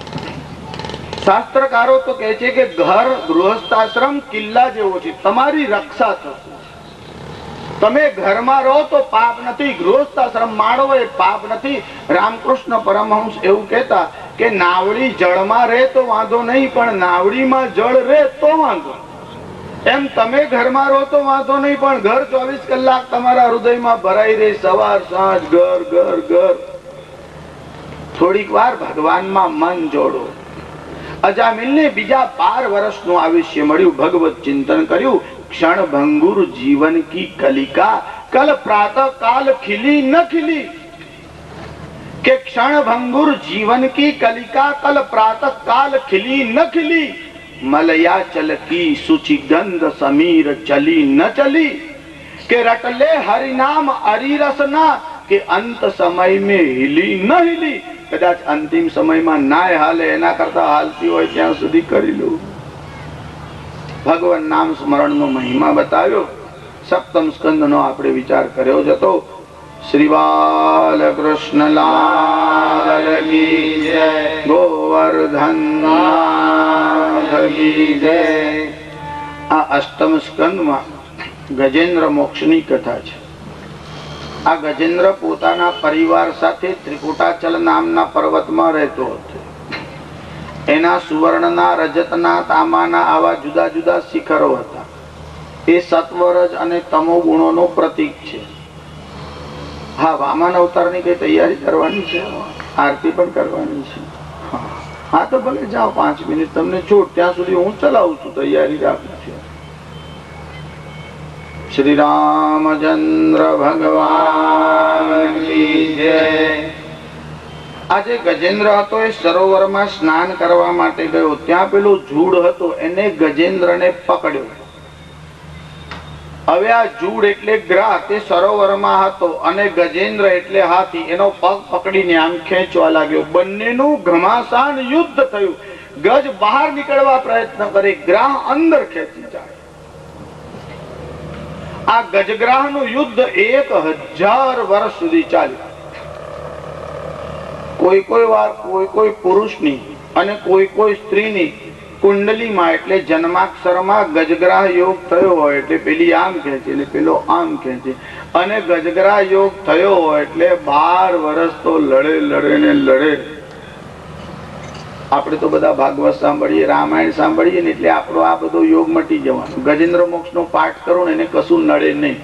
શાસ્ત્રકારો તો કહે છે કે ઘર ગૃહસ્થાશ્રમ કિલ્લા જેવો છે, તમારી રક્ષા થશે. તમે ઘરમાં રહો તો પાપ નથી, ગૃહસ્થાશ્રમ માળો એ પાપ નથી. રામકૃષ્ણ પરમહંસ એવું કહેતા કે નાવડી જળમાં રહે તો વાંધો નહીં, પણ નાવડીમાં જળ રહે તો વાંધો. એમ તમે ઘરમાં રહો તો વાંધો નહીં, પણ ઘર 24 કલાક તમારા હૃદયમાં ભરાઈ રહે, સવાર સાંજ ઘર ઘર ઘર. થોડીક વાર ભગવાનમાં મન જોડો. અજામિલને બીજા 12 વર્ષનું આયુષ્ય મળ્યું, ભગવત ચિંતન કર્યું. क्षण भंगुर जीवन की कलिका कल प्रातः काल खिली न खिली. કે ક્ષણ ભંગુર જીવન કી કલિકા કલ પ્રાતઃ કાલ ખिली न खिली मलया चल की सुचि गंध समीर चली न चली કે રટલે હરિ નામ હરિ રસના કે અંત સમય में हिली न हिली કદાચ અંતિમ સમયમાં ના હાલે એના કરતા હાલતી હોય ત્યાં સુધી કરી લો. ભગવાન નામ સ્મરણ નો મહિમા બતાવ્યો. સપ્તમ સ્કંદ નો આપણે વિચાર કર્યો જતો. શ્રી બાલકૃષ્ણ લાલ કી જય, ગોવર્ધન નાથ કી જય. આ અષ્ટમ સ્કંદમાં ગજેન્દ્ર મોક્ષની કથા છે. આ ગજેન્દ્ર પોતાના પરિવાર સાથે ત્રિકુટાચલ નામના પર્વતમાં રહેતો હતો. એના સુવર્ણના, રજતના, તાંબાના આવા જુદા જુદા શિખરો હતા. એ સત્વરજ અને તમો ગુણોનું પ્રતીક છે. હા, વામન અવતારની કઈ તૈયારી કરવાની છે, આરતી પણ કરવાની છે. હા તો ભલે જાઓ, 5 મિનિટ તમને છૂટ, ત્યાં સુધી હું ચલાવું છું, તૈયારી રાખું છું. શ્રી રામચંદ્ર ભગવાન કી જય. આજે ગજેન્દ્ર હતો એ સરોવરમાં સ્નાન કરવા માટે ગયો. ત્યાં પેલો જૂડ હતો, એને ગજેન્દ્રને પકડ્યો. હવે આ જૂડ એટલે ગ્રાહ તે સરોવરમાં હતો અને ગજેન્દ્ર એટલે હાથી એનો પગ પકડીને આમ ખેંચવા લાગ્યો. બંનેનું ઘમાસાન યુદ્ધ થયું. ગજ બહાર નીકળવા પ્રયત્ન કરે, ગ્રાહ અંદર ખેંચી જાય. આ ગજગ્રાહનું યુદ્ધ 1000 વર્ષ સુધી ચાલ્યું. કોઈ વાર કોઈ પુરુષની અને કોઈ સ્ત્રીની કુંડલીમાં એટલે જન્માક્ષરમાં ગજગ્રાહ યોગ થયો હોય એટલે પેલી આમ ખેંચે એટલે પેલો આમ ખેંચે, અને ગજગ્રાહ યોગ થયો હોય એટલે 12 વર્ષ તો લડે. આપણે તો બધા ભાગવત સાંભળીએ, રામાયણ સાંભળીએ ને એટલે આપણો આ બધો યોગ મટી જવાનો. ગજેન્દ્ર મોક્ષ નો પાઠ કરો ને એને કશું નડે નહીં.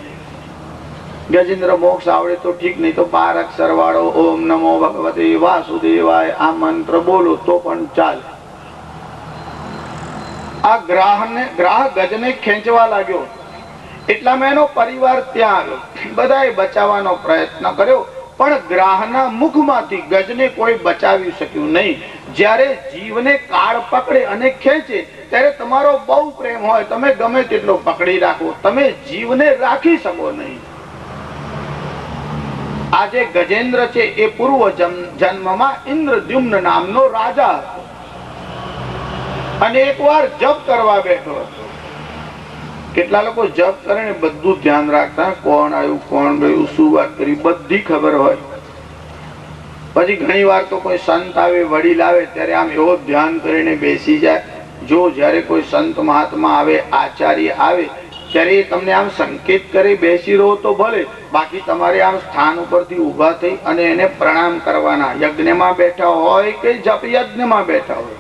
ગજેન્દ્ર મોક્ષ આવડે તો ઠીક, નહીં તો 12 અક્ષર વાળો ઓમ નમો ભગવતે વાસુદેવાય આ મંત્ર બોલો તો પણ ચાલે. આ ગ્રાહ ગજને ખેંચવા લાગ્યો. એટલામાં એનો પરિવાર ત્યાં આવ્યો. બધાએ બચાવવાનો પ્રયત્ન કર્યો, પણ ગ્રાહના મુખમાંથી ગજને કોઈ બચાવી શક્યું નહીં. જ્યારે જીવને કાળ પકડે અને ખેંચે ત્યારે તમારો બહુ પ્રેમ હોય, તમે ગમે તેટલો પકડી રાખો, તમે જીવને રાખી શકો નહીં. આજે ગજેન્દ્ર છે એ પૂર્વ જન્મમાં ઇન્દ્રદ્યુમ્ન નામનો રાજા હતો અને એકવાર જપ કરવા બેઠો હતો. કેટલા લોકો જપ કરે ને બધું ધ્યાન રાખતા, કોણ આવ્યું, કોણ ગયું, શું વાત કરી, બધી ખબર હોય. પછી ઘણી વાર તો કોઈ સંત આવે, વડીલ આવે ત્યારે આમ એવો ધ્યાન કરીને બેસી જાય. જો જયારે કોઈ સંત મહાત્મા આવે, આચાર્ય આવે ત્યારે એ તમને આમ સંકેત કરી બેસી રહો તો ભલે, બાકી તમારે આમ સ્થાન ઉપરથી ઉભા થઈ અને એને પ્રણામ કરવાના. યજ્ઞમાં બેઠા હોય કે જપ યજ્ઞમાં બેઠા હોય.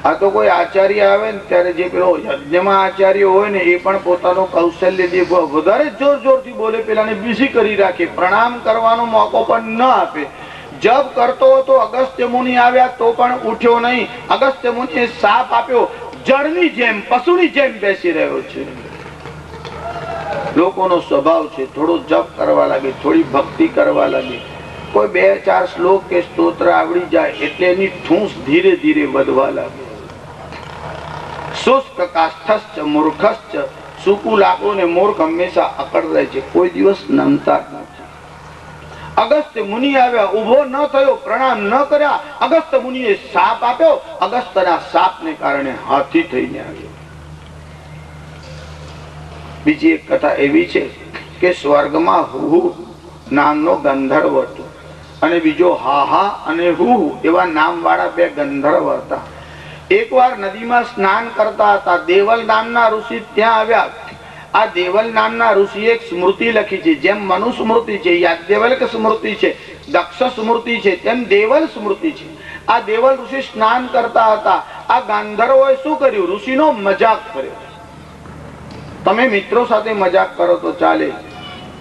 આ તો કોઈ આચાર્ય આવે ને ત્યારે જે પેલો યજ્ઞમાં આચાર્ય હોય ને એ પણ પોતાનું કૌશલ્ય વધારે જોરથી બોલે, પેલાને બીસી કરી રાખે, પ્રણામ કરવાનો મોકો પણ ન આપે. જપ કરતો હતો, અગસ્ત્ય મુનિ આવ્યા તો પણ ઉઠ્યો નહીં. અગસ્ત્ય મુનિએ શાપ આપ્યો, જળની જેમ, પશુની જેમ બેસી રહ્યો છે. લોકોનો સ્વભાવ છે, થોડો જપ કરવા લાગે, થોડી ભક્તિ કરવા લાગે, કોઈ 2-4 શ્લોક કે સ્તોત્ર આવડી જાય એટલે એની ઠૂંસ ધીરે ધીરે વધવા લાગે. શુષ્ક કાષ્ઠશ્ચ મૂર્ખશ્ચ, સૂકું લાકડું ને મૂર્ખ હંમેશા અકડ રહે છે, કોઈ દિવસ નમતા નથી. અગસ્ત્ય મુનિ આવ્યા, ઉભો ન થયો, પ્રણામ ન કર્યા. અગસ્ત્ય મુનિએ શાપ આપ્યો. અગસ્ત્યના શાપને કારણે હાથી થઈને આવ્યો. બીજી એક કથા એવી છે કે સ્વર્ગમાં હુહુ નામનો ગંધર્વ હતો અને બીજો હાહા અને હુહુ એવા નામ વાળા 2 ગંધર્વ હતા. એકવાર નદીમાં સ્નાન કરતા હતા. દેવલ નામના ઋષિ ત્યાં આવ્યા. આ દેવલ નામના ઋષિએ એક સ્મૃતિ લખી છે. જેમ મનુ સ્મૃતિ છે, યાજ્ઞવલ્ક સ્મૃતિ છે, દક્ષ સ્મૃતિ છે, તેમ દેવલ સ્મૃતિ છે. આ દેવલ ઋષિ સ્નાન કરતા હતા. આ ગાંધર્વોએ શું કર્યું? ઋષિનો મજાક કર્યો. તમે મિત્રો સાથે મજાક કરો તો ચાલે,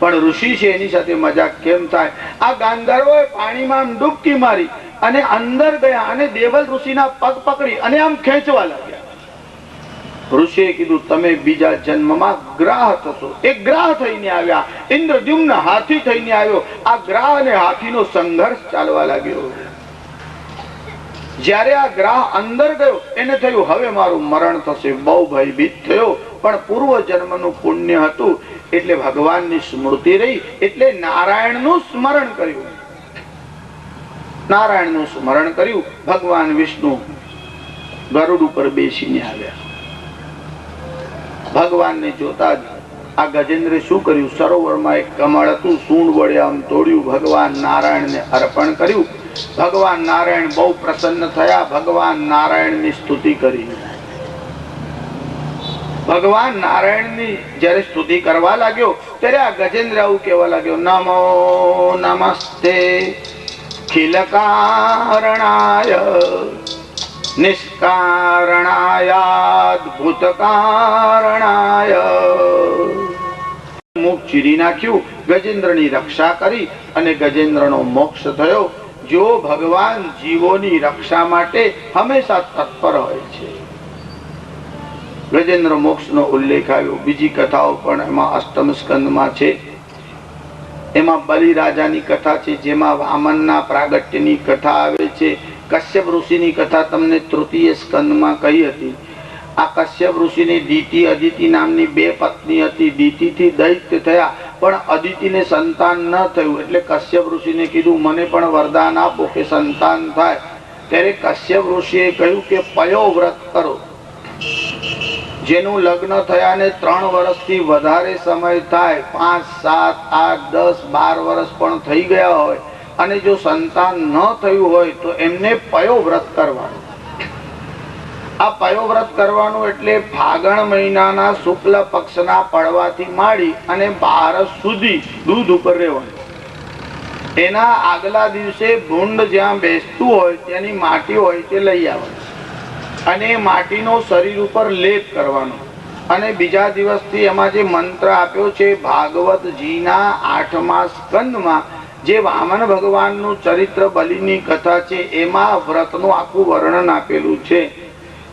પણ ઋષિ છે એની સાથે મજાક કેમ થાય? આ ગાંધર્વોએ પાણીમાં ડૂબકી મારી અને અંદર ગયા અને દેવલ ઋષિના પગ પકડી અને આમ ખેંચવા લાગ્યા. ઋષિએ કીધું તમે બીજા જન્મમાં ગ્રાહ થશો. એ ગ્રાહ થઈને આવ્યા. ઇન્દ્રદ્યુમ્ન હાથી થઈને આવ્યો. આ ગ્રાહ અને હાથીનો સંઘર્ષ ચાલવા લાગ્યો. જ્યારે આ ગ્રાહ અંદર ગયો એને થયું હવે મારું મરણ થશે. બહુ ભયભીત થયો. પણ પૂર્વ જન્મનું પુણ્ય હતું એટલે ભગવાનની સ્મૃતિ રહી એટલે નારાયણનું સ્મરણ કર્યું. નારાયણનું સ્મરણ કર્યું. ભગવાન વિષ્ણુ ગરુડ ઉપર બેસીને આવ્યા. ભગવાનને જોતા જ આ ગજેન્દ્રે શું કર્યું? સરોવરમાં એક કમળ હતું, સૂંઢ વડે આમ તોડ્યું, ભગવાન નારાયણને અર્પણ કર્યું. ભગવાન નારાયણ બહુ પ્રસન્ન થયા. ભગવાન નારાયણની સ્તુતિ કરી. ભગવાન નારાયણની જયારે સ્તુતિ કરવા લાગ્યો ત્યારે આ ગજેન્દ્ર આવું કહેવા લાગ્યો, નમો નમસ્તે ખિલકારણાય નિષ્કારણાયાદ્ભુતકારણાય. મુખ ચીરી નાખ્યું. ગજેન્દ્રની રક્ષા કરી અને ગજેન્દ્રનો મોક્ષ થયો. જો ભગવાન જીવોની રક્ષા માટે હંમેશા તત્પર હોય છે. ગજેન્દ્ર મોક્ષનો ઉલ્લેખ આવ્યો. બીજી કથાઓ પણ એમાં અષ્ટમ સ્કંદમાં છે. એમાં બલિરાજાની કથા છે, જેમાં વામનના પ્રાગટ્યની કથા આવે છે. કશ્યપ ઋષિની કથા તમને તૃતીય સ્કંદમાં કહી હતી. આ કશ્યપ ઋષિની દીતિ અદિતિ નામની બે પત્ની હતી. દીતિથી દૈત્ય થયા પણ અદિતિને સંતાન ન થયું એટલે કશ્યપ ઋષિને કીધું મને પણ વરદાન આપો કે સંતાન થાય. ત્યારે કશ્યપ ઋષિએ કહ્યું કે પયો વ્રત કરો. જેનું લગ્ન થયાને 3 વર્ષથી વધારે સમય થાય, 5, 7, 8, 10, 12 વર્ષ પણ થઈ ગયા હોય અને જો સંતાન ન થયું હોય તો એમને પયો વ્રત કરવાનું. આ પયો વ્રત કરવાનું એટલે ફાગણ મહિનાના શુક્લ પક્ષના પડવાથી માંડી અને 12 સુધી દૂધ ઉપર રહેવાનું. એના આગલા દિવસે ભૂંડ જ્યાં બેસતું હોય તેની માટી હોય તે લઈ આવવાની અને માટીનો શરીર ઉપર લેપ કરવાનો. અને બીજા દિવસથી એમાં જે મંત્ર આપ્યો છે ભાગવતજીના 8મા સ્કંદમાં જે વામન ભગવાનનું ચરિત્ર બલિની કથા છે એમાં વ્રતનું આખું વર્ણન આપેલું છે.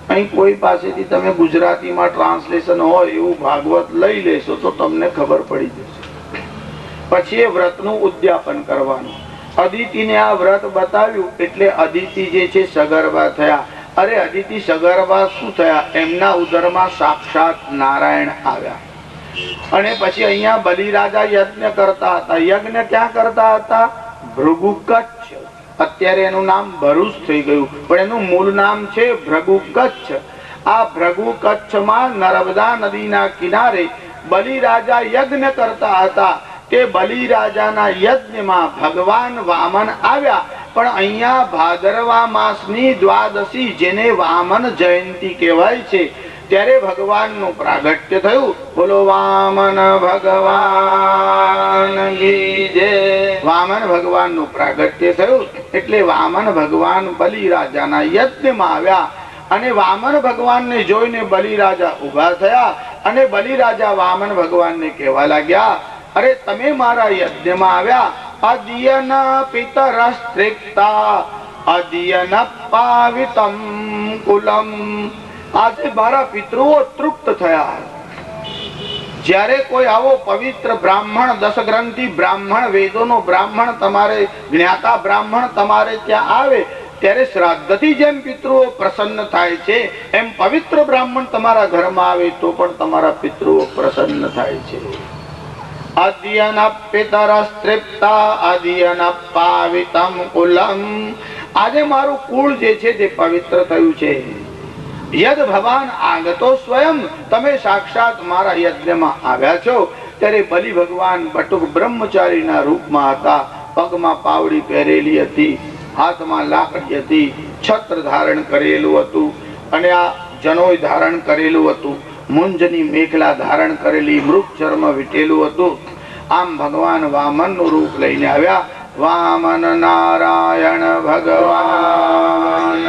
અહીં કોઈ પાસેથી તમે ગુજરાતીમાં ટ્રાન્સલેશન હોય એવું ભાગવત લઈ લેશો તો તમને ખબર પડી જશે. પછી એ વ્રતનું ઉદ્યાપન કરવાનું. અદિતિને આ વ્રત બતાવ્યું એટલે અદિતિ જે છે સગર્ભા થયા. અરે અદિતિ સગર્ભા શું થયા? એમના ઉદરમાં સાક્ષાત નારાયણ આવ્યા. અને પછી અહીંયા બલિરાજા યજ્ઞ કરતા હતા. યજ્ઞ ક્યાં કરતા હતા? ભૃગુ કચ્છ. અત્યારે એનું નામ ભરૂચ થઈ ગયું પણ એનું મૂળ નામ છે ભૃગુ કચ્છ. આ ભૃગુ કચ્છમાં નર્મદા નદીના કિનારે બલિરાજા યજ્ઞ કરતા હતા. તે બલિરાજાના યજ્ઞમાં ભગવાન વામન આવ્યા. પણ અહીંયા ભાદરવા માસની દ્વાદશી જેને વામન જયંતી કહેવાય છે ત્યારે ભગવાનનું પ્રાગટ્ય થયું. બોલો વામન ભગવાન કી જય. વામન ભગવાનનું પ્રાગટ્ય થયું એટલે વામન ભગવાન બલિરાજાના યજ્ઞમાં આવ્યા અને વામન ભગવાનને જોઈને બલિરાજા ઉભા થયા અને બલિરાજા વામન ભગવાનને કહેવા લાગ્યા, અરે તમે મારા યજ્ઞમાં આવ્યા. અદ્યન પિતરસ્ત્રિક્તા અદ્યન પાવિતમ કુલમ. આજે મારા પિતૃઓ તૃપ્ત થયા. જ્યારે કોઈ આવો પવિત્ર બ્રાહ્મણ, દશગ્રંથિ બ્રાહ્મણ, વેદોનો બ્રાહ્મણ, તમારે જ્ઞાતા બ્રાહ્મણ તમારે ત્યાં આવે ત્યારે શ્રાદ્ધથી જેમ પિતૃઓ પ્રસન્ન થાય છે એમ પવિત્ર બ્રાહ્મણ તમારા ઘરમાં આવે તો પણ તમારા પિતૃઓ પ્રસન્ન થાય છે. અદ્યન પિતરસ્ત્રિપ્તા અદ્યન પાવિતમ કુલમ. આજે મારું કુળ જે છે તે પવિત્ર થયું છે. યદ ભગવાન આગતો સ્વયં. તમે સાક્ષાત મારા યજ્ઞમાં આવ્યા છો. ત્યારે બલિ ભગવાન બટુક બ્રહ્મચારીના રૂપમાં હતા. પગમાં પાવડી પહેરેલી હતી, હાથમાં લાકડી હતી, છત્ર ધારણ કરેલું હતું અને આ જનોય ધારણ કરેલું હતું, મુંજની મેખલા ધારણ કરેલી, મૃગ ચર્મ વીટેલું હતું. આમ ભગવાન વામન નું રૂપ લઈને આવ્યા. વામન નારાયણ ભગવાન.